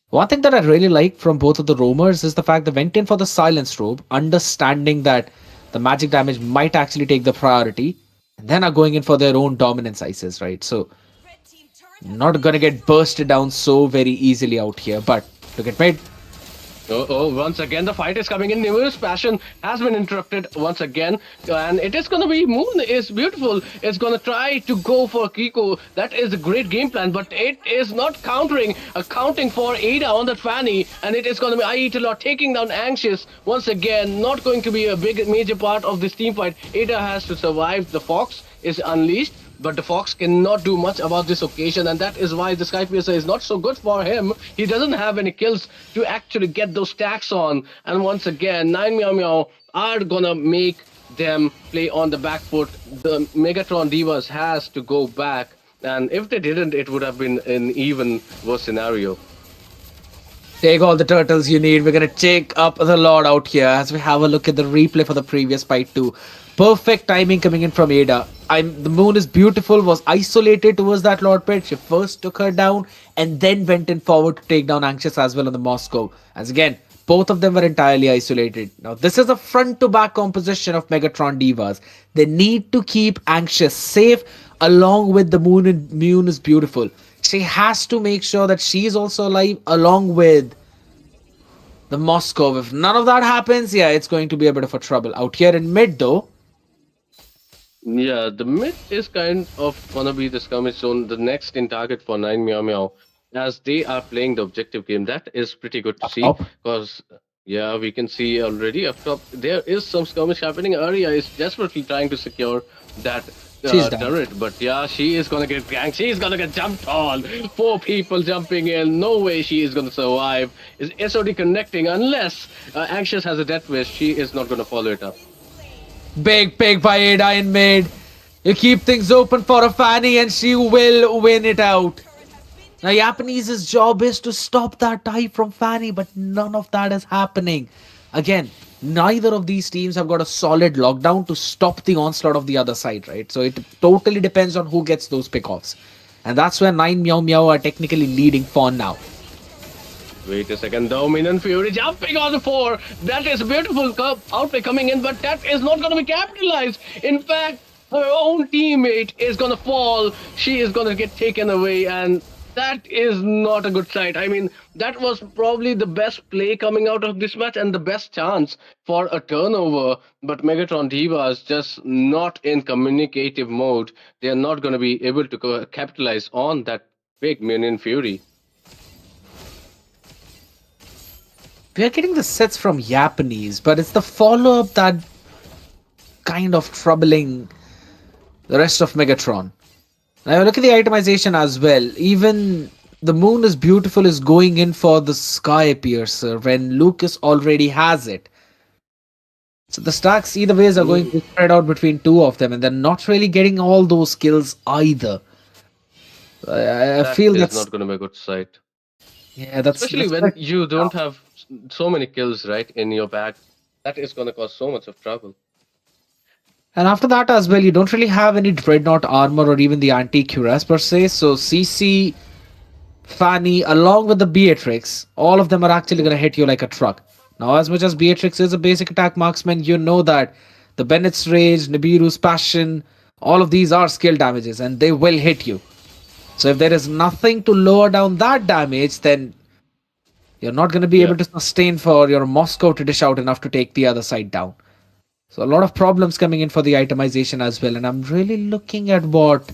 One thing that I really like from both of the roamers is the fact they went in for the silence robe, understanding that the magic damage might actually take the priority, and then are going in for their own dominance ices, right? So, not gonna get bursted down so very easily out here, but look at mid. Once again, the fight is coming in. Nimu's passion has been interrupted once again. And it is going to be Moon is beautiful. It's going to try to go for Kiko. That is a great game plan, but it is not accounting for Ada on that Fanny. And it is going to be Aitala taking down Anxious. Once again, not going to be a big major part of this team fight. Ada has to survive. The Fox is unleashed. But the Fox cannot do much about this occasion, and that is why the Sky Piercer is not so good for him. He doesn't have any kills to actually get those stacks on. And once again, 9 Meow Meow are gonna make them play on the back foot. The Megatron Divas has to go back, and if they didn't, it would have been an even worse scenario. Take all the turtles you need. We're going to take up the Lord out here as we have a look at the replay for the previous fight too. Perfect timing coming in from Ada. The Moon is beautiful, was isolated towards that Lord pit. She first took her down and then went in forward to take down Anxious as well on the Moscow. As again, both of them were entirely isolated. Now, this is a front-to-back composition of Megatron Divas. They need to keep Anxious safe along with the Moon, and Moon is beautiful. She has to make sure that she is also alive along with the Moscow. If none of that happens, yeah, it's going to be a bit of a trouble. Out here in mid, though. Yeah, the mid is kind of gonna be the skirmish zone, the next in target for 9 Meow Meow, as they are playing the objective game. That is pretty good to see, because yeah, we can see already up top there is some skirmish happening. Arya is desperately trying to secure that turret, but yeah, she is gonna get ganked. She is gonna get jumped on. 4 people jumping in. No way she is gonna survive. Is SOD connecting unless Anxious has a death wish? She is not gonna follow it up. Big pick by Ada in mid. You keep things open for a Fanny and she will win it out. Now, Japanese's job is to stop that dive from Fanny, but none of that is happening. Again, neither of these teams have got a solid lockdown to stop the onslaught of the other side, right? So it totally depends on who gets those pickoffs. And that's where 9 Meow Meow are technically leading for now. Wait a second, Dominant Fury jumping on the 4. That is a beautiful outplay coming in, but that is not going to be capitalized. In fact, her own teammate is going to fall. She is going to get taken away, and that is not a good sight. I mean, that was probably the best play coming out of this match and the best chance for a turnover. But Megatron Divas just not in communicative mode. They are not going to be able to capitalize on that big Minion Fury. We are getting the sets from Japanese, but it's the follow-up that kind of troubling the rest of Megatron. Now look at the itemization as well. Even the Moon is beautiful is going in for the Sky Piercer when Lucas already has it. So the stacks either ways are going to spread out between 2 of them, and they're not really getting all those kills either. I feel that's not going to be a good sight. Yeah, that's especially when you don't have so many kills right in your bag. That is going to cause so much of trouble. And after that as well, you don't really have any Dreadnought armor or even the anti-cuirass per se. So CC, Fanny, along with the Beatrix, all of them are actually going to hit you like a truck. Now, as much as Beatrix is a basic attack marksman, you know that the Bennett's Rage, Nibiru's Passion, all of these are skill damages and they will hit you. So if there is nothing to lower down that damage, then you're not going to be able to sustain for your Moscow to dish out enough to take the other side down. So a lot of problems coming in for the itemization as well. And I'm really looking at what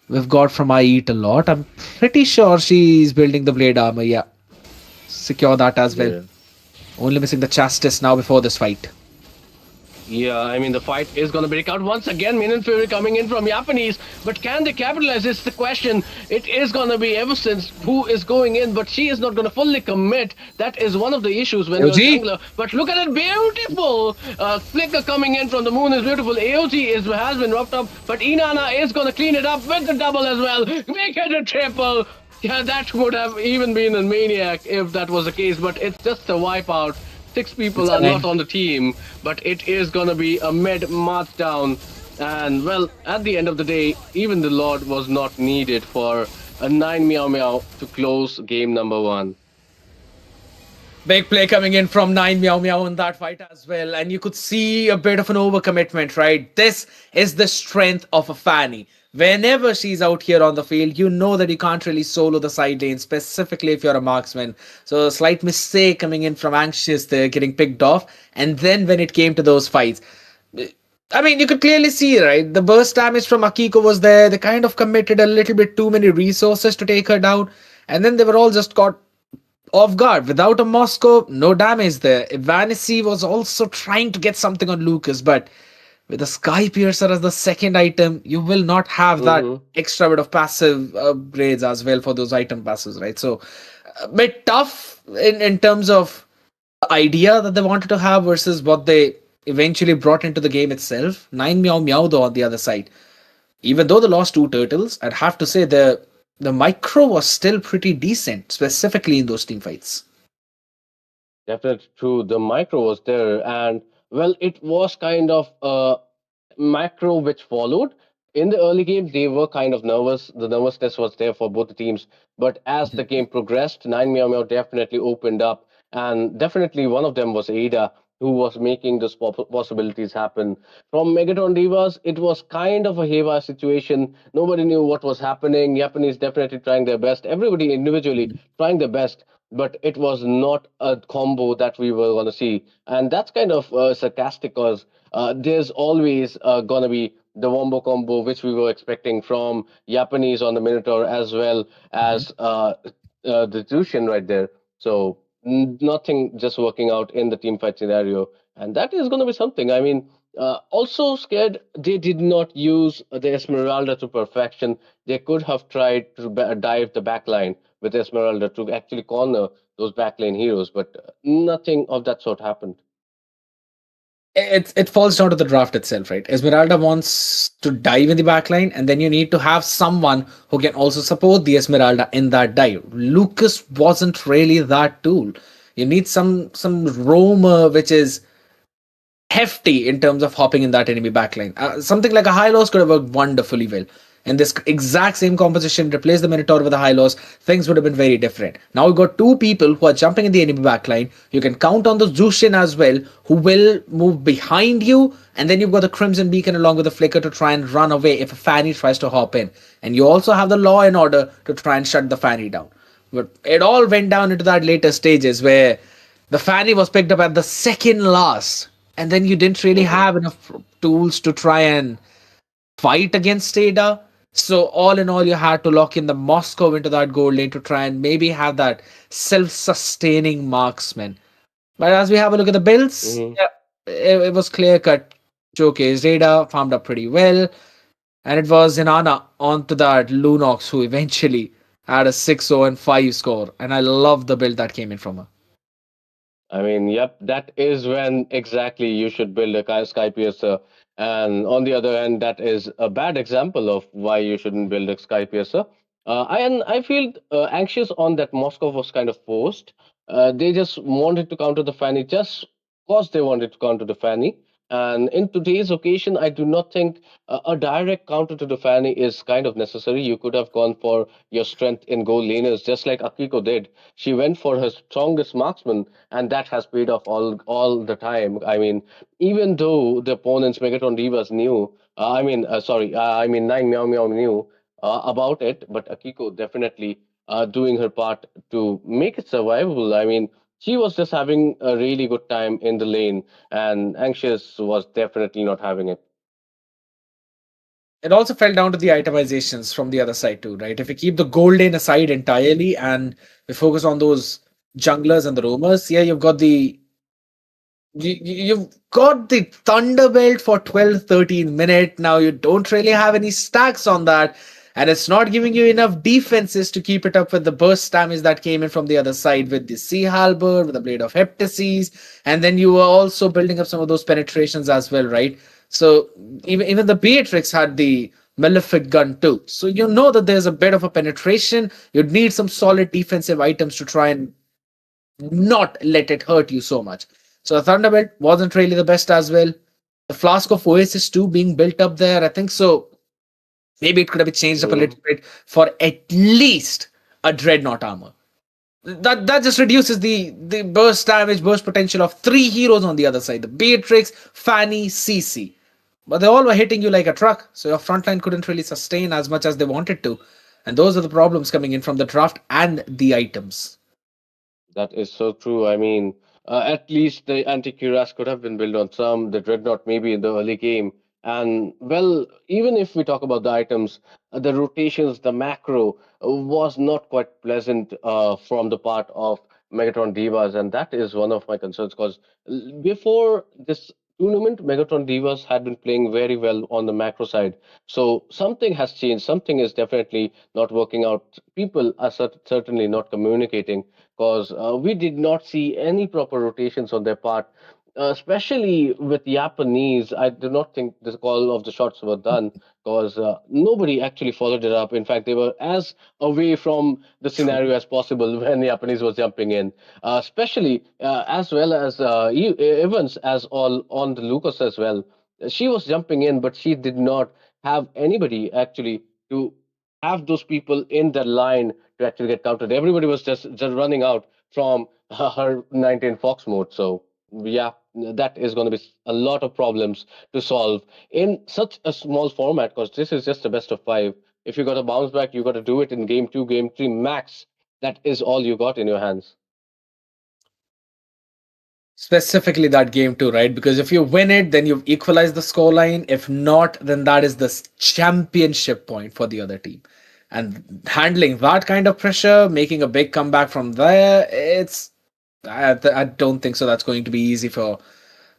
we've got from IEAT a lot. I'm pretty sure she's building the blade armor. Yeah. Secure that as well. Only missing the Chastis now before this fight. Yeah, I mean, the fight is going to break out once again. Minion Fury coming in from Japanese. But can they capitalize? It's the question. It is going to be ever since who is going in, but she is not going to fully commit. That is one of the issues when you're a jungler. But look at it, beautiful! Flicker coming in from the Moon is beautiful. AOG has been roughed up, but Inanna is going to clean it up with the double as well. Make it a triple. Yeah, that would have even been a maniac if that was the case, but it's just a wipeout. 6 people are not on the team, but it is gonna be a mid marchdown. And well, at the end of the day, even the Lord was not needed for a 9 Meow Meow to close game number 1. Big play coming in from 9 Meow Meow in that fight as well. And you could see a bit of an overcommitment, right? This is the strength of a Fanny. Whenever she's out here on the field, you know that you can't really solo the side lane, specifically if you're a marksman. So a slight mistake coming in from Anxious there, getting picked off. And then when it came to those fights, I mean, you could clearly see, right? The burst damage from Akiko was there. They kind of committed a little bit too many resources to take her down. And then they were all just caught off guard. Without a Moscow, no damage there. Evanescence was also trying to get something on Lucas, but with the Sky Piercer as the second item, you will not have that Mm-hmm. extra bit of passive upgrades as well for those item passes, right? So a bit tough in terms of the idea that they wanted to have versus what they eventually brought into the game itself. 9 Meow Meow though on the other side. Even though they lost two turtles, I'd have to say the micro was still pretty decent, specifically in those team fights. Definitely true. The micro was there, and well, it was kind of a macro which followed. In the early game, they were kind of nervous. The nervousness was there for both the teams. But as the game progressed, Nine Meow Meow definitely opened up, and definitely one of them was Ada, who was making those possibilities happen. From Megatron Divas, it was kind of a haywire situation. Nobody knew what was happening. Japanese definitely trying their best. Everybody individually trying their best, but it was not a combo that we were going to see. And that's kind of sarcastic because there's always going to be the wombo combo, which we were expecting from Japanese on the Minotaur as well as the Tushin right there. So nothing just working out in the team fight scenario. And that is going to be something. I mean, also scared they did not use the Esmeralda to perfection. They could have tried to dive the backline with Esmeralda to actually corner those backline heroes, but nothing of that sort happened. It falls down to the draft itself, right? Esmeralda wants to dive in the backline, and then you need to have someone who can also support the Esmeralda in that dive. Lucas wasn't really that tool. You need some roamer which is hefty in terms of hopping in that enemy backline. Something like a high loss could have worked wonderfully well. In this exact same composition, replace the Minotaur with a high loss, things would have been very different. Now we've got two people who are jumping in the enemy backline. You can count on the Zushin as well, who will move behind you, and then you've got the Crimson Beacon along with the Flicker to try and run away if a Fanny tries to hop in. And you also have the Law in order to try and shut the Fanny down. But it all went down into that later stages where the Fanny was picked up at the second last, and then you didn't really have enough tools to try and fight against Ada. So all in all, you had to lock in the Moscow into that gold lane to try and maybe have that self-sustaining marksman. But as we have a look at the builds, Hmm. yeah, it was clear cut. Showcase Ada farmed up pretty well, and it was Inanna onto that Lunox who eventually had a 6-0 and 5 score. And I love the build that came in from her. I mean, yep, that is when exactly you should build a Sky Piercer. And on the other hand, that is a bad example of why you shouldn't build a Sky Piercer. And I feel anxious on that Moscow was kind of forced. They just wanted to counter the Fanny just because they wanted to counter the Fanny. And in today's occasion, I do not think a direct counter to the Fanny is kind of necessary. You could have gone for your strength in goal laners, just like Akiko did. She went for her strongest marksman, and that has paid off all the time. I mean, even though the opponents Megatron Divas knew, I mean Nine Meow Meow knew about it, but Akiko definitely doing her part to make it survivable. I mean, she was just having a really good time in the lane, and Anxious was definitely not having it. It also fell down to the itemizations from the other side too, right? If we keep the gold lane aside entirely and we focus on those junglers and the roamers, yeah, you've got the Thunderbelt for 12, 13 minutes. Now you don't really have any stacks on that. And it's not giving you enough defenses to keep it up with the burst damage that came in from the other side with the Sea Halberd, with the Blade of Heptases. And then you were also building up some of those penetrations as well, right? So even the Beatrix had the Malefic gun too. So you know that there's a bit of a penetration. You'd need some solid defensive items to try and not let it hurt you so much. So the Thunderbolt wasn't really the best as well. The Flask of Oasis 2 being built up there, I think so. Maybe it could have been changed up a Mm. little bit for at least a Dreadnought armor. That just reduces the burst damage, burst potential of three heroes on the other side. The Beatrix, Fanny, CC. but they all were hitting you like a truck. So your front line couldn't really sustain as much as they wanted to. And those are the problems coming in from the draft and the items. That is so true. I mean, at least the anti-cuirass could have been built on some, the dreadnought maybe in the early game. And well, even if we talk about the items, the rotations, the macro was not quite pleasant from the part of Megatron Divas, and that is one of my concerns because before this tournament, Megatron Divas had been playing very well on the macro side. So something has changed. Something is definitely not working out. People are certainly not communicating because we did not see any proper rotations on their part. Especially with Japanese, I do not think the call of the shots were done because nobody actually followed it up. In fact, they were as away from the scenario as possible when the Japanese was jumping in. Especially as well as Evans as all on the Lucas as well. She was jumping in, but she did not have anybody actually to have those people in the line to actually get counted. Everybody was just running out from her 19 Fox mode. So yeah, that is going to be a lot of problems to solve in such a small format because this is just a best of five. If you got to bounce back, you got to do it in game two, game three max. That is all you got in your hands. Specifically that game too, right? Because if you win it, then you've equalized the scoreline. If not, then that is the championship point for the other team. And handling that kind of pressure, making a big comeback from there, I don't think so. That's going to be easy for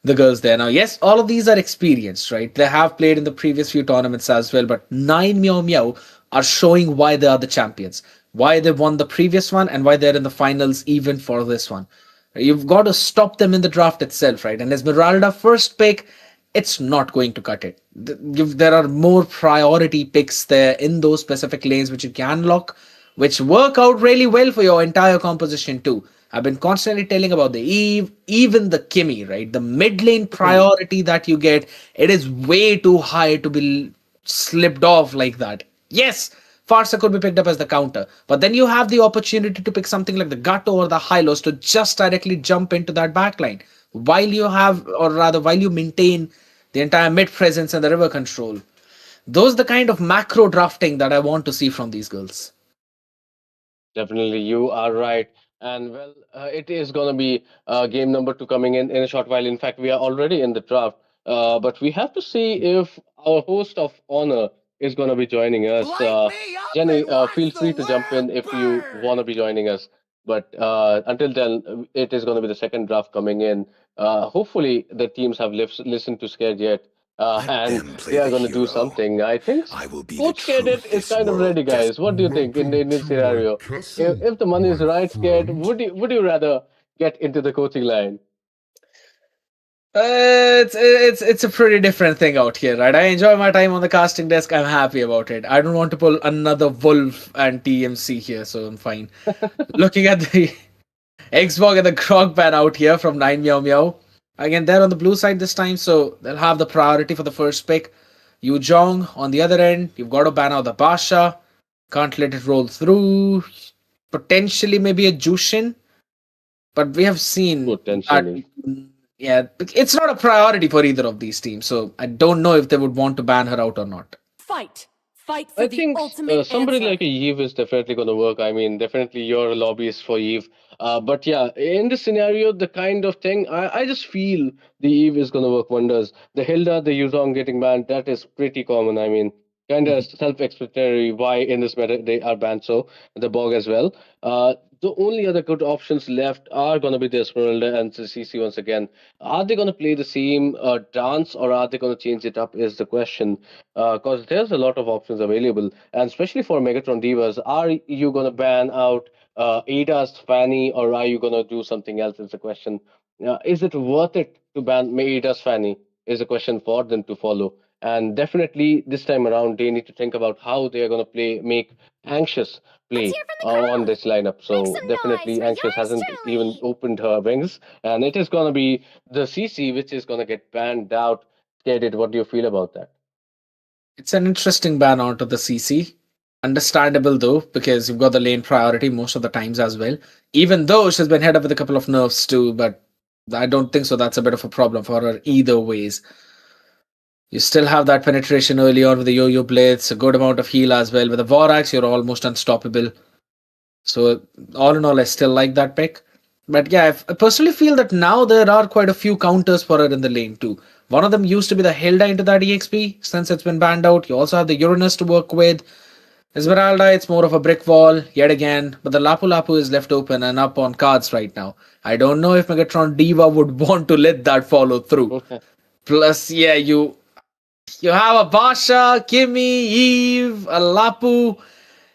the girls there. Now, yes, all of these are experienced, right? They have played in the previous few tournaments as well, but Nine Meow Meow are showing why they are the champions, why they won the previous one, and why they're in the finals even for this one. You've got to stop them in the draft itself, right? And Esmeralda first pick, it's not going to cut it. There are more priority picks there in those specific lanes which you can lock, which work out really well for your entire composition too. I've been constantly telling about the Eve, even the Kimmy, right? The mid lane priority that you get, it is way too high to be slipped off like that. Yes, Farsa could be picked up as the counter, but then you have the opportunity to pick something like the Gato or the Hylos to just directly jump into that backline while you have, or rather, while you maintain the entire mid presence and the river control. Those are the kind of macro drafting that I want to see from these girls. Definitely, you are right. And well, it is going to be game number two coming in a short while. In fact, we are already in the draft, but we have to see if our host of honor is going to be joining us. Jenny, feel free to jump in if you want to be joining us. But until then, it is going to be the second draft coming in. Hopefully, the teams have listened to Scared Yet, Let and them play they are the going to do hero. something. I think I will be the Coach Cadet truth is this kind of world ready, guys. What do you think in the Welcome Indian to my scenario? castle, If the money is my right, Scared, friend. would you rather get into the coaching line? It's a pretty different thing out here, right? I enjoy my time on the casting desk. I'm happy about it. I don't want to pull another Wolf and TMC here, so I'm fine. Looking at the Xbox and the Grog ban out here from Nine Meow Meow. Again, they're on the blue side this time, so they'll have the priority for the first pick. Yu Jong on the other end, you've got to ban out the Basha. Can't let it roll through. Potentially maybe a Jushin, but we have seen that. Potentially. Yeah, it's not a priority for either of these teams, so I don't know if they would want to ban her out or not. Fight! Fight for I the think ultimate somebody answer! like a Eve is definitely going to work. I mean, definitely you're a lobbyist for Eve. But yeah, in this scenario, the kind of thing, I just feel the Eve is going to work wonders. The Hilda, the Yuzong getting banned, that is pretty common. I mean, kind of self-explanatory why in this meta they are banned so. The Bog as well. The only other good options left are going to be the Esmeralda and the CC once again. Are they going to play the same dance or are they going to change it up? Is the question because there's a lot of options available, and especially for Megatron Divas, are you gonna ban out Ada's Fanny, or are you gonna do something else? Is the question. Is it worth it to ban Ada's Fanny? Is a question for them to follow, and definitely this time around they need to think about how they are gonna play, make Anxious Let's play hear from the on crowd! this lineup. Make So some noise definitely for Anxious yours hasn't even truly! opened her wings, and it is gonna be the CC which is gonna get banned out. Katie, what do you feel about that? It's an interesting ban onto the CC. Understandable though, because you've got the lane priority most of the times as well. Even though she's been hit up with a couple of nerfs too, but I don't think so. That's a bit of a problem for her either ways. You still have that penetration early on with the Yo-Yo Blitz, a good amount of heal as well. With the Vorax, you're almost unstoppable. So all in all, I still like that pick. But yeah, I personally feel that now there are quite a few counters for her in the lane too. One of them used to be the Hilda into that EXP. Since it's been banned out, you also have the Uranus to work with. Esmeralda, it's more of a brick wall, yet again, but the Lapu Lapu is left open and up on cards right now. I don't know if Megatron Diva would want to let that follow through. Plus, yeah, you have a Basha, Kimmy, Eve, a Lapu.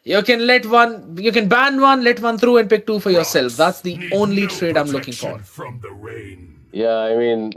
You can ban one, let one through, and pick two for yourself. That's the only trade I'm looking for. From the rain. Yeah, I mean,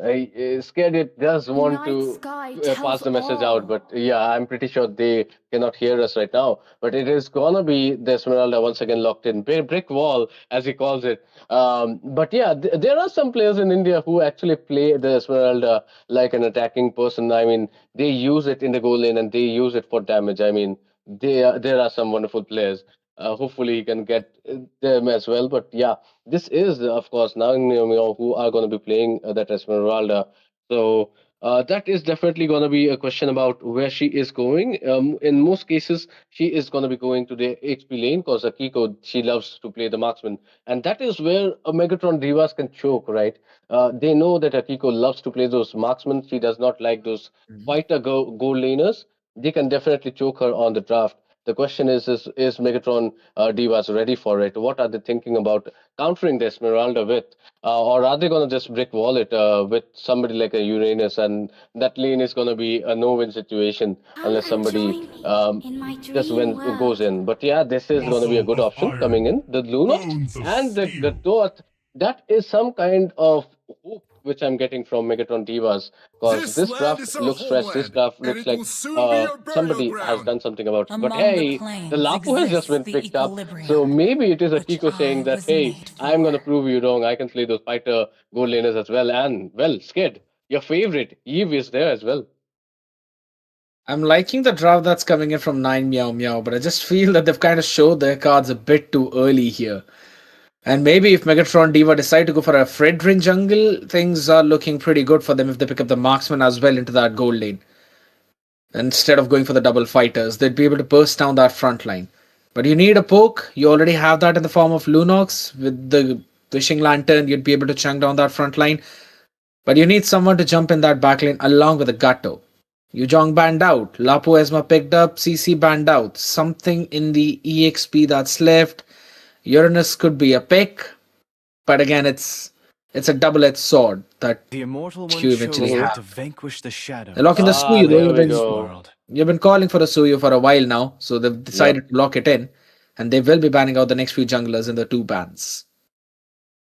Scared it does want Night to sky pass tells the message out, all. but yeah, I'm pretty sure they cannot hear us right now. But it is gonna be the Esmeralda once again locked in, brick wall as he calls it. But yeah, there are some players in India who actually play the Esmeralda like an attacking person. I mean, they use it in the goal lane and they use it for damage. I mean, there are some wonderful players. Hopefully, he can get them as well. But yeah, this is, of course, now who are going to be playing that Esmeralda. So that is definitely going to be a question about where she is going. In most cases, she is going to be going to the HP lane because Akiko, she loves to play the marksman. And that is where a Megatron Divas can choke, right? They know that Akiko loves to play those marksmen. She does not like those fighter gold laners. They can definitely choke her on the draft. The question is Megatron Divas ready for it? What are they thinking about countering the Esmeralda with? Or are they going to just brick wall it with somebody like a Uranus, and that lane is going to be a no-win situation Come unless and somebody join me in my just dream goes world. in. But yeah, this is going to be a Muscle good of option coming iron, in. The Lunox bones of and the steel. Toth, that is some kind of hope which I'm getting from Megatron Divas, because This this land draft is our looks fresh. This homeland, draft and looks it will like soon be our burial somebody has ground. done something about it. But Among the hey, the plains Lapu has just exists been the picked up. So equilibrium, maybe it is which Akiko saying I that, was hey, made I'm going to for. prove you wrong. I can play those fighter gold laners as well. And, well, Skid, your favorite, Eve is there as well. I'm liking the draft that's coming in from 9 Meow Meow, but I just feel that they've kind of showed their cards a bit too early here. And maybe if Megatron Diva decide to go for a Fredrin jungle, things are looking pretty good for them if they pick up the marksman as well into that gold lane. Instead of going for the double fighters, they'd be able to burst down that front line. But you need a poke. You already have that in the form of Lunox. With the Wishing Lantern, you'd be able to chunk down that front line. But you need someone to jump in that back lane along with a Gato. Yujong banned out. Lapo Esma picked up. CC banned out. Something in the EXP that's left. Uranus could be a pick. But again, it's a double-edged sword that The immortal one you eventually chose Mhm. have. to vanquish the shadow They're locking the Ah, Suyu though. there in we this go. world. You've been calling for a Suyu for a while now, so they've Yep. decided to lock it in, and they will be banning out the next few junglers in the two bans.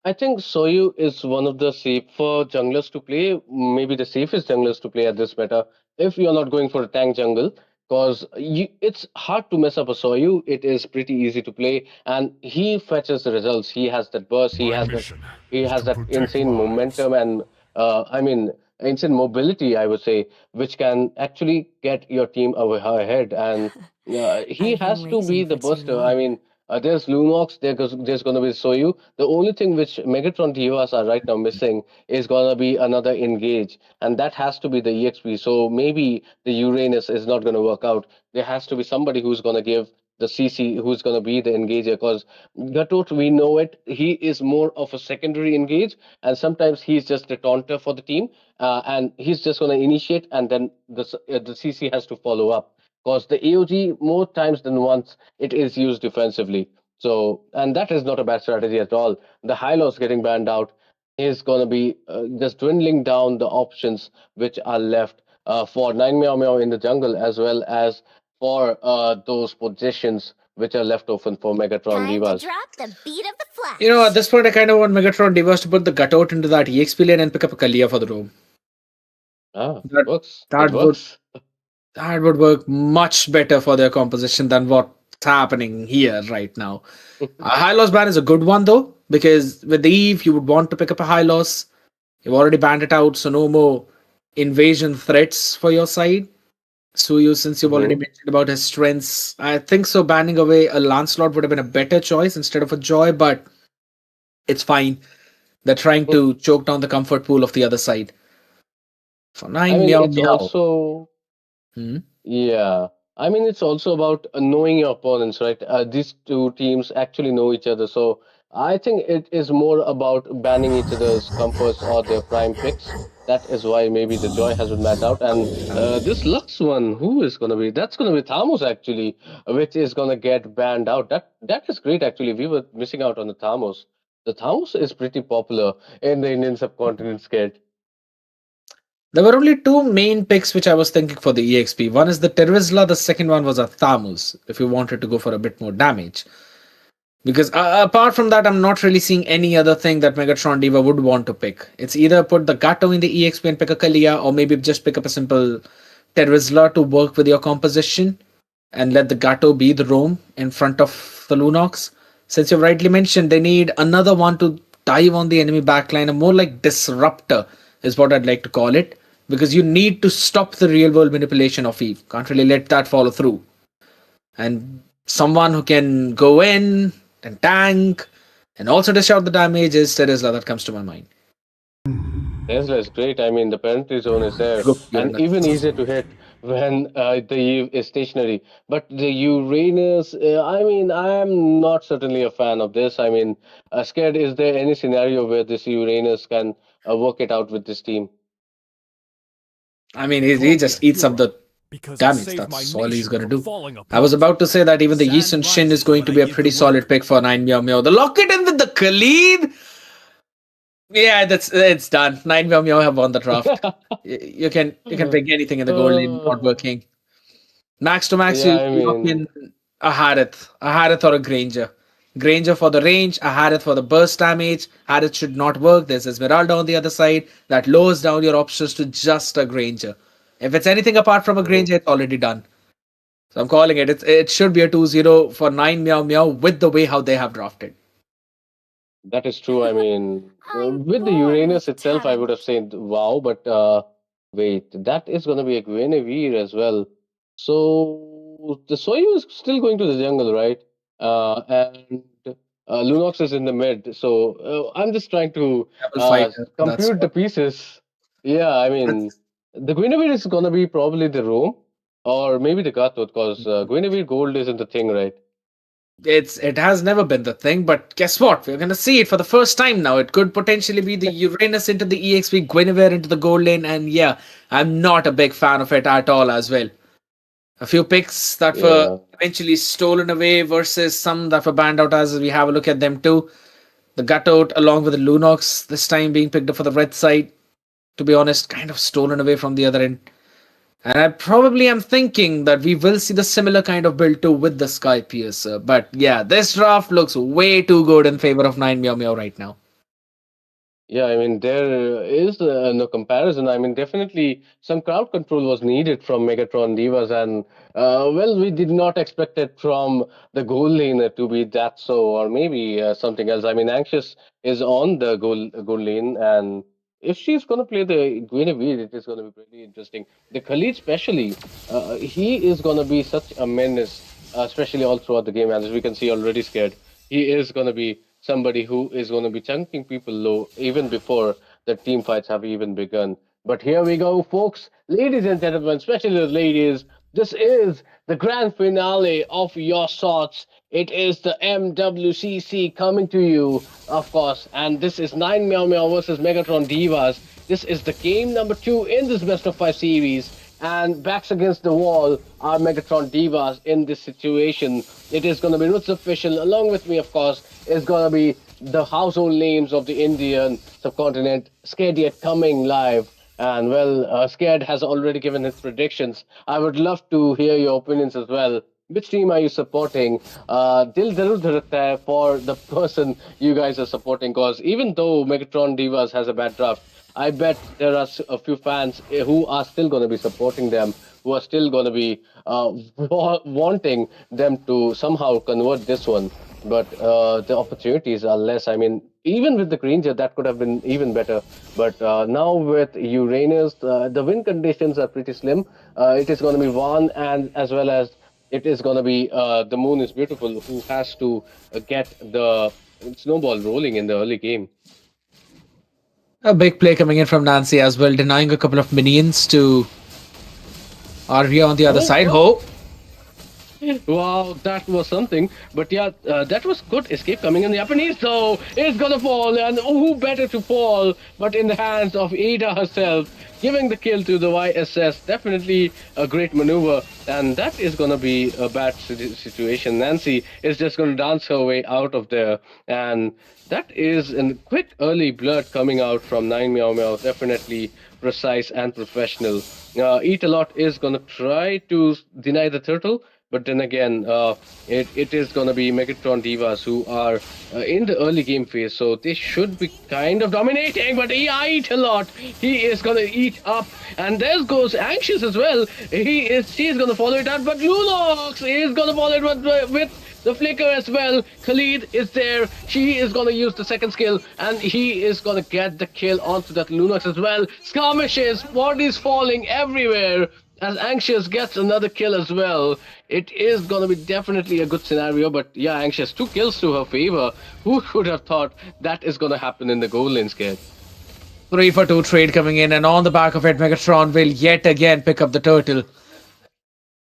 I think Soyu is one of the safer junglers to play, maybe the safest junglers to play at this meta, if you're not going for a tank jungle, because it's hard to mess up a Soyu. It is pretty easy to play, and he fetches the results. He has that burst, My mission he is has to that protect insane lives. momentum, and I mean, insane mobility, I would say, which can actually get your team ahead. And he I've been has to be waiting the for too buster. I long. mean, there's Lunox, there's going to be Soyu. The only thing which Megatron Divas are right now missing is going to be another engage, and that has to be the EXP. So maybe the Uranus is not going to work out. There has to be somebody who's going to give the CC, who's going to be the engager, because Gatot, we know it, he is more of a secondary engage, and sometimes he's just a taunter for the team, and he's just going to initiate, and then the CC has to follow up. Because the AOG, more times than once, it is used defensively. So, and that is not a bad strategy at all. The high loss getting banned out is going to be just dwindling down the options which are left for 9 Meow Meow in the jungle, as well as for those positions which are left open for Megatron Time to Divas. drop the beat of the At flash. this point, I kind of want Megatron Divas to put the Gatot into that EXP lane and pick up a Kalia for the roam. Ah, That works. It that would works. that would work much better for their composition than what's happening here right now. A high loss ban is a good one though, because with the Eve, you would want to pick up a high loss. You've already banned it out, so no more invasion threats for your side. Suyu, since you've already Hmm. mentioned about his strengths, I think so. Banning away a Lancelot would have been a better choice instead of a Joy, but it's fine. They're trying to choke down the comfort pool of the other side. For I 9 mean, meow it's meow. also Hmm? yeah. I mean, it's also about knowing your opponents, right? These two teams actually know each other, so I think it is more about banning each other's comforts or their prime picks. That is why maybe the joy has been met out. And this Lux one, who is gonna be? That's gonna be Thamos actually, which is gonna get banned out. That is great actually. We were missing out on the Thamos. The Thamos is pretty popular in the Indian subcontinent, scared. There were only two main picks which I was thinking for the EXP. One is the Tervisla, the second one was a Thamus, if you wanted to go for a bit more damage. Because apart from that, I'm not really seeing any other thing that Megatron Diva would want to pick. It's either put the Gato in the EXP and pick a Kalia, or maybe just pick up a simple Tervisla to work with your composition and let the Gato be the roam in front of the Lunox. Since you've rightly mentioned, they need another one to dive on the enemy backline, a more like disruptor is what I'd like to call it. Because you need to stop the real world manipulation of Eve. Can't really let that follow through. And someone who can go in and tank and also dish out the damage is Terizla that comes to my mind. Tesla is great. I mean, the penalty zone is there Look, you're and in a even easier to hit when the Eve is stationary. But the Uranus, I mean, I'm not certainly a fan of this. I mean, scared, is there any scenario where this Uranus can work it out with this team? I mean, he just eats up the damage. That's all he's going to do. I was about to say that even the Yisun Shin is going to be a pretty solid pick for 9 Meow Meow. The Locket in with the Khalid. Yeah, it's done. 9 Meow Meow have won the draft. You can pick anything in the gold lane, not working. Max to max, Yeah, you I lock mean, in a Harith or a Granger. Granger for the range, a Harith for the burst damage. Harith should not work. There's Esmeralda on the other side that lowers down your options to just a Granger. If it's anything apart from a mhm. Granger, it's already done. So I'm calling it. It should be a 2-0 for 9 Meow Meow with the way how they have drafted. That is true. I mean, I'm with the born Uranus with itself, I talent. would have said wow, but wait, that is going to be a Guinevere as well. So the Soyu is still going to the jungle, right? And Lunox is in the mid. So I'm just trying to Double fighter. That's compute the what. pieces. Yeah, I mean, the Guinevere is going to be probably the roam or maybe the Gato because Guinevere gold isn't the thing, right? It has never been the thing, but guess what? We're gonna see it for the first time now. It could potentially be the Uranus into the EXP, Guinevere into the gold lane, and yeah, I'm not a big fan of it at all as well. A few picks that were Yeah. eventually stolen away versus some that were banned out as we have a look at them too. The Gutout along with the Lunox this time being picked up for the red side. To be honest, kind of stolen away from the other end. And I probably am thinking that we will see the similar kind of build too with the Sky Piercer. But yeah, this draft looks way too good in favor of 9 Meow Meow right now. Yeah, I mean, there is no comparison. I mean, definitely some crowd control was needed from Megatron Divas, and well, we did not expect it from the goal lane to be that so, or maybe something else. I mean, Anxious is on the goal lane, and if she's going to play the Guinevere, it is going to be pretty interesting. The Khalid, especially, he is going to be such a menace, especially all throughout the game, as we can see already scared. He is going to be somebody who is going to be chunking people low even before the team fights have even begun. But here we go, folks, ladies and gentlemen, especially the ladies. This is the grand finale of your sorts. It is the MWCC coming to you, of course, and this is 9 Meow Meow versus Megatron Divas. This is the game number 2 in this best of 5 series, and backs against the wall are Megatron Divas in this situation. It is going to be Roots Official, along with me, of course, is going to be the household names of the Indian subcontinent, Scared Yet Coming live. And well, Scared has already given his predictions. I would love to hear your opinions as well. Which team are you supporting? Dil Zarur Dharat Hai for the person you guys are supporting. Because even though Megatron Divas has a bad draft, I bet there are a few fans who are still going to be supporting them, who are still going to be wanting them to somehow convert this one. But the opportunities are less. I mean, even with the Granger, that could have been even better. But now with Uranus, the win conditions are pretty slim. It is going to be one, and as well as it is going to be the Moon is Beautiful, who has to get the snowball rolling in the early game. A big play coming in from Nancy as well, denying a couple of minions to Arya on the other side. Ho! Wow, that was something. But yeah, that was good escape coming in. The Japanese though is gonna fall, and who better to fall but in the hands of Ada herself, giving the kill to the YSS. Definitely a great maneuver, and that is gonna be a bad situation. Nancy is just gonna dance her way out of there, and that is a quick early blood coming out from 9 Meow Meow. Definitely precise and professional. Eat a lot is gonna try to deny the turtle, but then again, it is gonna be Megatron Divas who are in the early game phase, so they should be kind of dominating. But he eat a lot. He is gonna eat up, and there goes Anxious as well. She's gonna follow it up, but Lunox is gonna follow it with the flicker as well. Khalid is there. She is gonna use the second skill, and he is gonna get the kill onto that Lunox as well. Skirmishes, bodies falling everywhere as Anxious gets another kill as well. It is gonna be definitely a good scenario, but yeah, Anxious, 2 kills to her favor. Who could have thought that is gonna happen in the goal lane scared? 3 for 2 trade coming in, and on the back of it, Megatron will yet again pick up the turtle.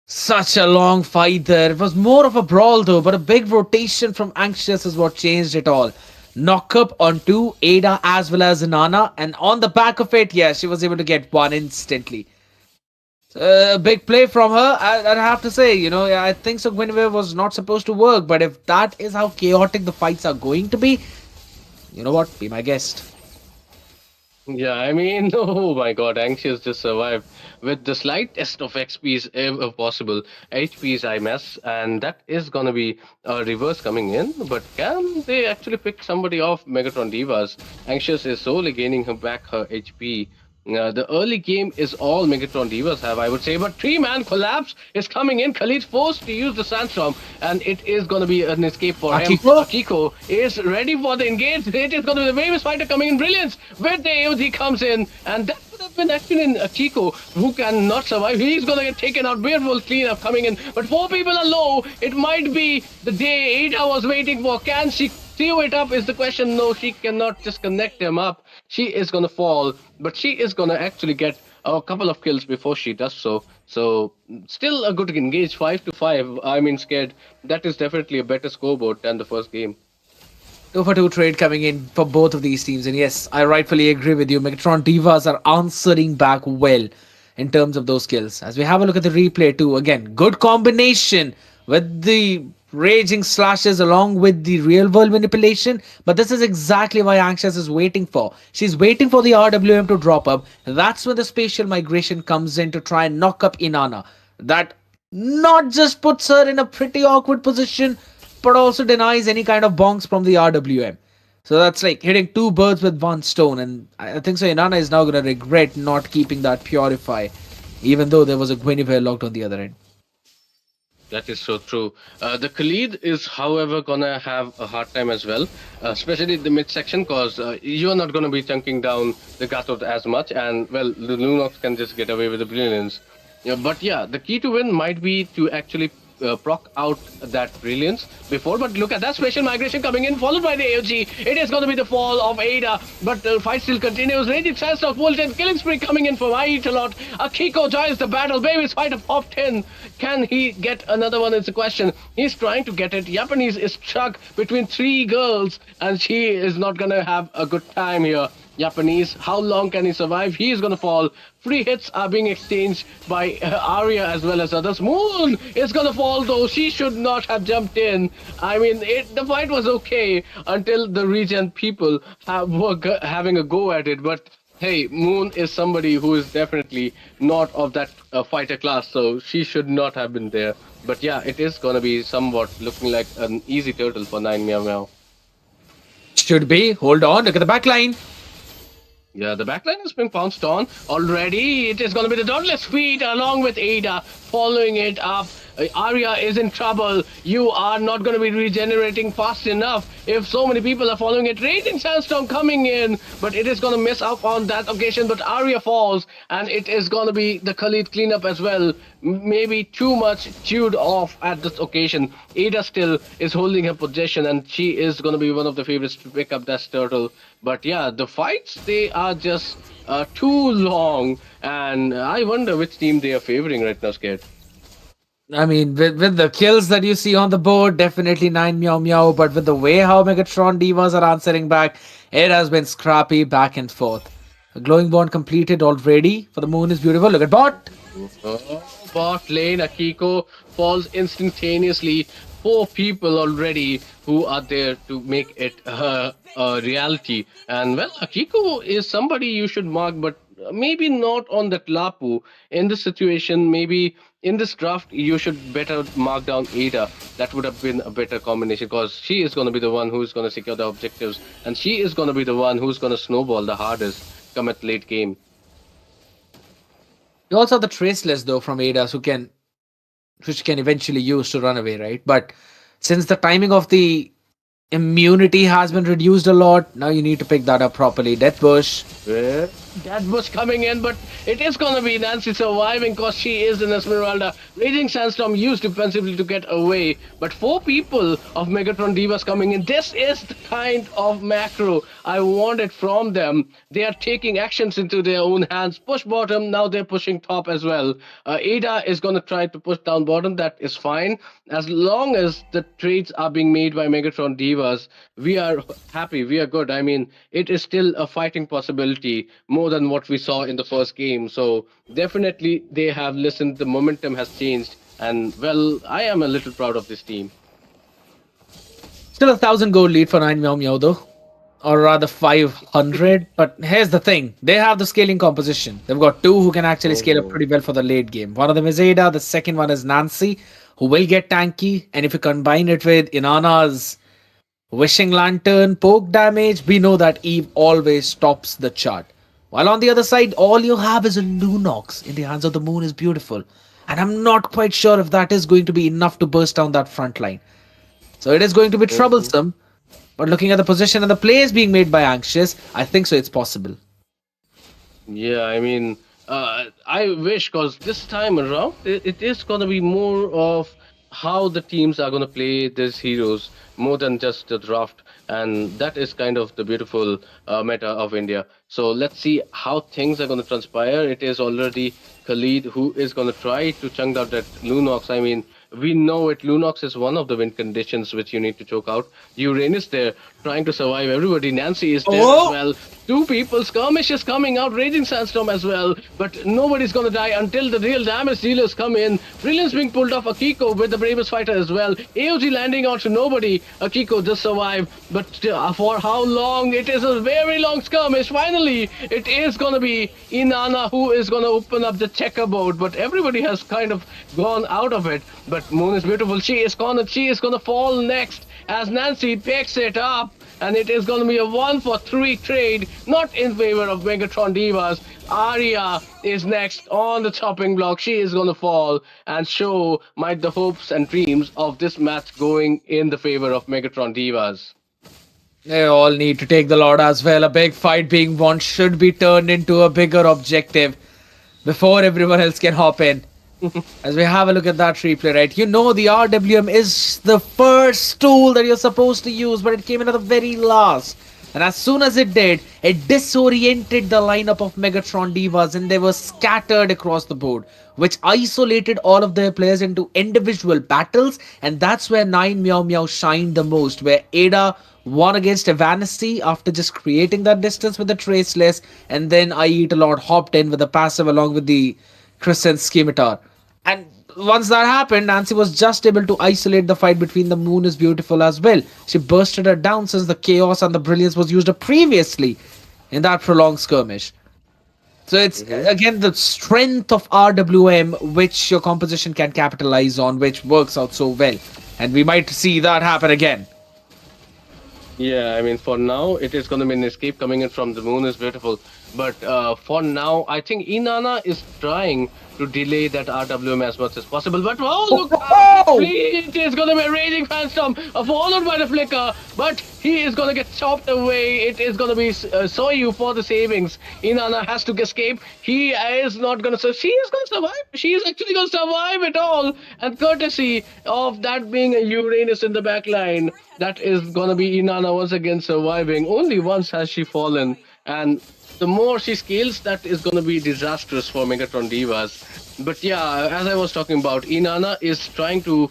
Such a long fight there. It was more of a brawl though, but a big rotation from Anxious is what changed it all. Knock up onto Ada as well as Nana, and on the back of it, yeah, she was able to get one instantly. A big play from her, I'd have to say. I think so Guinevere was not supposed to work, but if that is how chaotic the fights are going to be, you know what? Be my guest. Yeah, I mean, oh my god, Anxious just survived with the slightest of XPs ever possible. HPs I mess, and that is gonna be a reverse coming in, but can they actually pick somebody off Megatron Divas? Anxious is slowly gaining her back her HP. The early game is all Megatron Divas have, I would say, but 3-man collapse is coming in. Khalid forced to use the Sandstorm, and it is going to be an escape for him. Akiko is ready for the engage. It is going to be the Famous Fighter coming in. Brilliance with the AOZ comes in, and that would have been actually in Akiko, who cannot survive. He's going to get taken out. Beautiful cleanup coming in, but 4 people are low. It might be the day Ada was waiting for. Can she clear it up is the question. No, she cannot just connect them up. She is going to fall, but she is going to actually get a couple of kills before she does so. So, still a good engage, 5 to 5. I mean, scared. That is definitely a better scoreboard than the first game. 2 for 2 trade coming in for both of these teams. And yes, I rightfully agree with you. Megatron Divas are answering back well in terms of those kills. As we have a look at the replay too, again, good combination with the raging slashes along with the real world manipulation. But this is exactly why Anxious is waiting for. She's waiting for the RWM to drop up. That's when the spatial migration comes in to try and knock up Inanna. That not just puts her in a pretty awkward position, but also denies any kind of bonks from the RWM. So that's like hitting 2 birds with 1 stone. And I think so Inanna is now going to regret not keeping that Purify, even though there was a Guinevere locked on the other end. That is so true. The Khalid is, however, gonna have a hard time as well, especially the midsection, because you're not gonna be chunking down the Gatot as much, and well, the Lunox can just get away with the brilliance. But yeah, the key to win might be to actually proc out that brilliance before. But look at that special migration coming in, followed by the AOG. It is going to be the fall of Ada, but the fight still continues. Raging Sandstorm full 10 killing spree coming in from Aitalot. Akiko joins the battle. Baby's fighter pop 10. Can he get another one is the question. He's trying to get it. Japanese is stuck between 3 girls, and she is not going to have a good time here. Japanese, how long can he survive? He is going to fall. Free hits are being exchanged by Arya as well as others. Moon is going to fall, though. She should not have jumped in. I mean, the fight was okay until the region people were having a go at it. But hey, Moon is somebody who is definitely not of that fighter class, so she should not have been there. But yeah, it is going to be somewhat looking like an easy turtle for 9 Meow Meow. Should be. Hold on. Look at the back line. Yeah, the backline has been pounced on already. It is going to be the Dauntless Feet along with Ada following it up. Arya is in trouble. You are not going to be regenerating fast enough if so many people are following it. Raging Sandstorm coming in, but it is going to miss out on that occasion. But Arya falls, and it is going to be the Khalid cleanup as well. Maybe too much chewed off at this occasion. Ada still is holding her possession, and she is going to be one of the favorites to pick up that turtle. But yeah, the fights, they are just too long, and I wonder which team they are favoring right now, Scared. I mean, with the kills that you see on the board, definitely 9 Meow Meow. But with the way how Megatron Divas are answering back, it has been scrappy back and forth. A glowing bond completed already for the moon is beautiful. Look at bot. Bot lane, Akiko falls instantaneously. 4 people already who are there to make it a reality. And well, Akiko is somebody you should mark, but maybe not on that Lapu. In this situation, maybe in this draft, you should better mark down Ada. That would have been a better combination because she is going to be the one who's going to secure the objectives, and she is going to be the one who's going to snowball the hardest come at late game. You also have the traceless though from Ada, which can eventually use to run away, right? But since the timing of the immunity has been reduced a lot, now you need to pick that up properly. Death Bush. Well, that was coming in, but it is going to be Nancy surviving because she is in Esmeralda. Raging Sandstorm used defensively to get away, but 4 people of Megatron Divas coming in. This is the kind of macro I wanted from them. They are taking actions into their own hands. Push bottom, now they're pushing top as well. Ada is going to try to push down bottom. That is fine. As long as the trades are being made by Megatron Divas, we are happy, we are good. I mean, it is still a fighting possibility, more than what we saw in the first game. So definitely they have listened, the momentum has changed, and well, I am a little proud of this team. Still 1,000 gold lead for 9 Meow Meow though. Or rather 500. But here's the thing. They have the scaling composition. They've got 2 who can actually scale up pretty well for the late game. One of them is Ada. The second one is Nancy, who will get tanky. And if you combine it with Inanna's Wishing Lantern, poke damage, we know that Eve always tops the chart. While on the other side, all you have is a Lunox in the hands of the moon is beautiful. And I'm not quite sure if that is going to be enough to burst down that front line. So it is going to be troublesome. But looking at the position and the plays being made by Anxious, I think so it's possible. Yeah, I mean, I wish, because this time around, it is going to be more of how the teams are going to play these heroes more than just the draft. And that is kind of the beautiful meta of India. So let's see how things are going to transpire. It is already Khalid who is going to try to chunk out that Lunox. I mean, we know it. Lunox is one of the win conditions which you need to choke out. Uranus there trying to survive everybody. Nancy is there as well. 2 people. Skirmish is coming out. Raging Sandstorm as well. But nobody's going to die until the real damage dealers come in. Brilliance being pulled off. Akiko with the bravest fighter as well. AOG landing out to nobody. Akiko just survived. But for how long? It is a very long skirmish. Finally, it is going to be Inanna who is going to open up the checkerboard. But everybody has kind of gone out of it. But Moon is beautiful. She is going to fall next as Nancy picks it up. And it is going to be a 1-for-3 trade, not in favor of Megatron Divas. Arya is next on the chopping block. She is going to fall and show might the hopes and dreams of this match going in the favor of Megatron Divas. They all need to take the Lord as well. A big fight being won should be turned into a bigger objective before everyone else can hop in. As we have a look at that replay, right? You know the RWM is the first tool that you're supposed to use, but it came in at the very last. And as soon as it did, it disoriented the lineup of Megatron Divas and they were scattered across the board, which isolated all of their players into individual battles. And that's where 9 Meow Meow shined the most, where Ada won against Evanesty after just creating that distance with the Traceless, and then I Eat a Lot hopped in with the passive along with the Crescent Scimitar. And once that happened, Nancy was just able to isolate the fight between the Moon is beautiful as well. She bursted her down since the Chaos and the Brilliance was used previously in that prolonged skirmish. So it's again the strength of RWM which your composition can capitalize on, which works out so well. And we might see that happen again. Yeah, I mean, for now, it is going to be an escape coming in from the Moon is beautiful. But for now, I think Inanna is trying to delay that RWM as much as possible. But oh, look, it is going to be a raging Phantom, followed by the Flicker. But he is going to get chopped away. It is going to be Soyu for the savings. Inanna has to escape. He is not going to. So she is going to survive. She is actually going to survive it all. And courtesy of that being a Uranus in the back line, that is going to be Inanna once again surviving. Only once has she fallen. And the more she scales, that is going to be disastrous for Megatron Divas. But yeah, as I was talking about, Inanna is trying to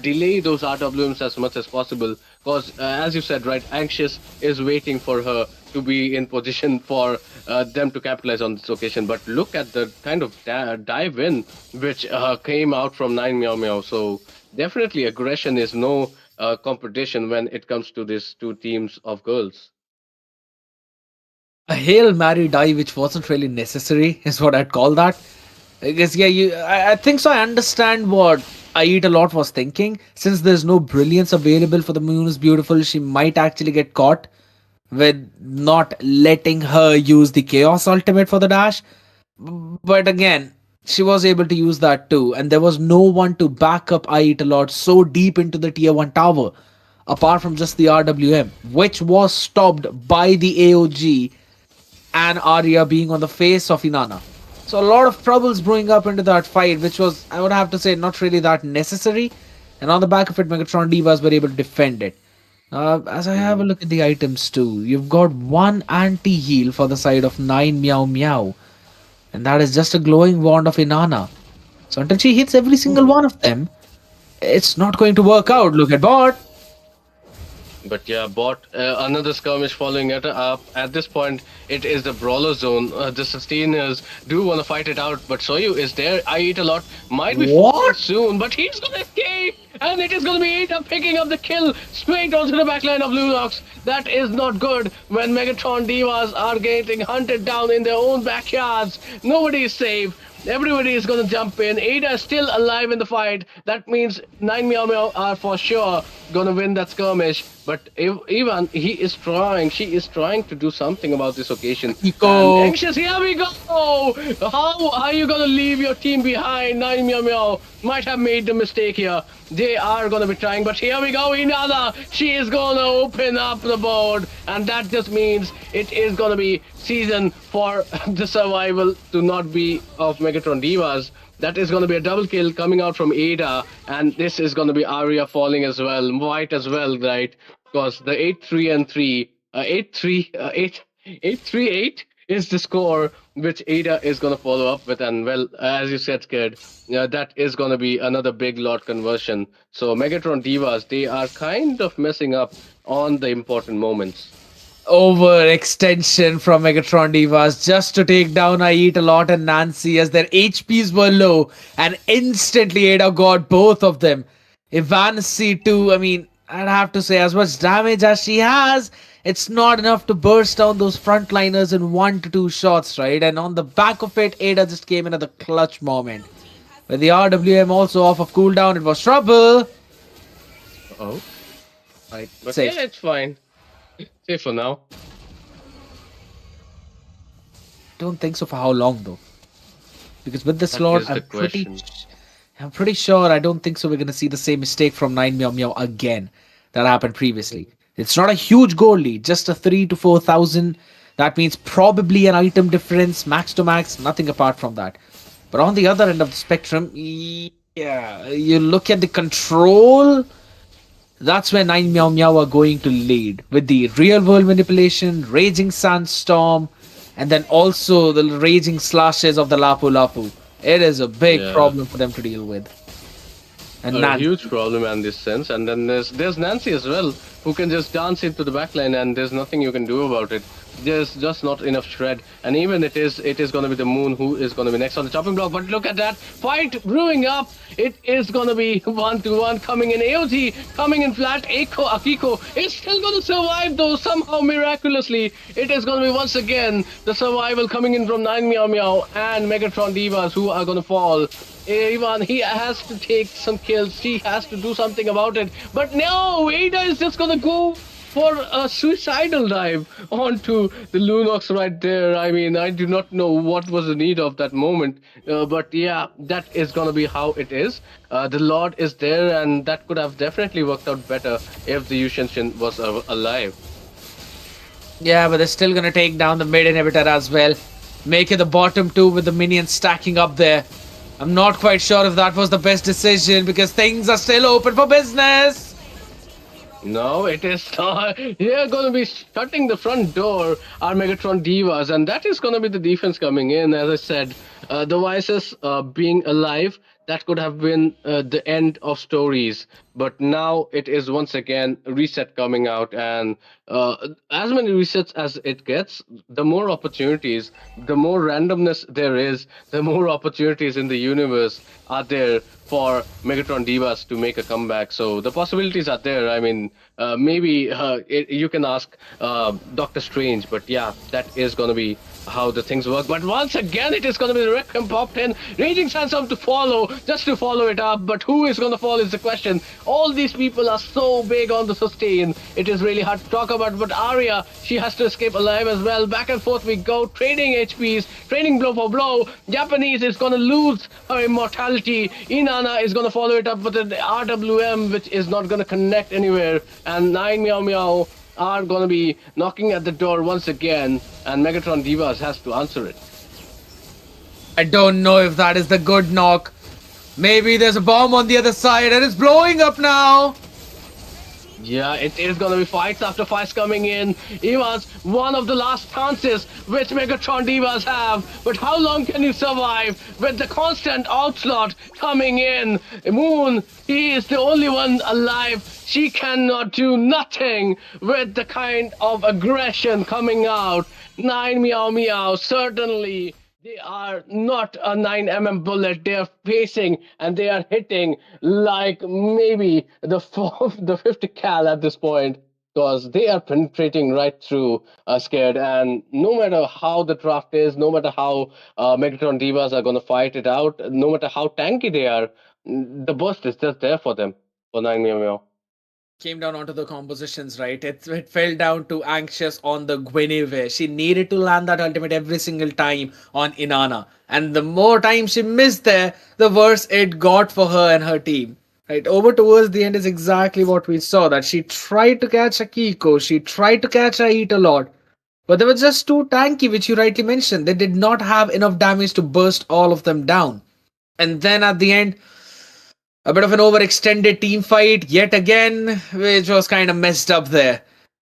delay those RWMs as much as possible. Because, as you said, right, Anxious is waiting for her to be in position for them to capitalize on this occasion. But look at the kind of dive in which came out from 9 Meow Meow. So definitely aggression is no competition when it comes to these two teams of girls. A Hail Mary die which wasn't really necessary is what I'd call that. I guess yeah, I think so. I understand what I Eat a Lot was thinking. Since there's no brilliance available for the Moon is Beautiful, she might actually get caught with not letting her use the Chaos Ultimate for the dash. But again, she was able to use that too, and there was no one to back up I Eat a Lot so deep into the tier 1 tower, apart from just the RWM, which was stopped by the AOG and Arya being on the face of Inanna. So a lot of troubles brewing up into that fight, which was, I would have to say, not really that necessary. And on the back of it, Megatron Divas were able to defend it. As I have a look at the items too, you've got one anti-heal for the side of 9 Meow Meow. And that is just a glowing wand of Inanna. So until she hits every single one of them, it's not going to work out. Look at bot. But yeah, bot, another skirmish following it up. At this point, it is the brawler zone. The sustainers do want to fight it out, but Soyu is there. I Eat a Lot might be falling soon, but he's going to escape. And it is going to be Ada picking up the kill straight onto the backline of Lunox. That is not good when Megatron Divas are getting hunted down in their own backyards. Nobody is safe. Everybody is going to jump in. Ada is still alive in the fight. That means 9 Meow Meow are for sure going to win that skirmish. But even he is trying, she is trying to do something about this occasion. And Anxious, here we go! How are you going to leave your team behind? 9 Meow Meow might have made the mistake here. They are going to be trying, but here we go, Inanna. She is going to open up the board. And that just means it is going to be season for the survival to not be of Megatron Divas. That is going to be a double kill coming out from Ada, and this is going to be Arya falling as well, White as well, right? Because the 8-3 and 3, 8-3-8 is the score which Ada is going to follow up with, and well, as you said, Skid, that is going to be another big lot conversion. So Megatron Divas, they are kind of messing up on the important moments. Overextension from Megatron Divas just to take down I Eat a Lot and Nancy as their HPs were low, and instantly Ada got both of them. Evanescy too, I mean, I'd have to say as much damage as she has, it's not enough to burst down those frontliners in 1 to 2 shots, right? And on the back of it, Ada just came in at the clutch moment. With the RWM also off of cooldown, it was trouble. Oh. Right, but safe. Yeah, it's fine. Safe for now. Don't think so for how long though. Because with this slot, I'm pretty sure I don't think so we're going to see the same mistake from 9 Meow Meow again that happened previously. It's not a huge goal lead, just a 3 to 4,000. That means probably an item difference, max to max, nothing apart from that. But on the other end of the spectrum, yeah, you look at the control. That's where 9 Meow Meow are going to lead with the real world manipulation, raging sandstorm, and then also the raging slashes of the Lapu Lapu. It is a big problem for them to deal with. And a huge problem in this sense. And then there's Nancy as well, who can just dance into the backline, and there's nothing you can do about it. There's just not enough shred, and even it is going to be the Moon who is going to be next on the chopping block. But look at that fight brewing up. It is going to be 1-1 coming in. AOG coming in flat. Akiko is still going to survive though, somehow miraculously. It is going to be once again the survival coming in from 9 Meow Meow and Megatron Divas, who are going to fall. Ivan, he has to take some kills. He has to do something about it. But no, Ada is just going to go for a suicidal dive onto the Lunox right there. I mean, I do not know what was the need of that moment, but yeah, that is gonna be how it is. The Lord is there, and that could have definitely worked out better if the Yushenshin was alive. Yeah, but they're still gonna take down the mid inhibitor as well. Make it the bottom two with the minions stacking up there. I'm not quite sure if that was the best decision because things are still open for business. No, it is not. They're going to be shutting the front door, our Megatron Divas, and that is going to be the defense coming in. As I said, the Vices being alive, that could have been the end of stories. But now it is once again reset coming out, and as many resets as it gets, the more opportunities, the more randomness there is, the more opportunities in the universe are there for Megatron Divas to make a comeback. So the possibilities are there. I mean, maybe you can ask Doctor Strange, but yeah, that is going to be how the things work. But once again, it is going to be the Requiem popped in, Raging Sandstorm to follow, just to follow it up. But who is going to fall is the question. All these people are so big on the sustain. It is really hard to talk about. But Arya, she has to escape alive as well. Back and forth we go, trading HPs, trading blow for blow. Japanese is going to lose her immortality. Inanna is going to follow it up with an RWM, which is not going to connect anywhere. And 9 Meow Meow are going to be knocking at the door once again, and Megatron Divas has to answer it. I don't know if that is the good knock. Maybe there's a bomb on the other side and it's blowing up now. Yeah, it is gonna be fights after fights coming in. Evans, one of the last chances which Megatron Divas have. But how long can you survive with the constant onslaught coming in? Moon, he is the only one alive. She cannot do nothing with the kind of aggression coming out. 9 Meow Meow, certainly. They are not a 9 bullet. They are facing and they are hitting like maybe the the 50 cal at this point because they are penetrating right through scared. And no matter how the draft is, no matter how Megatron Divas are going to fight it out, no matter how tanky they are, the burst is just there for them for 9 Meow Meow. Came down onto the compositions, right? It fell down to Anxious on the Guinevere. She needed to land that ultimate every single time on Inanna. And the more time she missed there, the worse it got for her and her team. Right, over towards the end is exactly what we saw. That she tried to catch a Kiko, she tried to catch a Eat a lot. But they were just too tanky, which you rightly mentioned. They did not have enough damage to burst all of them down. And then at the end, a bit of an overextended team fight yet again, which was kind of messed up there.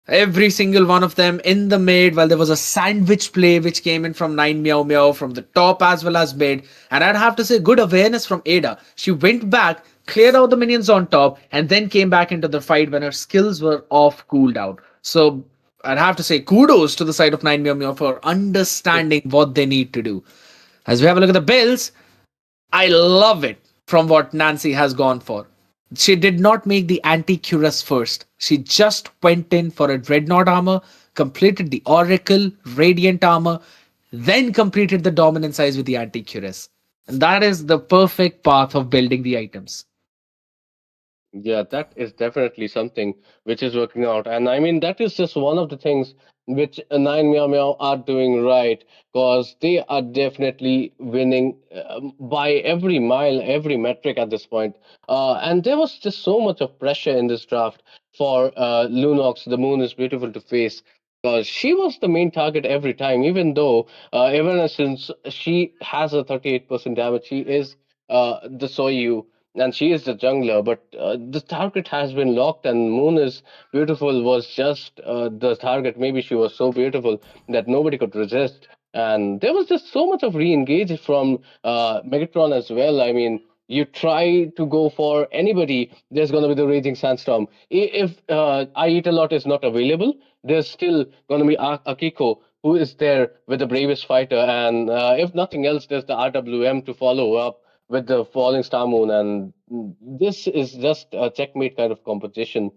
Every single one of them in the mid, while there was a sandwich play which came in from 9 Meow Meow from the top as well as mid. And I'd have to say, good awareness from Ada. She went back, cleared out the minions on top, and then came back into the fight when her skills were off cooldown. So I'd have to say, kudos to the side of 9 Meow Meow for understanding what they need to do. As we have a look at the builds, I love it from what Nancy has gone for. She did not make the anti-cuirass first. She just went in for a dreadnought armor, completed the oracle, radiant armor, then completed the dominance size with the anti-cuirass. And that is the perfect path of building the items. Yeah, that is definitely something which is working out. And I mean, that is just one of the things which 9 Meow Meow are doing right because they are definitely winning by every mile, every metric at this point. And there was just so much of pressure in this draft for Lunox. The moon is beautiful to face because she was the main target every time, even though since she has a 38% damage, she is the Soyu and she is the jungler, but the target has been locked, and Moon is beautiful was just the target. Maybe she was so beautiful that nobody could resist, and there was just so much of re-engage from Megatron as well. I mean, you try to go for anybody, there's going to be the Raging Sandstorm. If I Eat a Lot is not available, there's still going to be Akiko, who is there with the bravest fighter, and if nothing else, there's the RWM to follow up with the falling star moon, and this is just a checkmate kind of competition.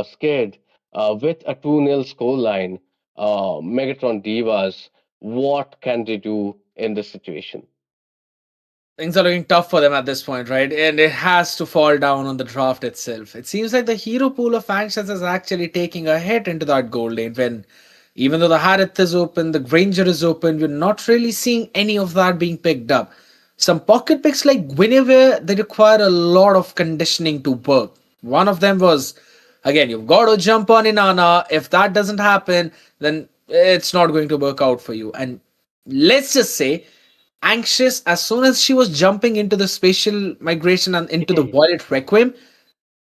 Scared with a 2-0 scoreline, Megatron Divas, what can they do in this situation? Things are looking tough for them at this point, right? And it has to fall down on the draft itself. It seems like the hero pool of factions is actually taking a hit into that gold lane when even though the Harith is open, the Granger is open, we're not really seeing any of that being picked up. Some pocket picks like Guinevere, they require a lot of conditioning to work. One of them was, again, you've got to jump on Inanna. If that doesn't happen, then it's not going to work out for you. And let's just say anxious as soon as she was jumping into the spatial migration and into the violet requiem,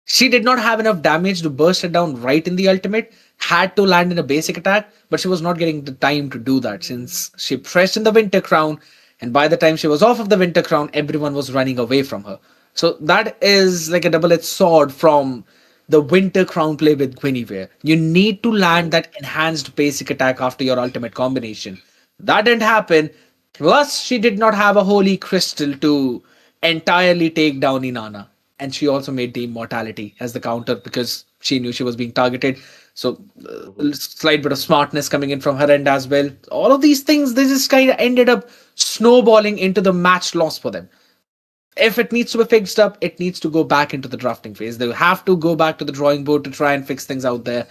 she did not have enough damage to burst it down right in the ultimate, had to land in a basic attack, but she was not getting the time to do that since she pressed in the winter crown, and by the time she was off of the winter crown, everyone was running away from her. So that is like a double-edged sword from the winter crown play with Guinevere. You need to land that enhanced basic attack after your ultimate combination. That didn't happen. Plus, she did not have a holy crystal to entirely take down Inanna. And she also made the immortality as the counter because she knew she was being targeted. So, slight bit of smartness coming in from her end as well. All of these things, they just kind of ended up snowballing into the match loss for them. If it needs to be fixed up, it needs to go back into the drafting phase. They have to go back to the drawing board to try and fix things out there.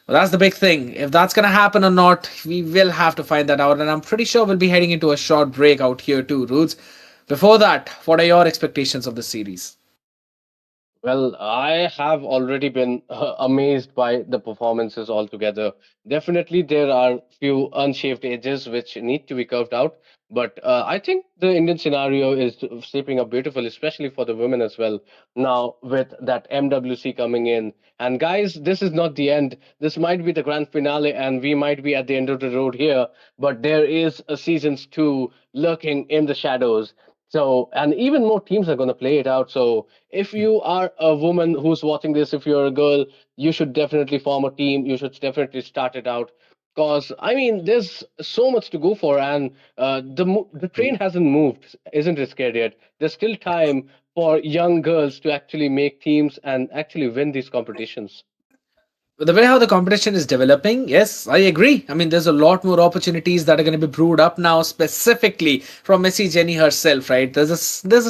But that's the big thing. If that's going to happen or not, we will have to find that out. And I'm pretty sure we'll be heading into a short break out here too, Roots. Before that, what are your expectations of the series? Well, I have already been amazed by the performances altogether. Definitely, there are few unshaved edges which need to be curved out, but I think the Indian scenario is shaping up beautiful, especially for the women as well. Now, with that MWC coming in, and guys, this is not the end. This might be the grand finale, and we might be at the end of the road here. But there is a seasons two lurking in the shadows. So, and even more teams are going to play it out. So, if you are a woman who's watching this, if you're a girl, you should definitely form a team. You should definitely start it out. Because I mean, there's so much to go for, and the train hasn't moved, isn't it scared yet? There's still time for young girls to actually make teams and actually win these competitions. The way how the competition is developing, yes, I agree. I mean, there's a lot more opportunities that are going to be brewed up now, specifically from Missy Jenny herself, right? There's a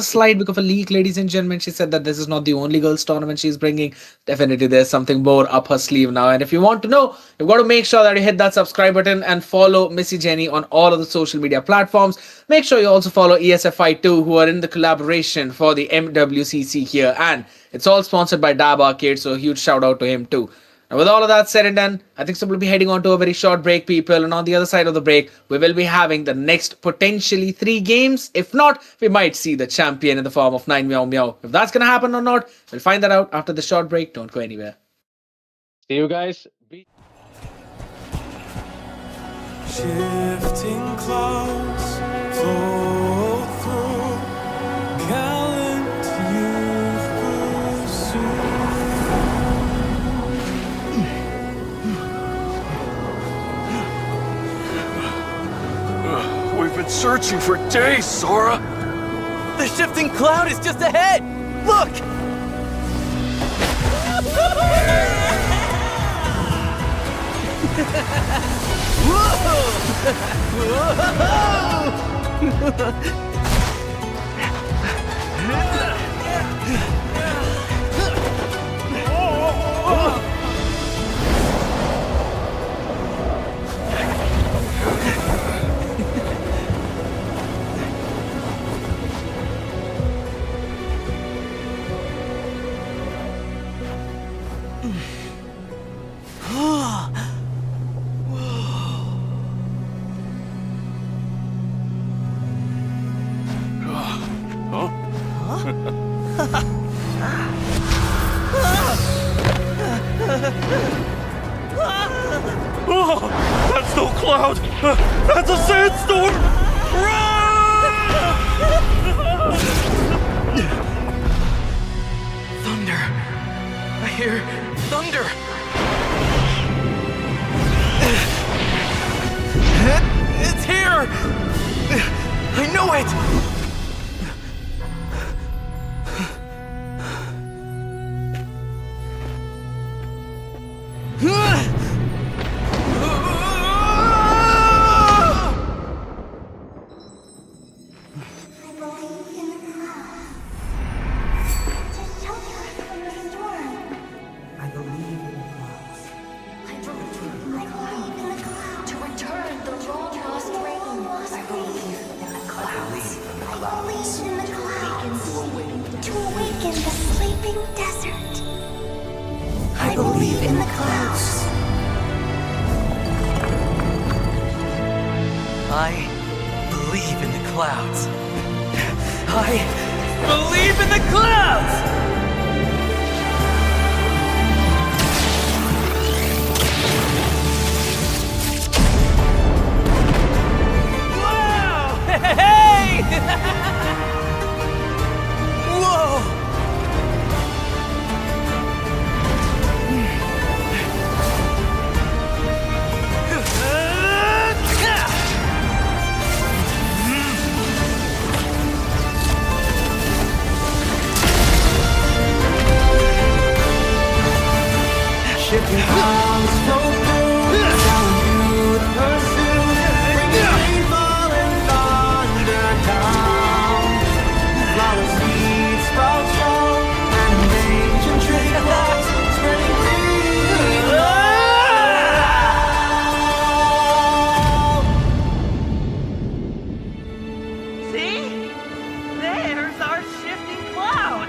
slight bit of a leak, ladies and gentlemen. She said that this is not the only girls tournament she's bringing. Definitely, there's something more up her sleeve now. And if you want to know, you've got to make sure that you hit that subscribe button and follow Missy Jenny on all of the social media platforms. Make ssure you also follow ESFI too, who are in the collaboration for the MWCC here, and it's all sponsored by Dab Arcade. So a huge shout out to him too. And with all of that said and done, I think so we'll be heading on to a very short break, people. And on the other side of the break, we will be having the next potentially 3 games. If not, we might see the champion in the form of 9 Meow Meow. If that's going to happen or not, we'll find that out after the short break. Don't go anywhere. See you guys. Shifting clouds flow through gallant youth pursue. We've been searching for days, Sora. The shifting cloud is just ahead! Look! Oh, that's no cloud. That's a sandstorm. Thunder! I hear thunder! It's here! I know it! sleeping desert. I believe in the clouds. I believe in the clouds. I believe in the clouds! Wow! Hey! Whoa! Shifting clouds flow through, telling you to pursue, bringing rainfall and thunder down. Flower seeds sprout strong, and ancient tree clouds spreading green. See? There's our shifting cloud.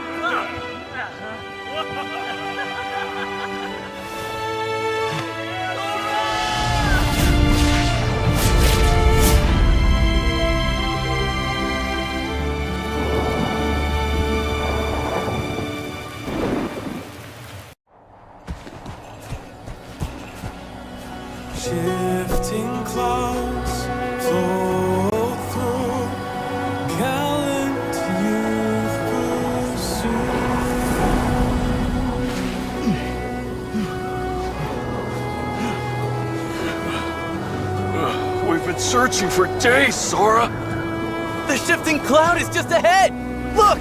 Shifting clouds flow through, gallant youth pursue. We've been searching for days, Sora. The shifting cloud is just ahead! Look!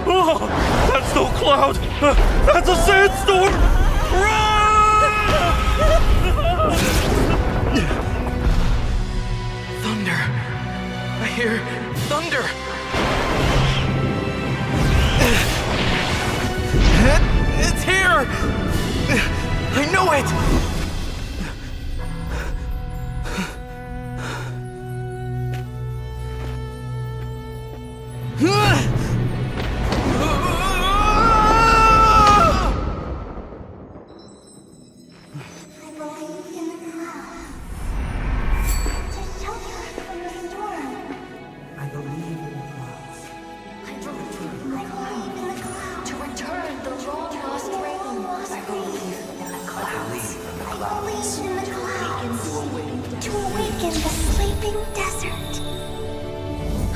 Oh, that's no cloud. That's a sandstorm. Thunder! I hear thunder! It's here! I know it! I believe in the clouds to shelter us from the storm. I believe in the clouds. I believe in the clouds to return the long lost rain. I believe in the clouds. I believe in the clouds to awaken the sleeping desert.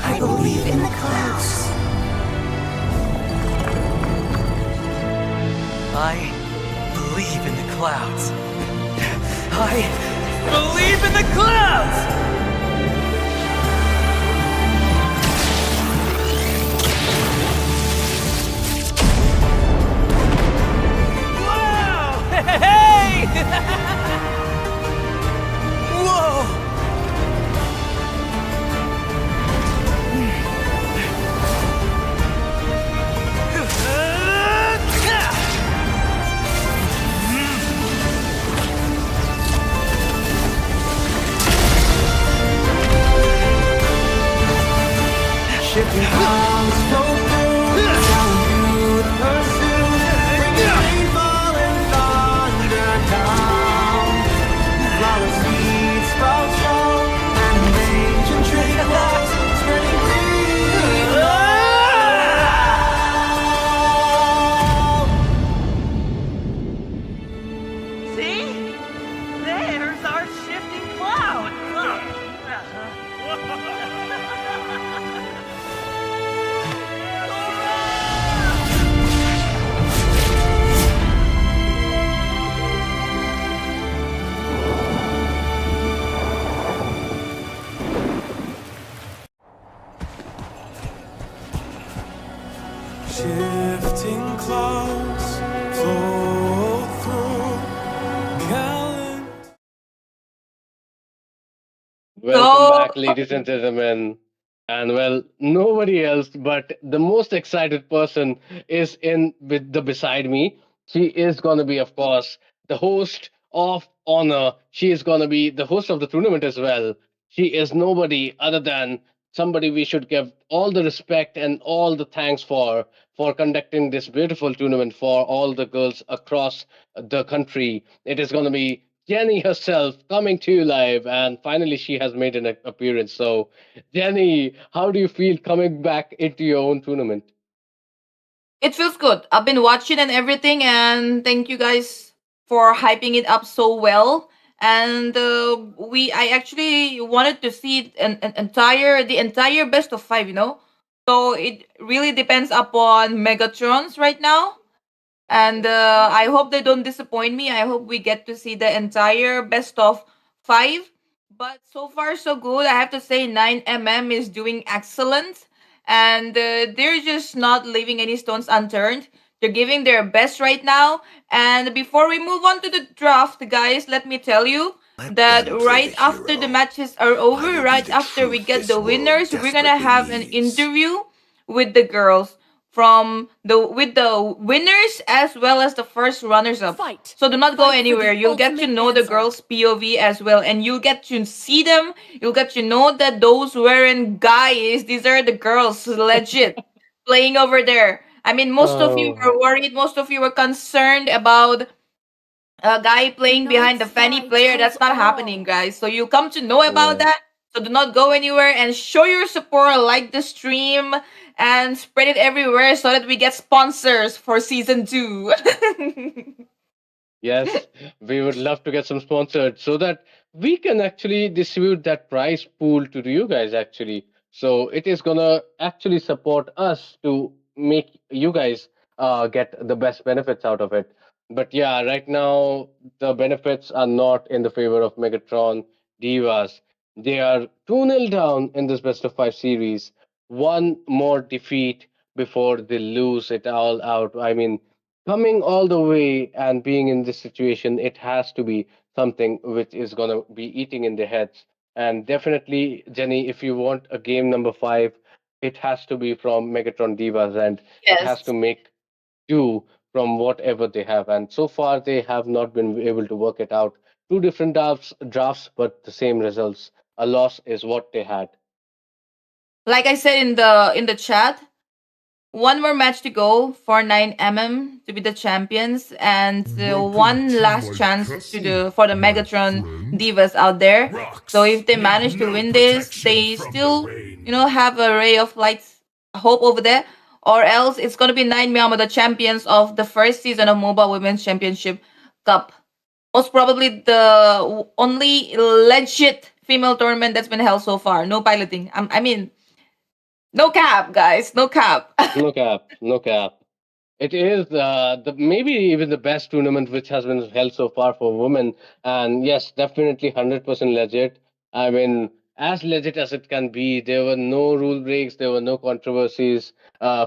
I believe in the clouds. I believe in the clouds. I believe in the clouds! Wow! Hey! Whoa! Shifting clouds flow through, telling you to pursue, bringing rainfall and thunder down. Flower seeds sprout strong, and ancient tree clouds spreading green. See? There's our shifting cloud! clouds flow through Welcome So, back, ladies and gentlemen. And well, nobody else but the most excited person is in with the beside me. She is gonna be, of course, the host of Honor. She is gonna be the host of the tournament as well. She is nobody other than somebody we should give all the respect and all the thanks for conducting this beautiful tournament for all the girls across the country. It is gonna be Jenny herself coming to you live, and finally she has made an appearance. So, Jenny, how do you feel coming back into your own tournament? it feels good. I've been watching and everything, and thank you guys for hyping it up so well. And I actually wanted to see the entire best of five. So it really depends upon Megatrons right now. And I hope they don't disappoint me. I hope we get to see the entire best of five. But so far, so good. I have to say, 9mm is doing excellent. And they're just not leaving any stones unturned. They're giving their best right now. And before we move on to the draft, guys, let me tell you that right after the matches are over, right after we get the winners, we're gonna have an interview with the girls from the with the winners as well as the first runners up. So do not go anywhere. You'll get to know the girls' POV as well, and you'll get to see them. You'll get to know that those wearing guys, these are the girls, legit playing over there. I mean, most of you Oh, were worried. Most of you were concerned about a guy playing behind the fanny player. That's not happening, guys. So you come to know about yeah. that. So do not go anywhere and show your support, like the stream, and spread it everywhere so that we get sponsors for season two. Yes, we would love to get some sponsored so that we can actually distribute that prize pool to you guys actually. So it is gonna actually support us to make you guys get the best benefits out of it. But yeah, right now the benefits are not in the favor of Megatron Divas. They are 2-0 down in this best of five series. One more defeat before they lose it all out. I mean, coming all the way and being in this situation, it has to be something which is going to be eating in their heads. And definitely, Jenny, if you want a game number five, it has to be from Megatron Divas, and it has Yes. to make do from whatever they have. And so far, they have not been able to work it out. Two different drafts, but the same results. A loss is what they had. Like I said in the chat, one more match to go for 9mm to be the champions, and one last chance to the for the Megatron divas out there. So if they manage to win this, they still have a ray of lights, hope over there. Or else it's gonna be 9mm the champions of the first season of Moba Women's Championship Cup. Most probably the only legit female tournament that's been held so far. No piloting. I mean, no cap, guys. No cap. No cap, no cap. It is the maybe even the best tournament which has been held so far for women, and yes, definitely 100% legit. I mean, as legit as it can be. There were no rule breaks, there were no controversies.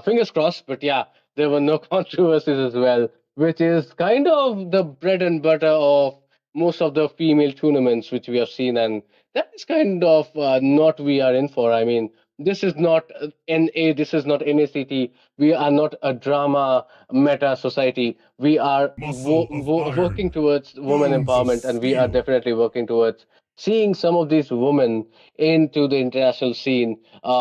Fingers crossed, but yeah, there were no controversies as well, which is kind of the bread and butter of most of the female tournaments which we have seen, and that is kind of not we are in for. I mean, this is not NA, this is not NACT. We are not a drama meta society. We are working towards women empowerment, and we are definitely working towards seeing some of these women into the international scene,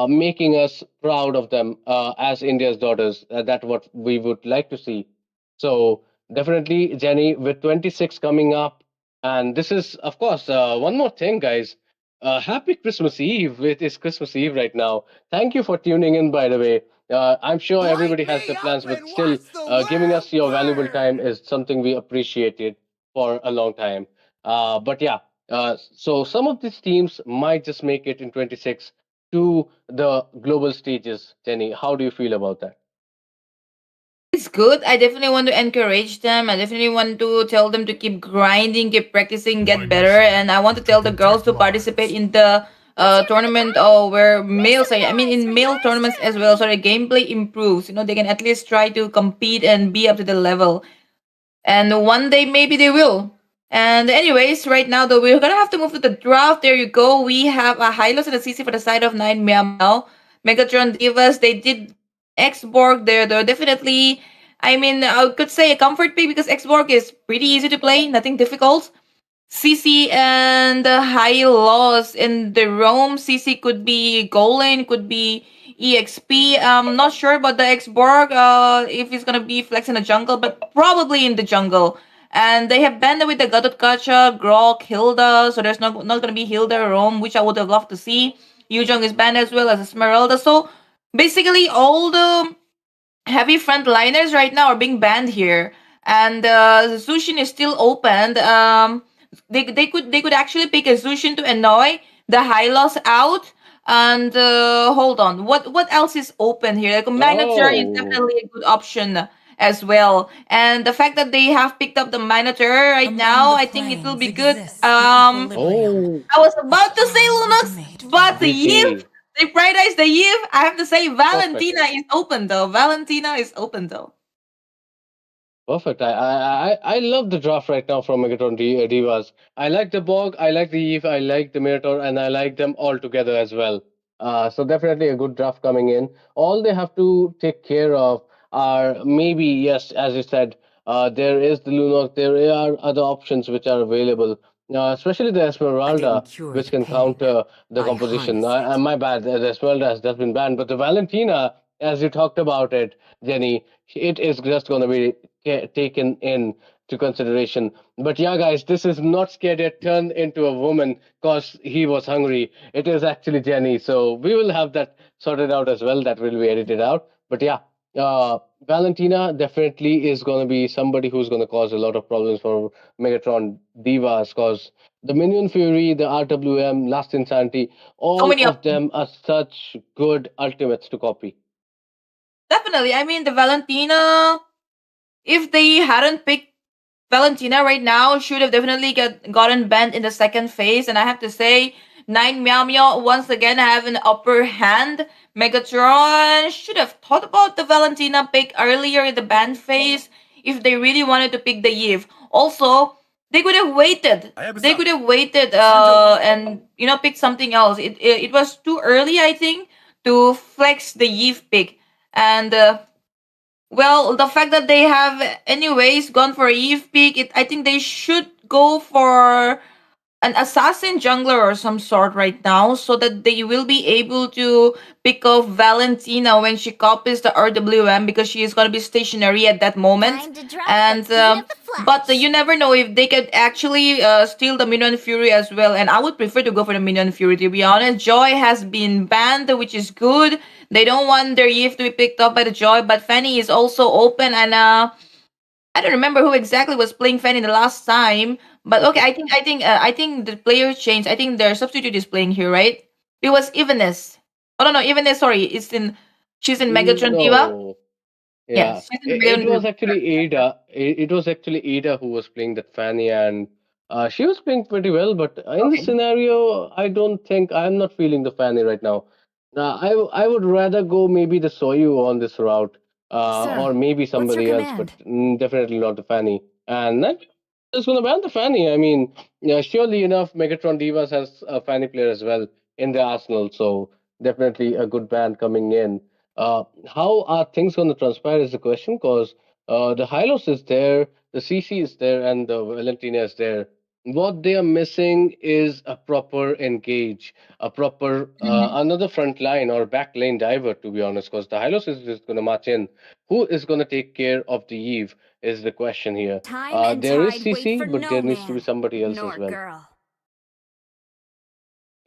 making us proud of them as India's daughters. That's what we would like to see. So definitely, Jenny, with 26 coming up, and this is, of course, one more thing, guys. Happy Christmas Eve! It is Christmas Eve right now. Thank you for tuning in, by the way. I'm sure Light everybody has me their up plans, but and still, watch the giving world us your valuable time burn! is something we appreciated for a long time. But yeah, so some of these teams might just make it in 26 to the global stages. Jenny, how do you feel about that? It's good. I definitely want to encourage them. I definitely want to tell them to keep grinding, keep practicing, get better. And I want to tell the girls to participate in the tournament where males, I mean in male tournaments as well, so the gameplay improves. They can at least try to compete and be up to the level. And one day maybe they will. And anyways, right now though, we're gonna have to move to the draft. There you go. We have a Hylos and a CC for the side of 9 Meow Meow. Megatron Divas, they did X-Borg. They're definitely, I mean, I could say a comfort pick because X-Borg is pretty easy to play, nothing difficult. CC and high loss in the roam. CC could be goal lane, could be EXP. I'm not sure about the X-Borg, if he's gonna be flex in the jungle, but probably in the jungle. And they have banned with the Gadot Kacha, Grok, Hilda, so there's not gonna be Hilda Roam, which I would have loved to see. Yujong is banned as well as Esmeralda. So basically all the heavy frontliners right now are being banned here, and Zushin is still opened. They could actually pick a Zushin to annoy the high loss out. And hold on, what else is open here? Like a Minotaur is Oh, definitely a good option as well. And the fact that they have picked up the Minotaur right Among now, the I think it will planes be good. exists the equilibrium. oh, I was A about to say strong Lunox, ultimate but the Yiv, GG. the Paradise, the Yiv, I have to say Perfect. Valentina is open though. Valentina is open though. Perfect. I love the draft right now from Megatron Divas. I like the Borg, I like the Eve, I like the Minotaur, and I like them all together as well. So definitely a good draft coming in. All they have to take care of are maybe, yes, as you said, there is the Lunok, there are other options which are available, especially the I didn't Esmeralda, cure which the can pain. counter the I composition. harness it. My bad, the Esmeralda has just been banned, but the Valentina, as you talked about it, Jenny, it is just going to be taken in to consideration. But yeah, guys, this is not scared yet turned into a woman because he was hungry. It is actually Jenny. So we will have that sorted out as well. That will be edited out. But yeah, Valentina definitely is going to be somebody who's going to cause a lot of problems for Megatron Divas because the Minion Fury, the RWM, Last Insanity, So all many of options. them are such good ultimates to copy. Definitely. I mean the Valentina, if they hadn't picked Valentina right now, should have definitely gotten banned in the second phase. And I have to say, Nine Meow Meow once again have an upper hand. Megatron should have thought about the Valentina pick earlier in the ban phase if they really wanted to pick the Yiv. Also, they could have waited. They could have waited and pick something else. It was too early, I think, to flex the Yiv pick. And well, the fact that they have anyways gone for Eve pick, I think they should go for an assassin jungler or some sort right now so that they will be able to pick off Valentina when she copies the RWM because she is going to be stationary at that moment. Time to drop the And beat of the but flash. you never know if they could actually steal the Minion Fury as well. And I would prefer to go for the Minion Fury, to be honest. Joy has been banned, which is good. They don't want their Eve to be picked up by the Joy, but Fanny is also open. And I don't remember who exactly was playing Fanny the last time, but okay, I think the player changed. I think their substitute is playing here, right? It was Evanes. Oh no, Evanes. Sorry, she's in Megatron Diva. No. Yeah, Yeah, she's in it Megatron was Diva. actually Ada. It was actually Ada who was playing that Fanny, and she was playing pretty well. But in this Okay. scenario, I don't think I'm not feeling the Fanny right now. I would rather go maybe the Soyu on this route, Sir, or maybe what's your somebody else, but command? definitely not the Fanny. And I'm just gonna ban the Fanny. I mean, yeah, surely enough, Megatron Divas has a Fanny player as well in their arsenal, so definitely a good ban coming in. How are things going to transpire is the question because the Hylos is there, the CC is there, and the Valentina is there. What they are missing is a proper engage, a proper another front line or back lane diver, to be honest, because the Hylos is just going to march in. Who is going to take care of the Eve is the question here. Time and There is tide wait CC, for but no there needs to be man, somebody else as nor well. girl.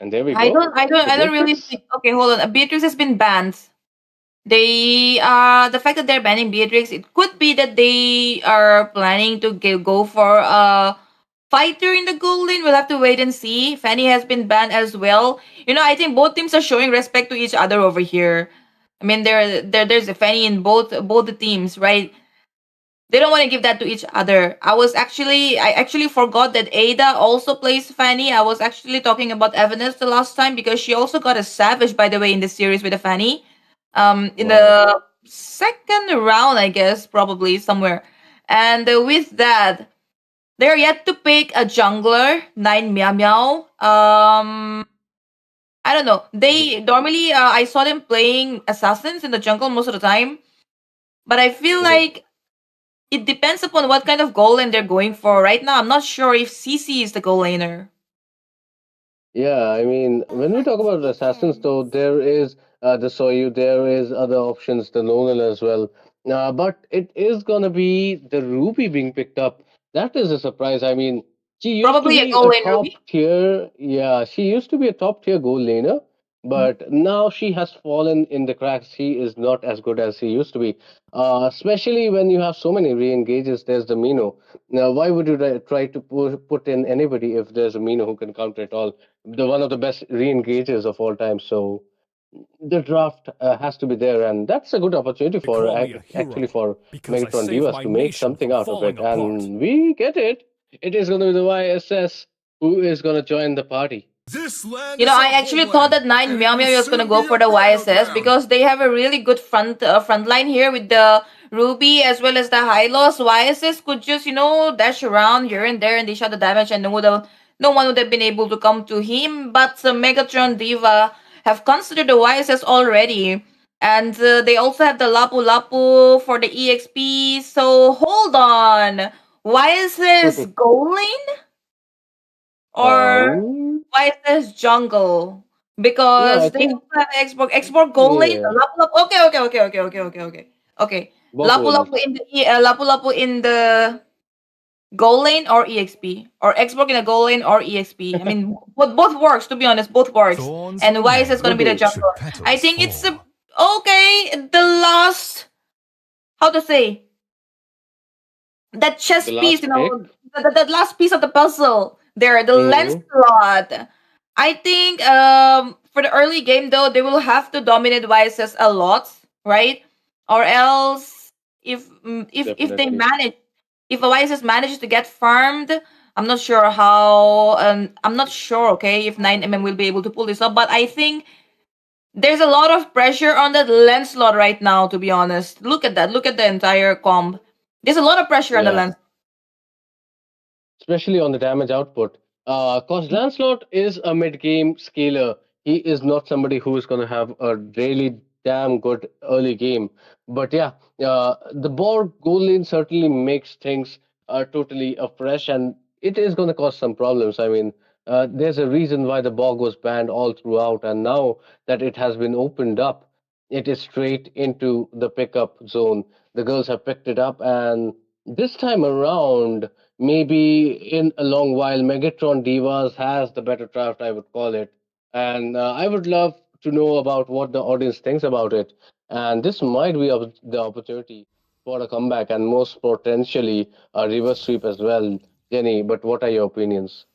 And there we I go. don't, I don't, The I don't really Beatrix. think. Okay, hold on. Beatrix has been banned. They the fact that they're banning Beatrix, it could be that they are planning to go for a fighter in the gold lane. We'll have to wait and see. Fanny has been banned as well. I think both teams are showing respect to each other over here. I mean, there's a Fanny in both the teams, right? They don't want to give that to each other. I actually forgot that Ada also plays Fanny. I was actually talking about Evanes the last time because she also got a savage, by the way, in the series with a Fanny. In Wow. the second round, I guess, probably somewhere. And with that, they're yet to pick a jungler, Nine Meow Meow. I don't know. They normally, I saw them playing assassins in the jungle most of the time, but I feel Mhm. like it depends upon what kind of goal lane they're going for. Right now, I'm not sure if CC is the goal laner. Yeah, I mean, when we talk about assassins, though, there is the Soyu, there is other options, the Nolan as well. But it is gonna be the Ruby being picked up. That is a surprise. I mean, she used to Probably a be goal a lane top Ruby. tier. Yeah, she used to be a top tier goal laner, Mhm. but now she has fallen in the cracks. She is not as good as she used to be. Especially when you have so many re-engages. There's the Mino. Now, why would you try to put in anybody if there's a Mino who can counter it all? The one of the best re-engagers of all time. So the draft has to be there, and that's a good opportunity They for call me a actually hero for because I Megatron saved Divas my to make nation something from out of it, falling apart. and we get it. It is going to be the YSS who is going to join the party. This land You know, is I our actually thought homeland, that Nine and it Meow will Meow was gonna soon go be a for the YSS battleground. because they have a really good front line here with the Ruby as well as the High Loss. YSS could just dash around here and there and dish out the damage, and no one would have been able to come to him. But Megatron Diva have considered the YSS already, and they also have the Lapu Lapu for the EXP. So hold on, YSS goal lane or um, YSS jungle no, I because they think also have export goal lane. yeah, Lapu Lapu. Okay. both will. Lapu Lapu in the goal lane or EXP or export in the goal lane or EXP. I mean, both works. To be honest, both works. Thorns And YSS is remain gonna be the Agreed. jungle. should I petals think it's the fall. okay. The last, how to say, that chess The piece, last pick. the last piece of the puzzle there, the lens Hmm. slot. I think for the early game though, they will have to dominate YSS a lot, right? Or else if they Definitely. manage, if a YSS manages to get farmed, I'm not sure how I'm not sure, okay, if 9mm will be able to pull this up, but I think there's a lot of pressure on that lens slot right now, to be honest. Look at that. Look at the entire comp. There's a lot of pressure on the Yeah. lens. Especially on the damage output. Because Lancelot is a mid game scaler. He is not somebody who is going to have a really damn good early game. But yeah, the Borg goal lane certainly makes things totally afresh, and it is going to cause some problems. I mean, there's a reason why the Borg was banned all throughout, and now that it has been opened up, it is straight into the pickup zone. The girls have picked it up, and this time around, maybe in a long while, Megatron Divas has the better draft, I would call it. And I would love to know about what the audience thinks about it. And this might be the opportunity for a comeback and most potentially a reverse sweep as well, Jenny. But what are your opinions?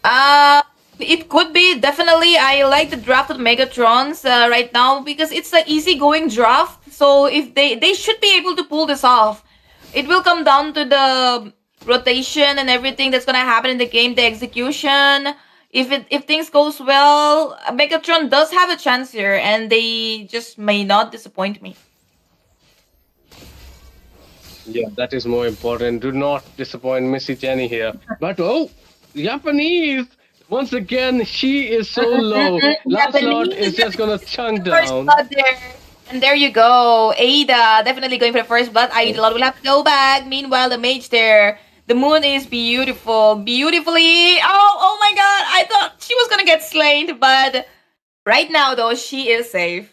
Uh, it could be definitely. I like the draft of Megatrons right now because it's an easygoing draft. So if they should be able to pull this off, it will come down to the rotation and everything that's gonna happen in the game, the execution. If things goes well, Megatron does have a chance here, and they just may not disappoint me. Yeah, that is more important. Do not disappoint Missy Jenny here. But oh, Japanese! Once again, she is so low. Lancelot is Japanese just gonna chunk first down. blood there. And there you go. Ada definitely going for the first blood. Idolot will have to go back. Meanwhile, the mage there. The moon is beautiful. Beautifully. Oh my god. I thought she was gonna get slain, but right now though, she is safe.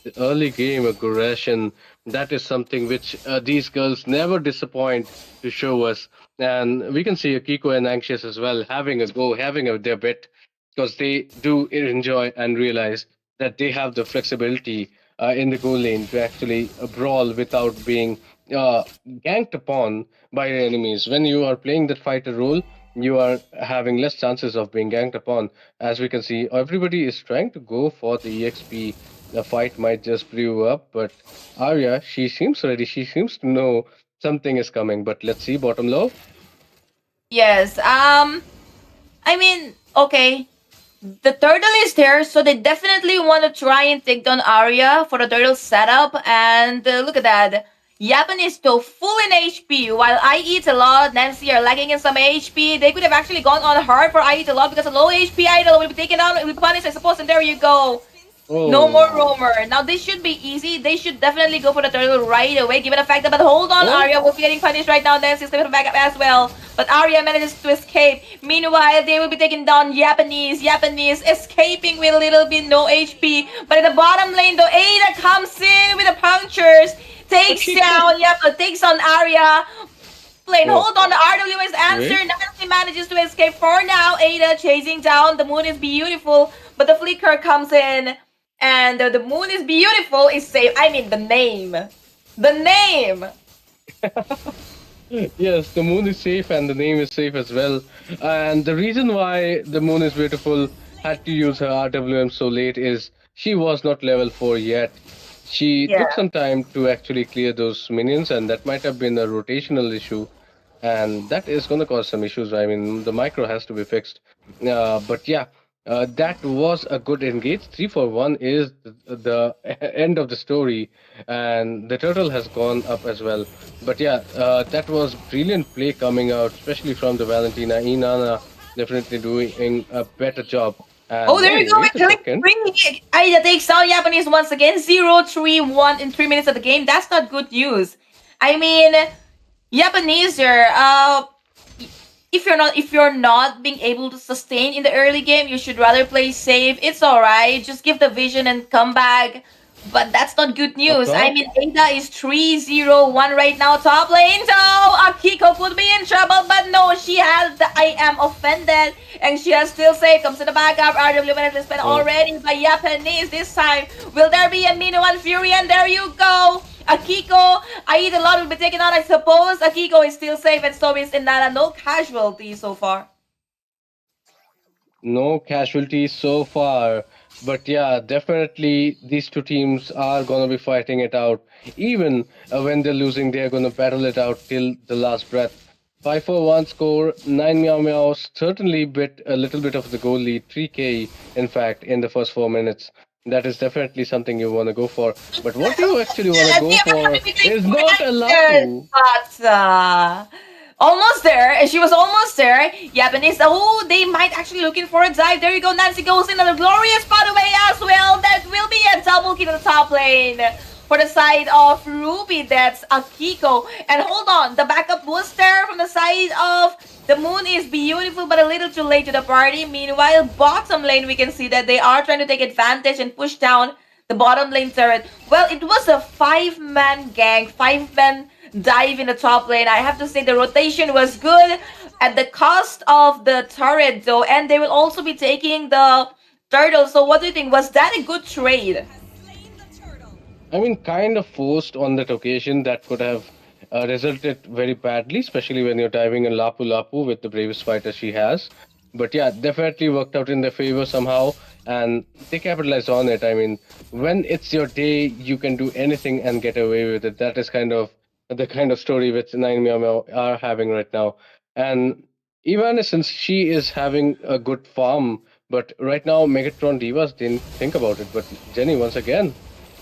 The early game aggression, that is something which these girls never disappoint to show us. And we can see Akiko and Anxious as well having a go, having a their bit, because they do enjoy and realize that they have the flexibility in the goal lane to actually brawl without being uh, ganked upon by the enemies. When you are playing that fighter role, you are having less chances of being ganked upon. As we can see, everybody is trying to go for the EXP the fight might just brew up. But Arya, she seems ready. She seems to know something is coming. But let's see, bottom low. Yes. I mean, okay. The turtle is there, so they definitely want to try and take down Arya for the turtle setup. And look at that. Yapan is still full in HP, while I eat a lot. Nancy are lagging in some HP. They could have actually gone on hard for I eat a lot because a low HP idol will be taken out, will be punished, I suppose. And there you go. No more Oh, roamer. Now this should be easy. They should definitely go for the turtle right away, given the fact that. But hold on, oh, Arya will be getting punished right now. Nancy's coming back up as well. But Arya manages to escape. Meanwhile, they will be taking down Japanese. Japanese escaping with a little bit no HP. But at the bottom lane, though, Ada comes in with the punctures. Takes down, takes on Arya. Lane, oh, hold on. The RW's answer. wait. Nancy manages to escape for now. Ada chasing down. The moon is beautiful, but the flicker comes in. And the moon is beautiful is safe. I mean, the name. The name. Yes, the moon is safe and the name is safe as well. And the reason why the moon is beautiful had to use her RWM so late is she was not level 4 yet. She Yeah. took some time to actually clear those minions, and that might have been a rotational issue. And that is going to cause some issues. I mean, the micro has to be fixed. But yeah, that was a good engage. 3 for 1 is the end of the story, and the turtle has gone up as well. But yeah, that was brilliant play coming out, especially from the Valentina. Inanna definitely doing a better job. Oh, And there oh, you go. wait We're a killing second. three. Aida takes down Japanese once again. 0-3-1 in 3 minutes of the game. That's not good news. I mean, Japanese are if you're not being able to sustain in the early game, you should rather play safe. It's alright. Just give the vision and come back. But that's not good Up news. I top. mean, Ada is 3-0-1 right now, top lane. So Akiko could be in trouble, but no, she has the I am offended, and she has still saved. Comes to the backup. RW has been Oh, already by Japanese this time. Will there be a Mino and Fury? And there you go. Akiko, I eat a lot will be taken out, I suppose. Akiko is still safe, and so is Inara. No casualties so far. no casualties so far. But yeah, definitely these two teams are going to be fighting it out. Even when they're losing, they're going to battle it out till the last breath. 5-4-1 score, 9 meow meows, certainly bit a little bit of the goal lead, 3k in fact, in the first 4 minutes. That is definitely something you want to go for. But what you actually want to Yes, go they are for having is big not a pressure, Lapu. but almost there. She was almost there. Japanese. Oh, they might actually looking for a dive. There you go. Nancy goes in another glorious spot away as well. That will be a double kill in the top lane. For the side of Ruby, that's Akiko. And hold on, the backup was there from the side of the moon is beautiful, but a little too late to the party. Meanwhile, bottom lane, we can see that they are trying to take advantage and push down the bottom lane turret. Well, it was a 5-man gang, 5-man dive in the top lane. I have to say the rotation was good at the cost of the turret, though, and they will also be taking the turtle. So, what do you think? Was that a good trade? I mean, kind of forced on that occasion that could have resulted very badly, especially when you're diving in Lapu Lapu with the bravest fighter she has. But yeah, definitely worked out in their favor somehow, and they capitalized on it. I mean, when it's your day, you can do anything and get away with it. That is kind of the kind of story which Nine Meow Meow are having right now. And Evanescence, she is having a good farm, but right now Megatron Divas didn't think about it. But Jenny, once again.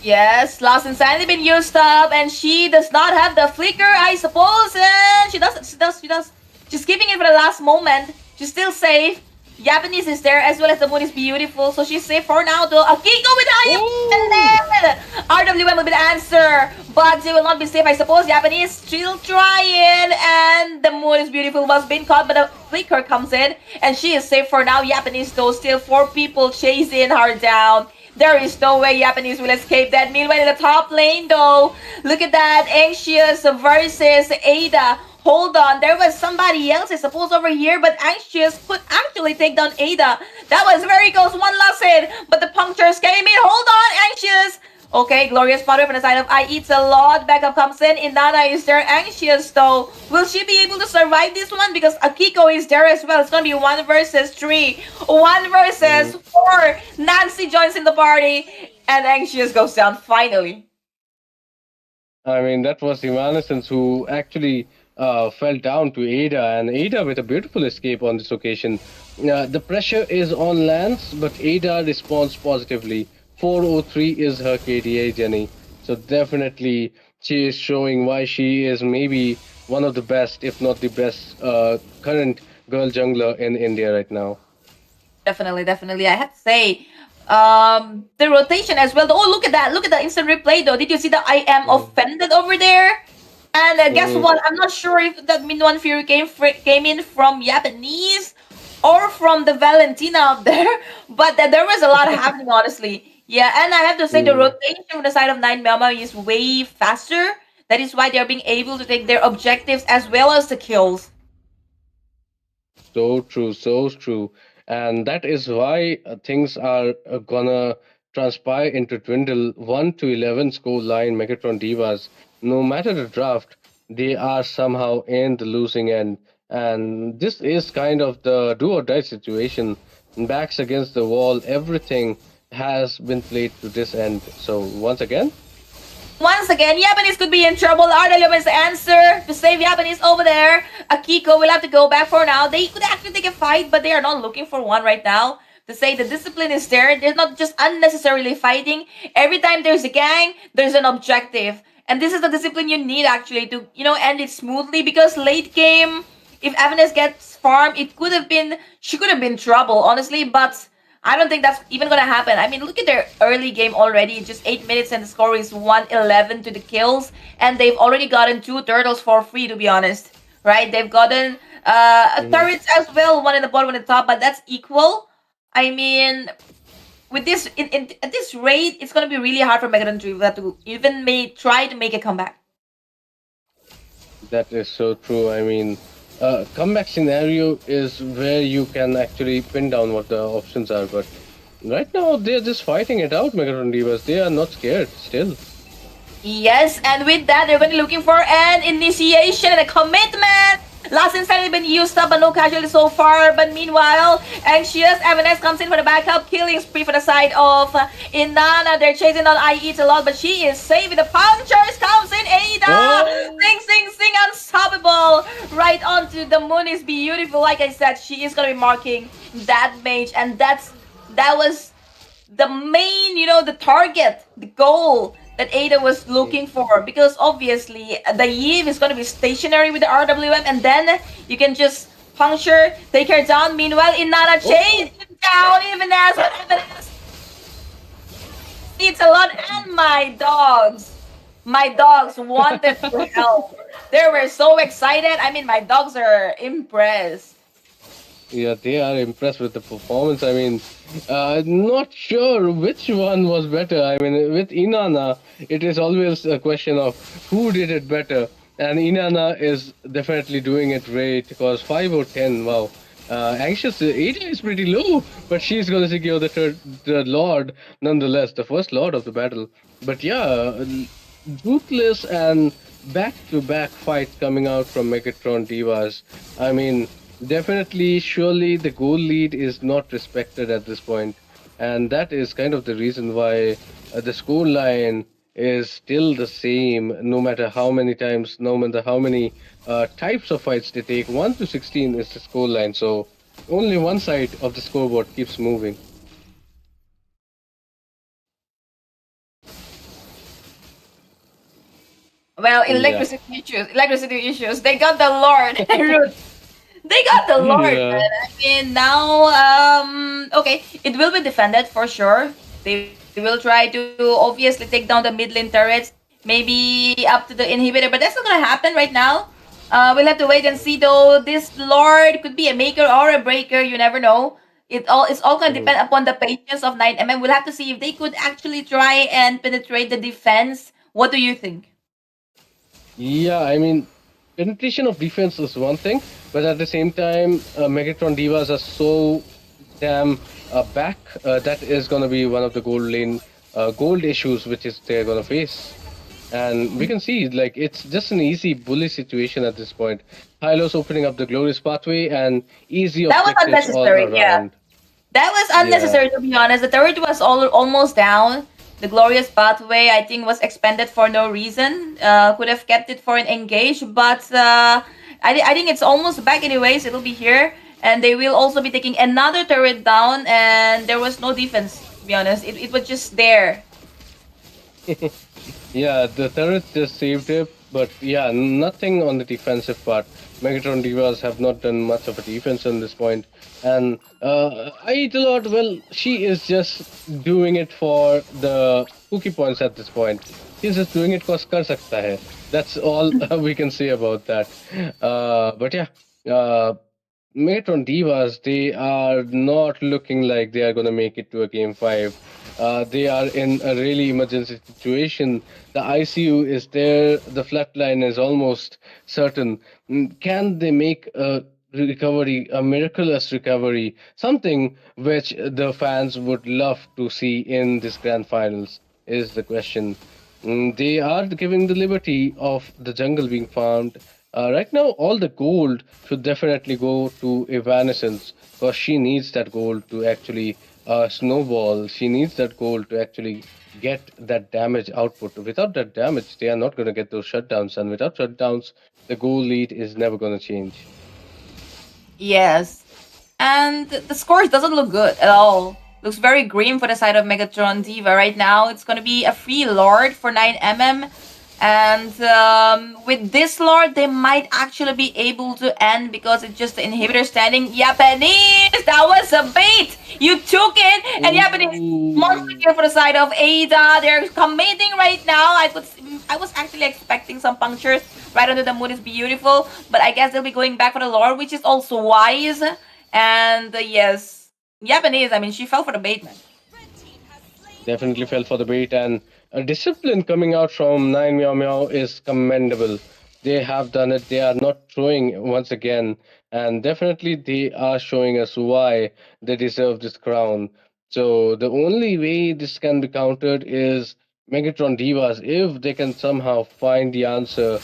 Yes, Lost Insanity been used up, and she does not have the flicker, I suppose. And she does. She's keeping it for the last moment. She's still safe. Japanese is there as well as the moon is beautiful, so she's safe for now. Though Akiko with IM, and then RWM will be the answer, but they will not be safe, I suppose. Japanese still trying, and the moon is beautiful was being caught, but the flicker comes in, and she is safe for now. Japanese though, still 4 people chasing her down. There is no way Japanese will escape that. Meanwhile, in the top lane, though, look at that. Anxious versus Ada. Hold on, there was somebody else, I suppose, over here, but Anxious could actually take down Ada. That was very close. One last hit, but the punctures came in. Hold on, Anxious. Okay, Glorious Potter from the side of I Eats a Lot. Backup comes in. Inanna is there. Anxious, though. Will she be able to survive this one? Because Akiko is there as well. It's going to be 1 versus 3. 1 versus 4. Nancy joins in the party. And Anxious goes down finally. I mean, that was Evanescence who actually fell down to Ada, and Ada with a beautiful escape on this occasion. The pressure is on Lance, but Ada responds positively. 403 is her KDA, Jenny. So definitely, she is showing why she is maybe one of the best, if not the best, current girl jungler in India right now. Definitely, definitely. I have to say, the rotation as well. Oh, look at that! Look at the instant replay, though. Did you see the I am offended over there? And guess Mhm. what? I'm not sure if that Minuan Fury came in from Japanese or from the Valentina up there, but there was a lot happening, honestly. Yeah, and I have to say the Mm. rotation from the side of Nine Mama is way faster. That is why they're being able to take their objectives as well as the kills. So true, so true. And that is why things are gonna transpire into dwindle 1 to 11 score line Megatron Divas. No matter the draft, they are somehow in the losing end. And this is kind of the do or die situation. Backs against the wall, everything has been played to this end. So once again, Once again, Japanese could be in trouble. Ardalium is the answer to save Japanese over there. Akiko will have to go back for now. They could actually take a fight, but they are not looking for one right now. To say the discipline is there, they're not just unnecessarily fighting. Every time there's a gang, there's an objective. And this is the discipline you need actually to, end it smoothly because late game, if Avanes gets farmed, she could have been trouble, honestly, but I don't think that's even gonna happen. I mean, look at their early game already. Just 8 minutes and the score is 111 to the kills, and they've already gotten 2 turtles for free. To be honest, right? They've gotten turrets as well, one in the bottom, one in the top, but that's equal. I mean, with this at this rate, it's gonna be really hard for Megadon to even try to make a comeback. that is so true. I mean, comeback scenario is where you can actually pin down what the options are. But right now, they're just fighting it out, Megatron Divas. They are not scared still. Yes, and with that, they're going to be looking for an initiation and a commitment. Last insanity been used up, but no casualties so far. But meanwhile, Anxious Evanes comes in for the backup, killing spree for the side of Inanna. They're chasing on IE a lot, but she is saving. The punctures comes in. Ada, Oh. sing, sing, sing, unstoppable. Right onto the moon is beautiful. Like I said, she is gonna be marking that mage, and that was the main, the target, the goal that Ada was looking for. Because obviously, the Eve is going to be stationary with the RWM, and then you can just puncture, take her down. Meanwhile, Inanna chase him down, even as it's a lot, and my dogs wanted to help. They were so excited. I mean, my dogs are impressed. Yeah, they are impressed with the performance. I mean, not sure which one was better. I mean, with Inanna, it is always a question of who did it better. And Inanna is definitely doing it great because 5 or 10, wow. Anxious, Ada is pretty low, but she's going to secure the Lord nonetheless, the first Lord of the battle. But yeah, ruthless and back-to-back fights coming out from Megatron Divas. I mean, definitely, surely the goal lead is not respected at this point, and that is kind of the reason why the score line is still the same, no matter how many times, no matter how many types of fights they take. 1 to 16 is the score line, so only one side of the scoreboard keeps moving. Well, Yeah. electricity issues. They got the Lord. They got the Lord, Yeah. man. I mean, now, okay, it will be defended for sure. They will try to obviously take down the mid lane turrets, maybe up to the inhibitor, but that's not gonna happen right now. We'll have to wait and see though. This Lord could be a maker or a breaker. You never know. It's all gonna depend upon the patience of 9mm. We'll have to see if they could actually try and penetrate the defense. What do you think? Yeah, I mean, penetration of defense is one thing, but at the same time, Megatron Divas are so damn back. That is going to be one of the gold issues which is they're going to face. And we can see, like, it's just an easy bully situation at this point. Hylos opening up the glorious pathway and easy That was objectives all unnecessary. Yeah. around. That was Yeah. unnecessary, to be honest. The turret was almost down. The glorious pathway, I think, was expanded for no reason. Could have kept it for an engage, but I think it's almost back anyways. It'll be here, and they will also be taking another turret down. And there was no defense. To be honest, it was just there. Yeah, the turrets just saved it, but yeah, nothing on the defensive part. Megatron Divas have not done much of a defense on this point, and I eat a lot. Well, she is just doing it for the cookie points at this point. She's just doing it because kar sakta hai. That's all we can say about that. But yeah, Megatron Divas, they are not looking like they are going to make it to a game 5. They are in a really emergency situation. The ICU is there, the flatline is almost certain. Can they make a recovery, a miraculous recovery, something which the fans would love to see in this grand finals? Is the question. They are giving the liberty of the jungle being farmed. Right now, all the gold should definitely go to Evanescence because she needs that gold to actually snowball. She needs that gold to actually get that damage output. Without that damage, they are not going to get those shutdowns, and without shutdowns, the goal lead is never going to change. Yes. And the score doesn't look good at all. Looks very grim for the side of Megatron Diva right now. It's gonna be a free Lord for 9mm. And with this Lord, they might actually be able to end because it's just the inhibitor standing. Japanese! That was a bait! You took it! And Japanese monster kill for the side of Ada. They're committing right now. I was actually expecting some punctures right under the moon is beautiful. But I guess they'll be going back for the Lord, which is also wise. And yes, Japanese, I mean, she fell for the bait, man. Definitely fell for the bait, and a discipline coming out from 9 Meow Meow is commendable. They have done it. They are not throwing once again, and definitely they are showing us why they deserve this crown. So the only way this can be countered is Megatron Divas if they can somehow find the answer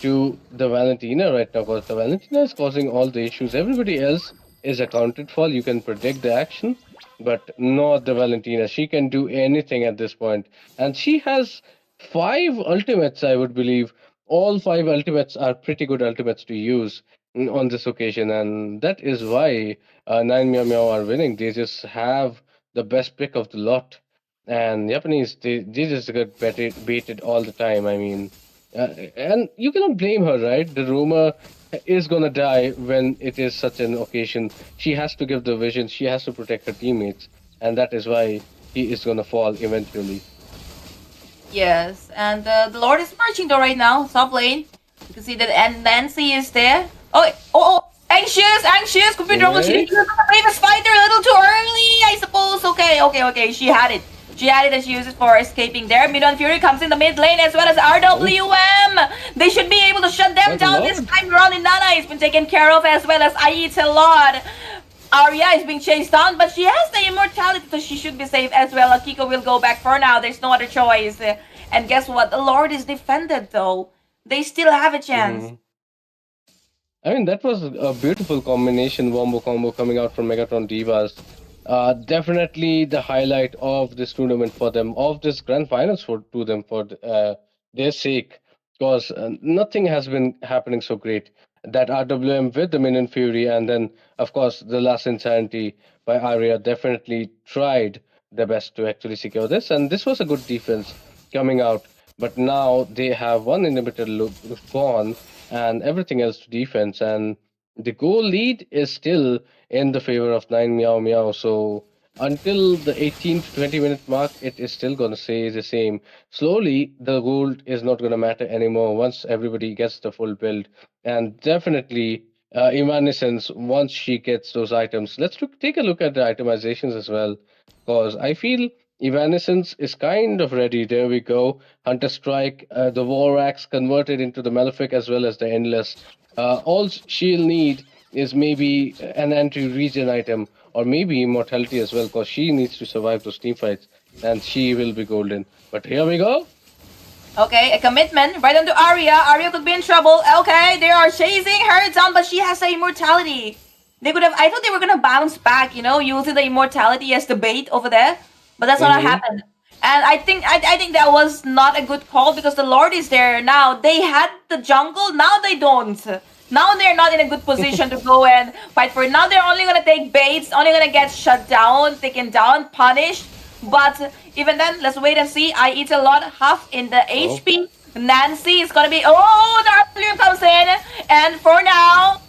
to the Valentina right now, because the Valentina is causing all the issues. Everybody else is accounted for. You can predict the action, but not the Valentina. She can do anything at this point, and she has 5 ultimates, I would believe. All 5 ultimates are pretty good ultimates to use on this occasion, and that is why 9 Meow Meow are winning. They just have the best pick of the lot, and Japanese, they just get baited all the time. I mean, and you cannot blame her, right? The rumor is gonna die when it is such an occasion. She has to give the vision. She has to protect her teammates, and that is why he is gonna fall eventually. Yes, and the Lord is marching though right now, top lane. You can see that and Nancy is there. Oh, anxious. Could be trouble. She didn't use the bravest fighter a little too early, I suppose. Okay. She had it. And she uses for escaping there. Midon Fury comes in the mid lane as well as RWM. They should be able to shut them down this time around. Inanna has been taken care of as well as Ait a lot. Arya is being chased down, but she has the immortality, so she should be safe as well. Akiko will go back for now. There's no other choice. And guess what? The Lord is defended, though. They still have a chance. I mean, that was a beautiful combination wombo combo coming out from Megatron Divas. Definitely the highlight of this tournament for them, of this grand finals to them for their sake, because nothing has been happening so great. That RWM with the Minion Fury, and then of course the last Insanity by Arya definitely tried their best to actually secure this, and this was a good defense coming out. But now they have one inhibitor gone and everything else to defense, and the goal lead is still in the favor of 9 Meow Meow. So until the 18 to 20-minute mark, it is still going to stay the same. Slowly, the gold is not going to matter anymore once everybody gets the full build. And definitely, Evanescence, once she gets those items, let's take a look at the itemizations as well. Because I feel Evanescence is kind of ready. There we go. Hunter Strike, the War Axe converted into the Malefic as well as the Endless. All she'll need is maybe an anti-regen item or maybe immortality as well, because she needs to survive those team fights and she will be golden. But here we go. Okay, a commitment right onto Arya. Arya could be in trouble. Okay, they are chasing her down, but she has the immortality. They could have. I thought they were gonna bounce back, using the immortality as the bait over there, but that's not what happened. And I think that was not a good call because the Lord is there now. They had the jungle, now they don't. Now they're not in a good position to go and fight for it. Now they're only gonna take baits, only gonna get shut down, taken down, punished. But even then, let's wait and see. I eat a lot, half in the Oh, HP. Nancy is gonna be. Oh, the Arlium comes in, and for now,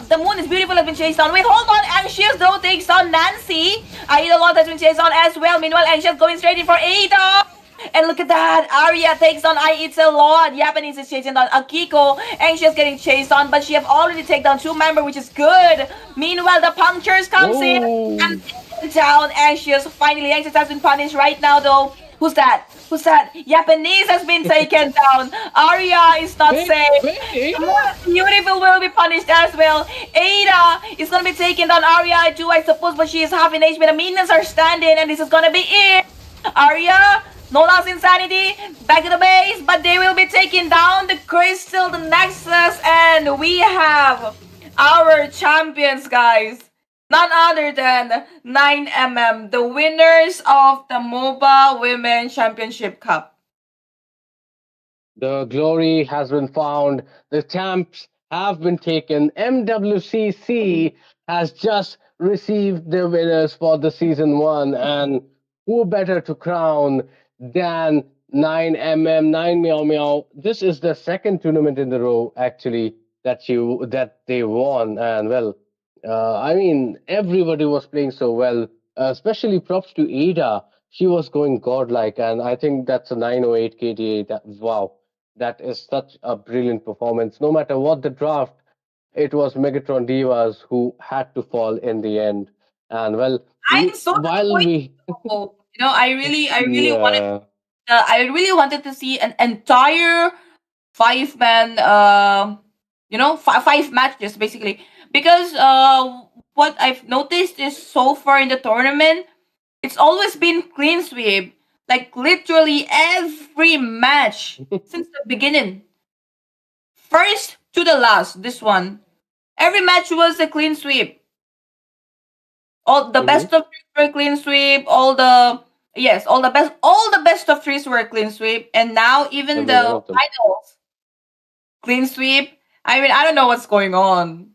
the moon is beautiful has been chased down. Wait, hold on. Anxious though takes on Nancy. I eat a lot has been chased on as well. Meanwhile, Anxious going straight in for Ada. And look at that. Arya takes on I Eats a Lot. Japanese is chasing down Akiko. Anxious getting chased on, but she have already taken down two members, which is good. Meanwhile, the punctures comes in oh, and down Anxious. Finally, Anxious has been punished right now though. Who's that? Who's that? Japanese has been taken down. Arya is not safe. wait, Ada? Beautiful will be punished as well. Ada is gonna be taking down Arya too, I suppose, but she is half in HP. The minions are standing, and this is gonna be it. Arya, no loss insanity, back to the base, but they will be taking down the Crystal, the Nexus, and we have our champions, guys. None other than 9mm, the winners of the MOBA Women Championship Cup. The glory has been found. The champs have been taken. MWCC has just received the winners for the season one, and who better to crown than 9mm 9 Meow Meow? This is the second tournament in the row actually that they won, and well, I mean everybody was playing so well. Especially props to Ada. She was going godlike, and I think that's a 908 KDA. That wow, that is such a brilliant performance. No matter what the draft, it was Megatron Divas who had to fall in the end. And well, I'm so while disappointed. we, You know, yeah, I really wanted to see an entire 5 man, five matches basically, because what I've noticed is so far in the tournament, it's always been clean sweep, like literally every match since the beginning, first to the last. This one, every match was a clean sweep. All the hmm best of threes were clean sweep. All the yes, all the best of threes were clean sweep, and now even every one the of them. finals clean sweep. I mean, I don't know what's going on.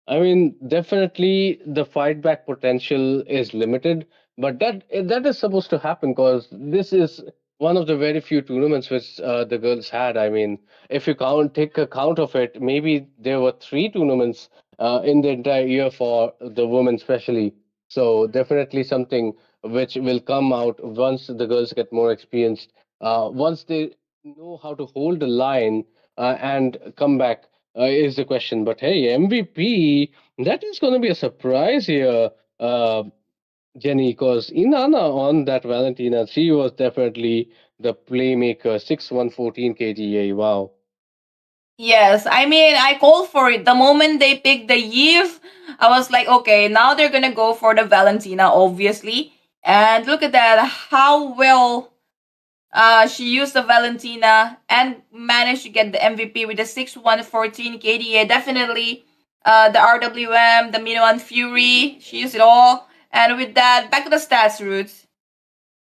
I mean, definitely the fight back potential is limited, but that is supposed to happen because this is one of the very few tournaments which the girls had. I mean, if you take account of it, maybe there were three tournaments in the entire year for the women, especially. So definitely something which will come out once the girls get more experienced, once they know how to hold the line and come back is the question. But hey, MVP, that is going to be a surprise here, uh, Jenny, because Inanna on that Valentina, she was definitely the playmaker, 6-1-14 KGA. Wow. Yes, I mean, I called for it. The moment they picked the Eve, I was like, okay, now they're gonna go for the Valentina, obviously. And look at that, how well she used the Valentina and managed to get the MVP with the 6-1-14 KDA. Definitely the RWM, the Minoan Fury, she used it all. And with that, back to the stats, Roots.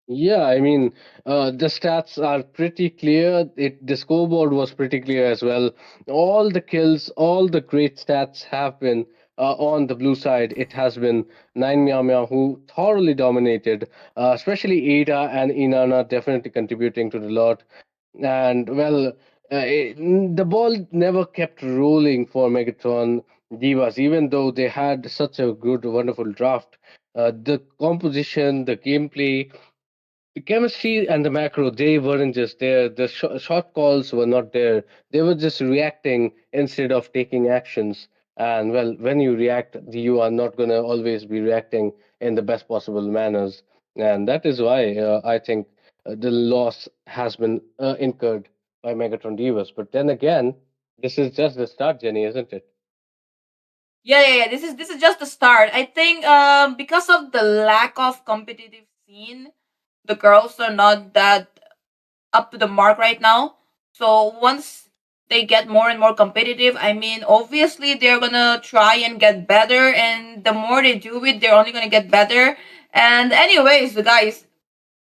Yeah, I mean, the stats are pretty clear. The scoreboard was pretty clear as well. All the kills, all the great stats have been on the blue side. It has been Nine Meow Meow who thoroughly dominated, especially Ada and Inanna definitely contributing to the lot. And well, the ball never kept rolling for Megatron Divas, even though they had such a good, wonderful draft. The composition, the gameplay, the chemistry and the macro, they weren't just there. The short calls were not there. They were just reacting instead of taking actions. And well, when you react, you are not going to always be reacting in the best possible manners. And that is why I think the loss has been incurred by Megatron Divas. But then again, this is just the start, Jenny, isn't it? Yeah. This is just the start. I think because of the lack of competitive scene, the girls are not that up to the mark right now. So once they get more and more competitive, I mean, obviously they're gonna try and get better, and the more they do it, they're only gonna get better. And anyways, the guys,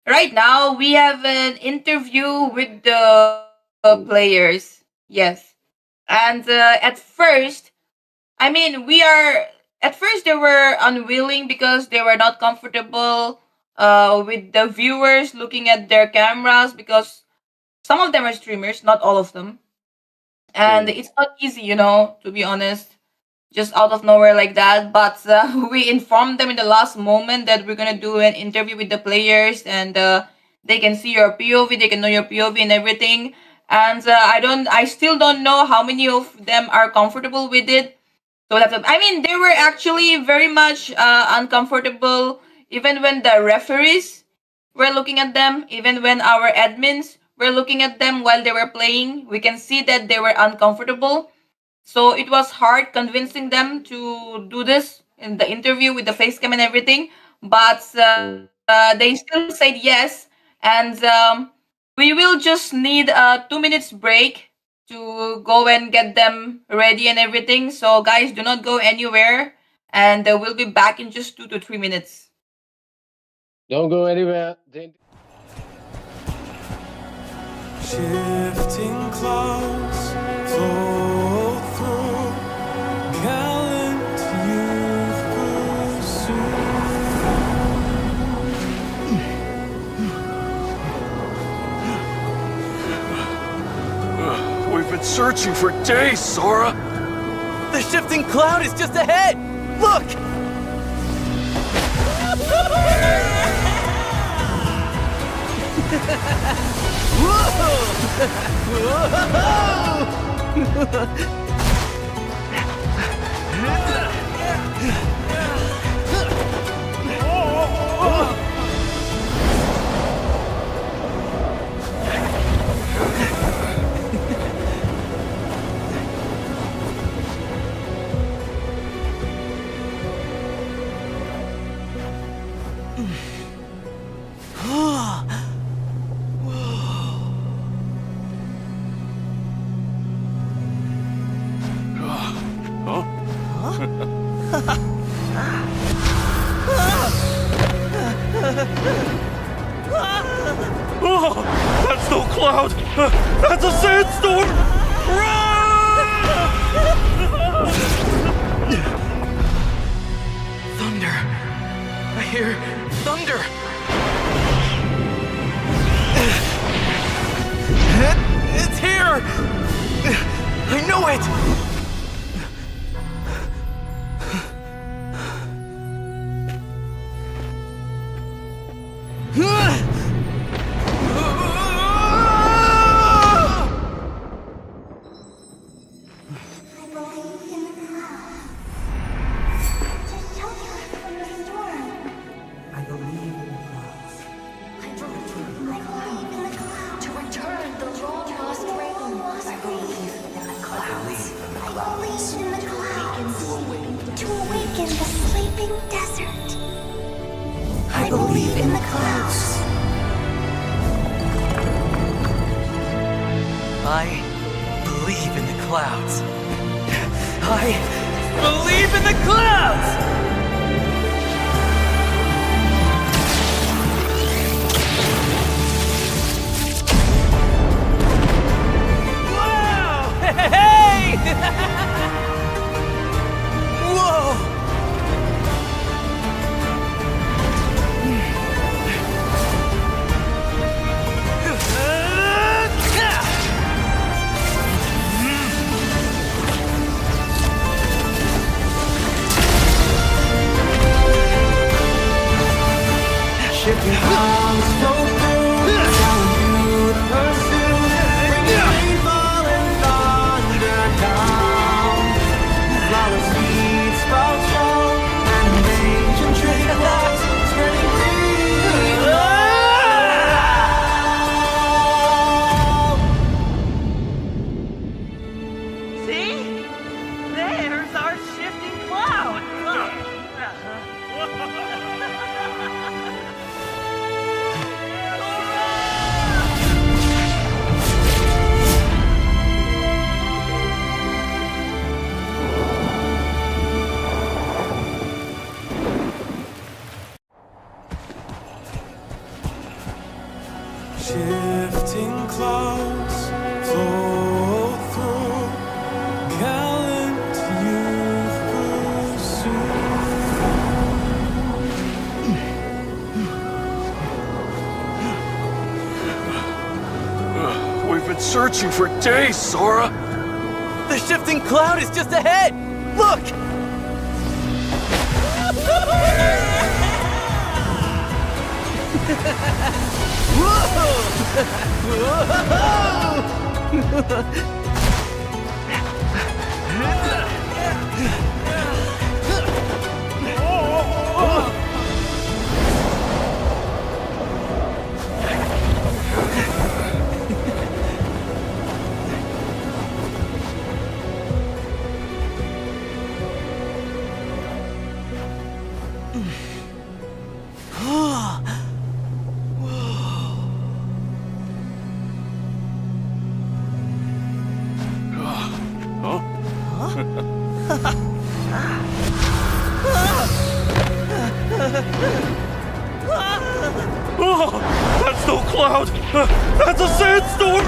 right now we have an interview with the players. Yes. And at first, I mean, we are at first they were unwilling because they were not comfortable with the viewers looking at their cameras because some of them are streamers, not all of them. And Hmm. it's not easy, to be honest, just out of nowhere like that. But we informed them in the last moment that we're gonna do an interview with the players, and they can see your POV, they can know your POV and everything. And I still don't know how many of them are comfortable with it. So that's, I mean, they were actually very much uncomfortable, even when the referees were looking at them, even when our admins were looking at them while they were playing. We can see that they were uncomfortable, so it was hard convincing them to do this in the interview with the face cam and everything. But Hmm. they still said yes. And we will just need a 2 minutes break to go and get them ready and everything. So, guys, do not go anywhere. And we'll be back in just 2 to 3 minutes. Don't go anywhere. Shifting clouds flow through gallant youth We've been searching for days, Sora. The shifting cloud is just ahead! Look! Oh, that's no cloud. That's a sandstorm. Thunder! I hear thunder! It's here! I know it! I believe in the clouds. To shelter us from the storm. I believe in the clouds. I believe in the clouds. To return the long-lost rain. I believe in the clouds. I believe in the clouds. To awaken the sleeping desert. I believe in the clouds. I believe in the clouds. I believe in the clouds! Wow! Hey! Whoa! Shifting clouds flow through gallant youth pursue, bringing rainfall and thunder down. Flower seeds sprout show, and ancient trickles spreading green love. See? There's our shifting cloud! Shifting clouds float through, gallant youth pursue. We've been searching for days, Sora. The shifting cloud is just ahead! Look! Oh, that's no cloud. That's a sandstorm.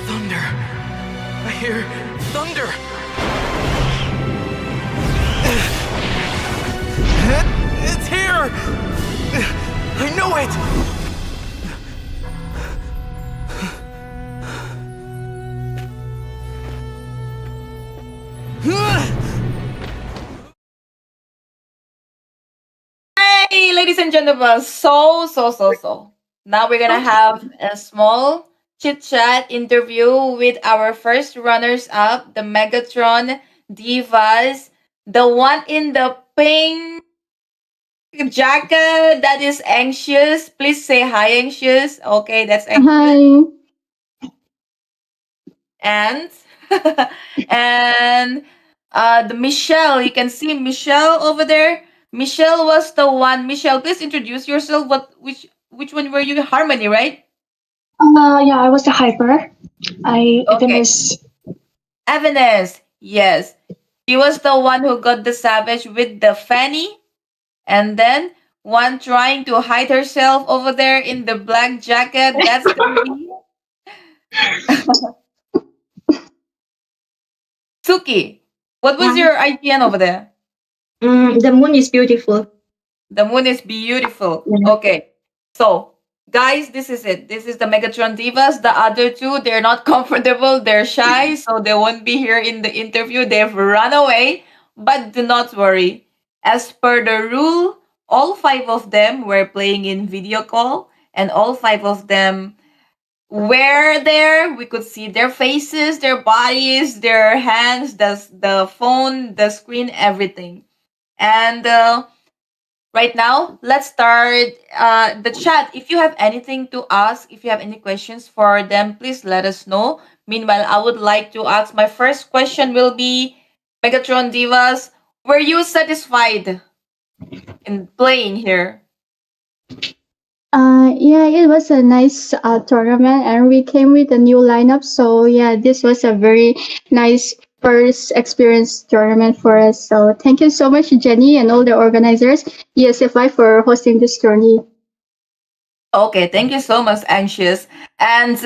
Thunder! I hear thunder! It's here! I know it! Hey, ladies and gentlemen, so. Now we're gonna have a small chit chat interview with our first runners up, the Megatron Divas, the one in the pink jacket that is anxious. Please say hi, anxious. Okay, that's anxious. And and the Michelle, you can see Michelle over there. Michelle was the one. Michelle, please introduce yourself. Which one were you? Harmony, right? Yeah, I was the hyper. I even Okay. is Evanes, yes. She was the one who got the savage with the fanny, and then one trying to hide herself over there in the black jacket. That's gonna be Suki. What was your IGN over there? the moon is beautiful. The moon is beautiful. Okay. So, guys, this is it. This is the Megatron Divas. The other two, they're not comfortable. They're shy, so they won't be here in the interview. They've run away. But do not worry. As per the rule, all five of them were playing in video call, and all five of them were there. We could see their faces, their bodies, their hands, the phone, the screen, everything. And right now, let's start the chat. If you have anything to ask, if you have any questions for them, please let us know. Meanwhile, I would like to ask my first question will be Megatron Divas, were you satisfied in playing here? Yeah, it was a nice tournament, and we came with a new lineup. So yeah, this was a very nice first experience tournament for us. So thank you so much, Jenny, and all the organizers, ESFI, for hosting this tourney. Okay, thank you so much, Anxious. And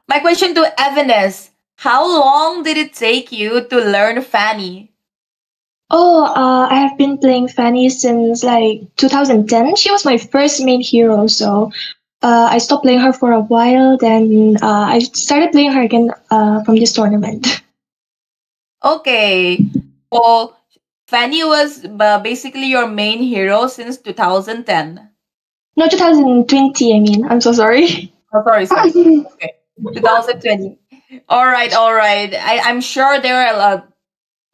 my question to Evan is, how long did it take you to learn Fanny? Oh, I have been playing Fanny since like 2010. She was my first main hero, so I stopped playing her for a while. Then I started playing her again from this tournament. Okay, so Fanny was basically your main hero since 2010. No, 2020. I mean, I'm so sorry. Oh, sorry. Okay, 2020. All right. I'm sure there are a lot.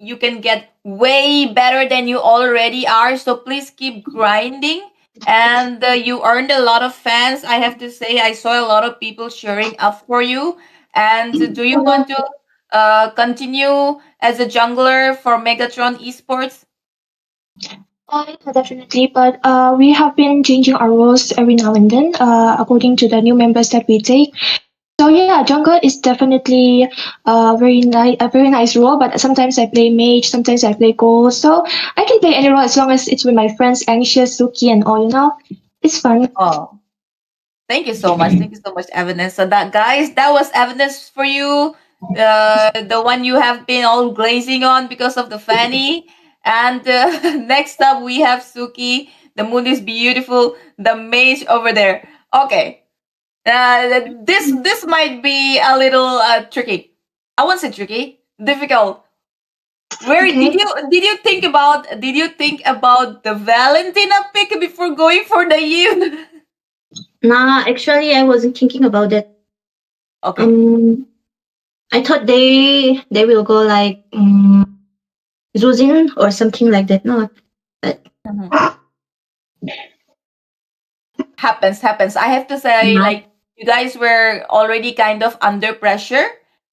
You can get way better than you already are. So please keep grinding. And you earned a lot of fans. I have to say, I saw a lot of people cheering up for you. And do you want to continue as a jungler for Megatron Esports? Yeah, definitely. But we have been changing our roles every now and then according to the new members that we take. So yeah, jungle is definitely a very nice role. But sometimes I play mage, sometimes I play gold. So I can play any role as long as it's with my friends, Anxious, Suki, and all. It's fun. Oh, thank you so much. Thank you so much, Evidence. So that guys, that was evidence for you. The one you have been all glazing on because of the fanny. And next up we have Suki. The moon is beautiful. The mage over there. Okay. This might be a little tricky. I won't say tricky. Difficult. Where Okay. did you think about the Valentina pick before going for the Eve? Nah, actually, I wasn't thinking about it. Okay. I thought they will go like Zuzin or something like that. No, but Mhm. Happens. I have to say, nah. like, you guys were already kind of under pressure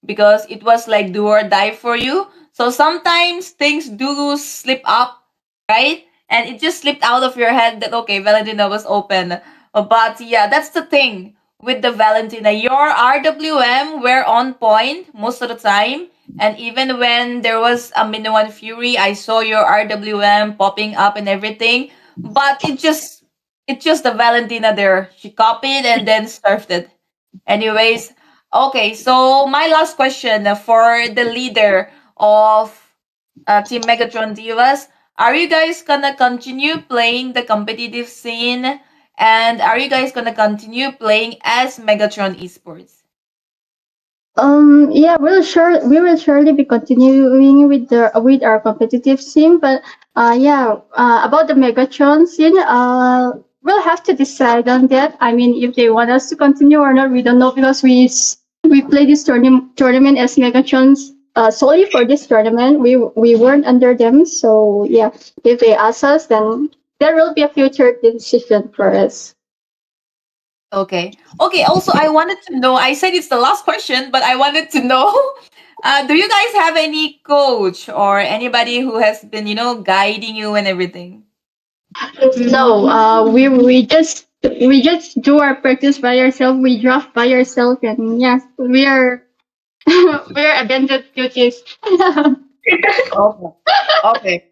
because it was like do or die for you. So sometimes things do slip up, right? And it just slipped out of your head that okay, Valentina was open. But yeah, that's the thing with the Valentina. Your RWM were on point most of the time. And even when there was a Minoan Fury, I saw your RWM popping up and everything. But it's just the Valentina there. She copied and then surfed it. Anyways, okay, so my last question for the leader of Team Megatron Divas. Are you guys gonna continue playing the competitive scene? And are you guys gonna continue playing as Megatron Esports? Yeah, we will surely be continuing with our competitive scene, but yeah, about the Megatron scene, we'll have to decide on that. I mean, if they want us to continue or not, we don't know because we play this tournament as Megatrons solely for this tournament. We weren't under them, so yeah, if they ask us, then there will be a future decision for us. Okay. Okay, also I wanted to know, I said it's the last question, but I wanted to know do you guys have any coach or anybody who has been, guiding you and everything? No, we just do our practice by ourselves. We draft by ourselves, and yes, we are we are abandoned duties. Okay. Okay.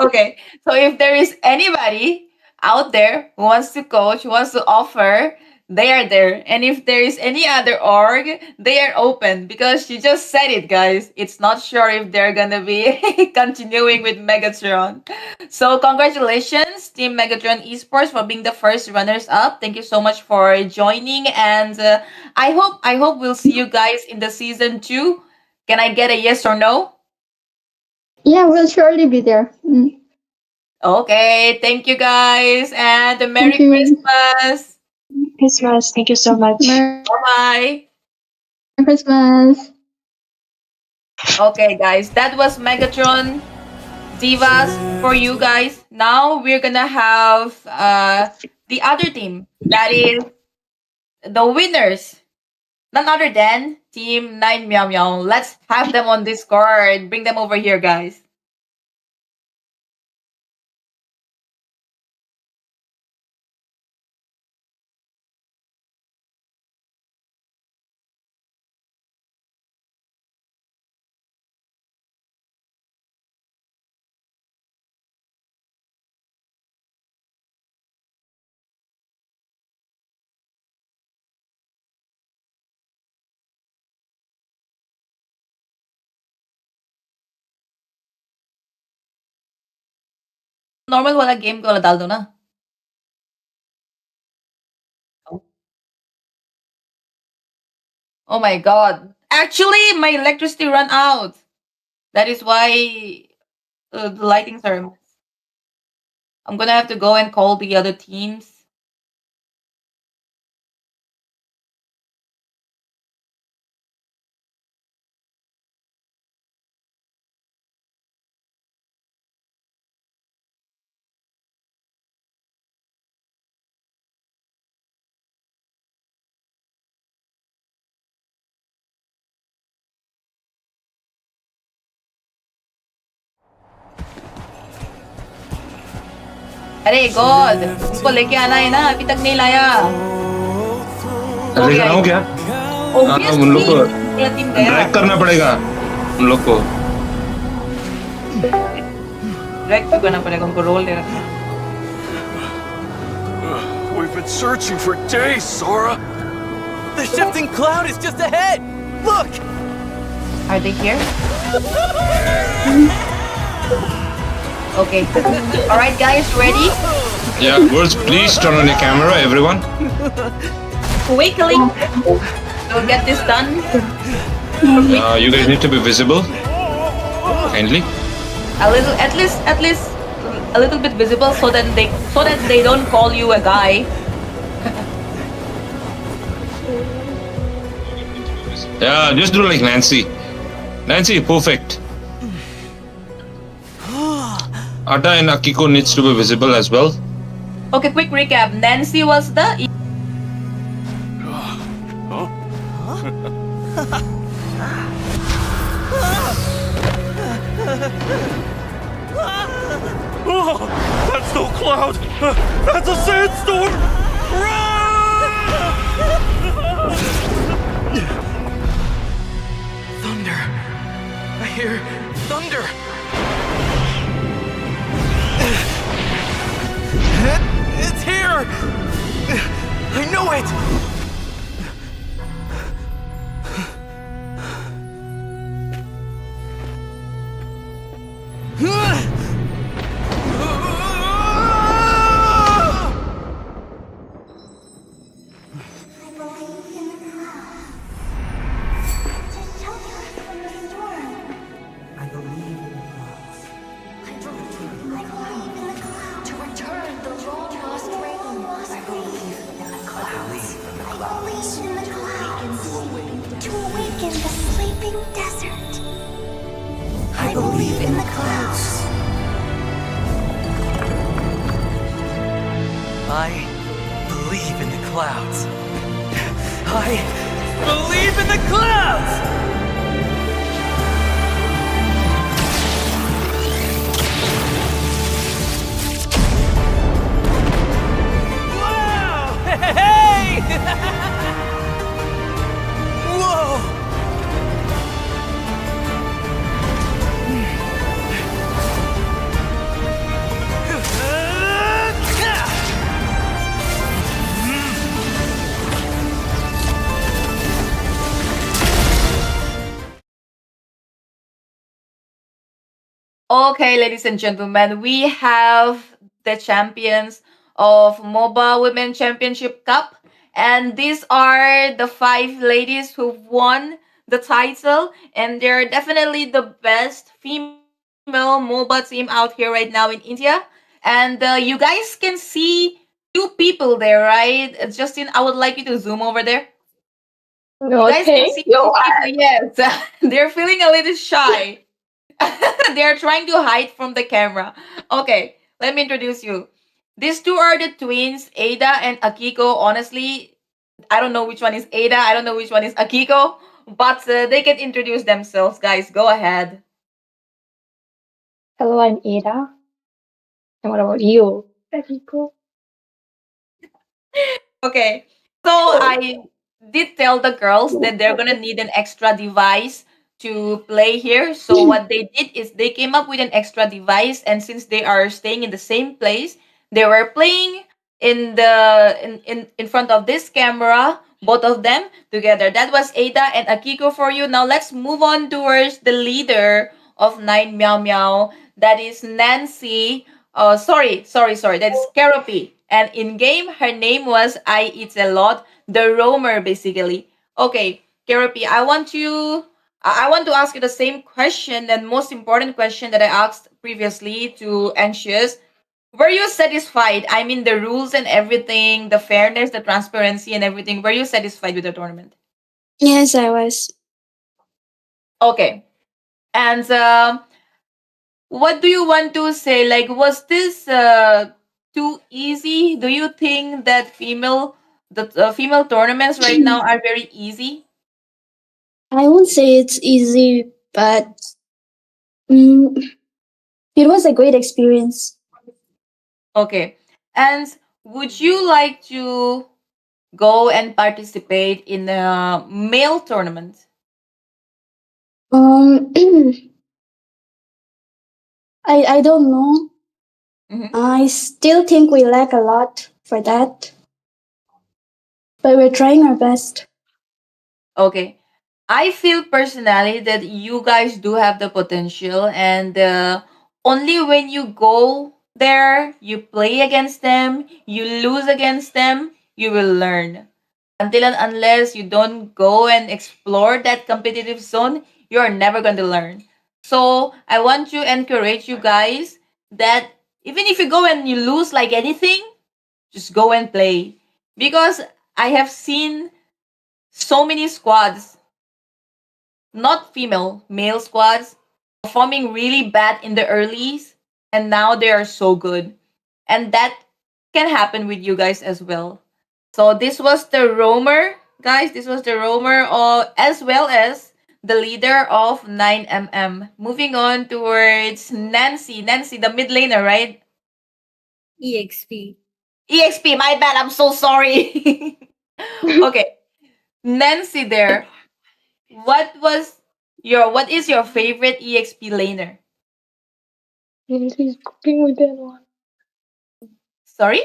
Okay. So if there is anybody out there who wants to coach, who wants to offer, they are there. And if there is any other org, they are open because you just said it, guys. It's not sure if they're gonna be continuing with Megatron. So congratulations, Team Megatron Esports, for being the first runners up. Thank you so much for joining, and I hope we'll see you guys in the season 2. Can I get a yes or no? Yeah, we'll surely be there. Okay, thank you guys, and Thank Merry you. Christmas. Christmas. Thank you so much. Merry Bye bye. Christmas. Okay, guys, that was Megatron Divas for you guys. Now we're gonna have the other team. That is the winners. None other than Team 9 Meow Meow. Let's have them on Discord. Bring them over here, guys. Normal wala game ko, daldo na. Oh my god. Actually, my electricity ran out. That is why the lightings are. I'm gonna have to go and call the other teams. अरे God उनको लेके आना है ना अभी तक नहीं लाया हो लेकर गया आऊं ये। क्या? उन लोग Obviously, को मेरा टीम गया। ड्रैग करना पड़ेगा उन लोग को। ड्रैग क्यों करना पड़ेगा, उनको रोल दे रखा है। We've been searching for days, Sora. The shifting cloud is just ahead! Look! Are they here? Okay. All right, guys, ready? Yeah, Words, please turn on your camera, everyone. Quickly. We'll get this done. You guys need to be visible. Kindly. A little, at least, a little bit visible, so that they don't call you a guy. Yeah, just do like Nancy. Nancy, perfect. Atta and Akiko needs to be visible as well. Okay, quick recap. Nancy was the Oh, that's no cloud. That's a sandstorm. Thunder! I hear thunder! It's here! I know it! To return the long-lost rain. I believe in the clouds. I believe in the clouds. To awaken the sleeping desert. I believe in the clouds. I believe in the clouds. I believe in the clouds! Wow! Hey! Whoa! Okay, ladies and gentlemen, we have the champions of MOBA Women Championship Cup, and these are the 5 ladies who've won the title, and they're definitely the best female MOBA team out here right now in India. And you guys can see 2 people there, right? Justin, I would like you to zoom over there. You guys can see 2 people. Yes, they're feeling a little shy. They're trying to hide from the camera. Okay, let me introduce you. These 2 are the twins, Ada and Akiko. Honestly, I don't know which one is Ada. I don't know which one is Akiko. But they can introduce themselves, guys. Go ahead. Hello, I'm Ada. And what about you? Akiko. Okay, so I did tell the girls that they're gonna need an extra device to play here. So what they did is they came up with an extra device, and since they are staying in the same place, they were playing in front of this camera, both of them together. That was Ada and Akiko for you. Now let's move on towards the leader of Nine Meow Meow. That is Nancy. Oh, sorry. That is Keropi. And in game, her name was I Eat a Lot, the roamer, basically. Okay, Keropi, I want to ask you the same question and most important question that I asked previously to Anxious. Were you satisfied? I mean, the rules and everything, the fairness, the transparency, and everything. Were you satisfied with the tournament? Yes, I was. Okay. And what do you want to say? Like, was this too easy? Do you think that female tournaments right now are very easy? I won't say it's easy, but mm, it was a great experience. Okay. And would you like to go and participate in a male tournament? Um, I don't know. Mhm. I still think we lack a lot for that, but we're trying our best. Okay. I feel personally that you guys do have the potential, and only when you go there, you play against them, you lose against them, you will learn. Until and unless you don't go and explore that competitive zone, you are never going to learn. So I want to encourage you guys that even if you go and you lose like anything, just go and play. Because I have seen so many squads, not female, male squads, performing really bad in the earlies, and now they are so good. And that can happen with you guys as well. So this was the roamer, guys. This was the roamer, as well as the leader of 9mm. Moving on towards Nancy. Nancy, the mid laner, right? EXP. EXP, my bad. I'm so sorry. Okay, Nancy there. What is your favorite EXP laner? He's cooking with that one. Sorry?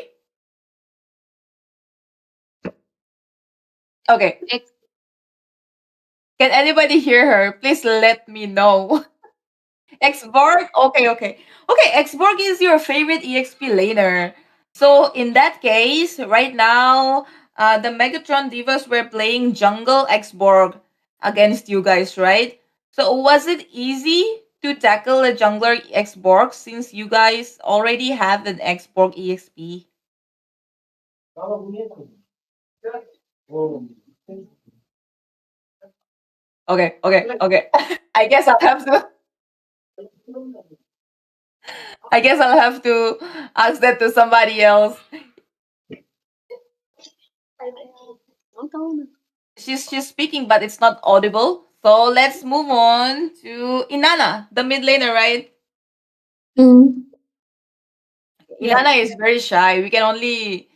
Okay. Can anybody hear her? Please let me know. Xborg? Okay, okay. Okay, Xborg is your favorite EXP laner. So in that case, right now, the Megatron Divas were playing jungle Xborg against you guys, right? So was it easy to tackle a jungler Xborg since you guys already have an Xborg EXP? Okay, okay, okay. I guess I'll have to I guess I'll have to ask that to somebody else. She's speaking, but it's not audible. So let's move on to Inanna, the mid laner, right? Mm. Inanna is very shy. We can only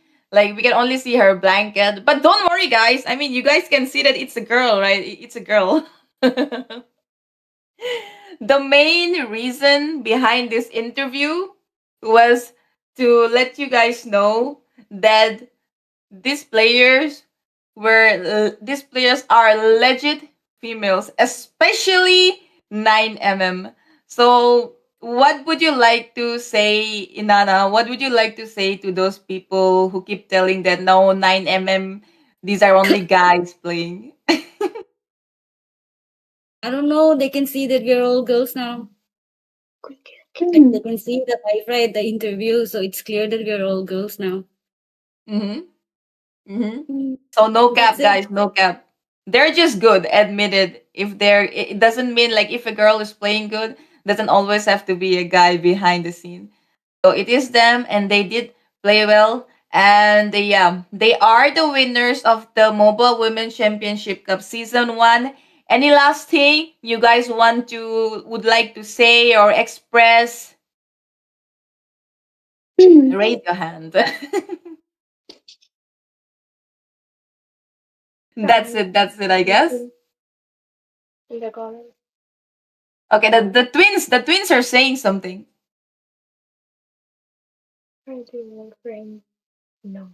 see her blanket. But don't worry, guys. I mean, you guys can see that it's a girl, right? It's a girl. The main reason behind this interview was to let you guys know that these players these players are legit females, especially 9mm. So what would you like to say, Inana? What would you like to say to those people who keep telling that no, 9mm, these are only guys playing? I don't know. They can see that we're all girls now. They can see that I read the interview, so it's clear that we're all girls now. Mm-hmm. Mm-hmm. So no That's cap, it. guys, no cap. They're just good, admitted. It doesn't mean like if a girl is playing good, doesn't always have to be a guy behind the scene. So it is them, and they did play well. And yeah, they are the winners of the Moba Women's Championship Cup Season 1. Any last thing you guys would like to say or express? Raise your hand. That's it, I guess. In the comments. Okay, the twins are saying something. Trying to frame. No.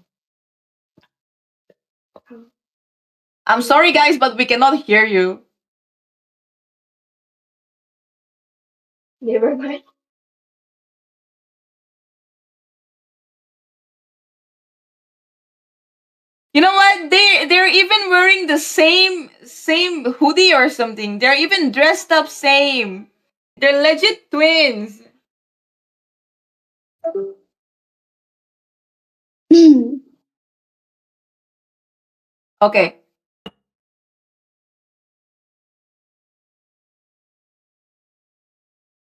I'm sorry guys, but we cannot hear you. Never mind. You know what? They're even wearing the same hoodie or something. They're even dressed up same. They're legit twins. Okay.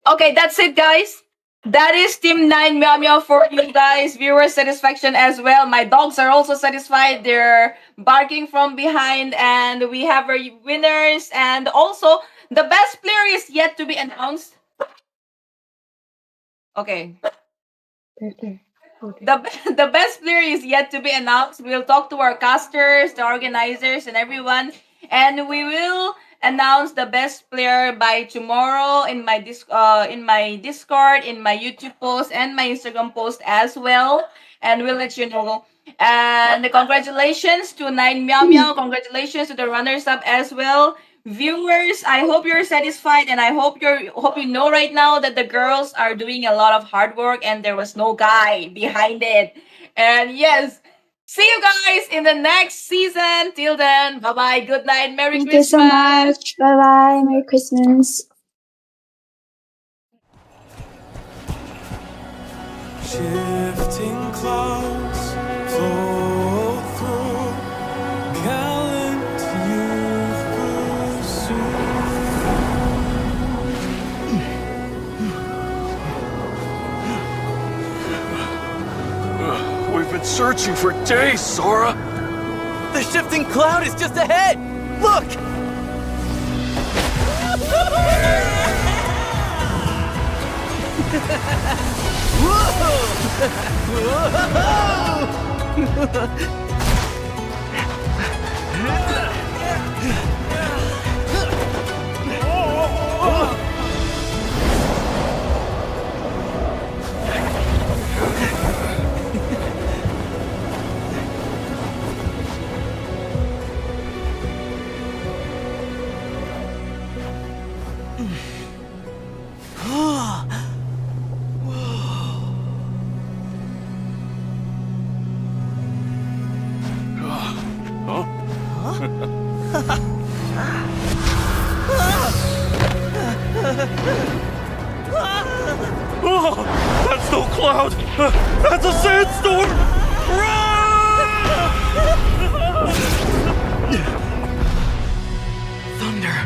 Okay, that's it guys. That is Team 9 Meow Meow for you guys. Viewer satisfaction as well. My dogs are also satisfied. They're barking from behind. And we have our winners. And also, the best player is yet to be announced. Okay. The best player is yet to be announced. We'll talk to our casters, the organizers, and everyone, and we will announce the best player by tomorrow in my Discord, in my YouTube post, and my Instagram post as well. And we'll let you know. And congratulations to Nine Meow Meow. Congratulations to the runners up as well. Viewers, I hope you're satisfied, and I hope you know right now that the girls are doing a lot of hard work, and there was no guy behind it. And yes, see you guys in the next season. Till then, bye bye. Good night. Merry Thank you so Christmas. much. Bye bye. Merry Christmas. Shifting clouds flow through gallant youth pursue. We've been searching for days, Sora. The shifting cloud is just ahead! Look! Oh, that's no cloud! That's a sandstorm! Thunder!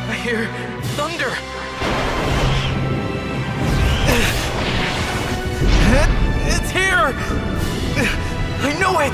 I hear thunder! It's here! I know it!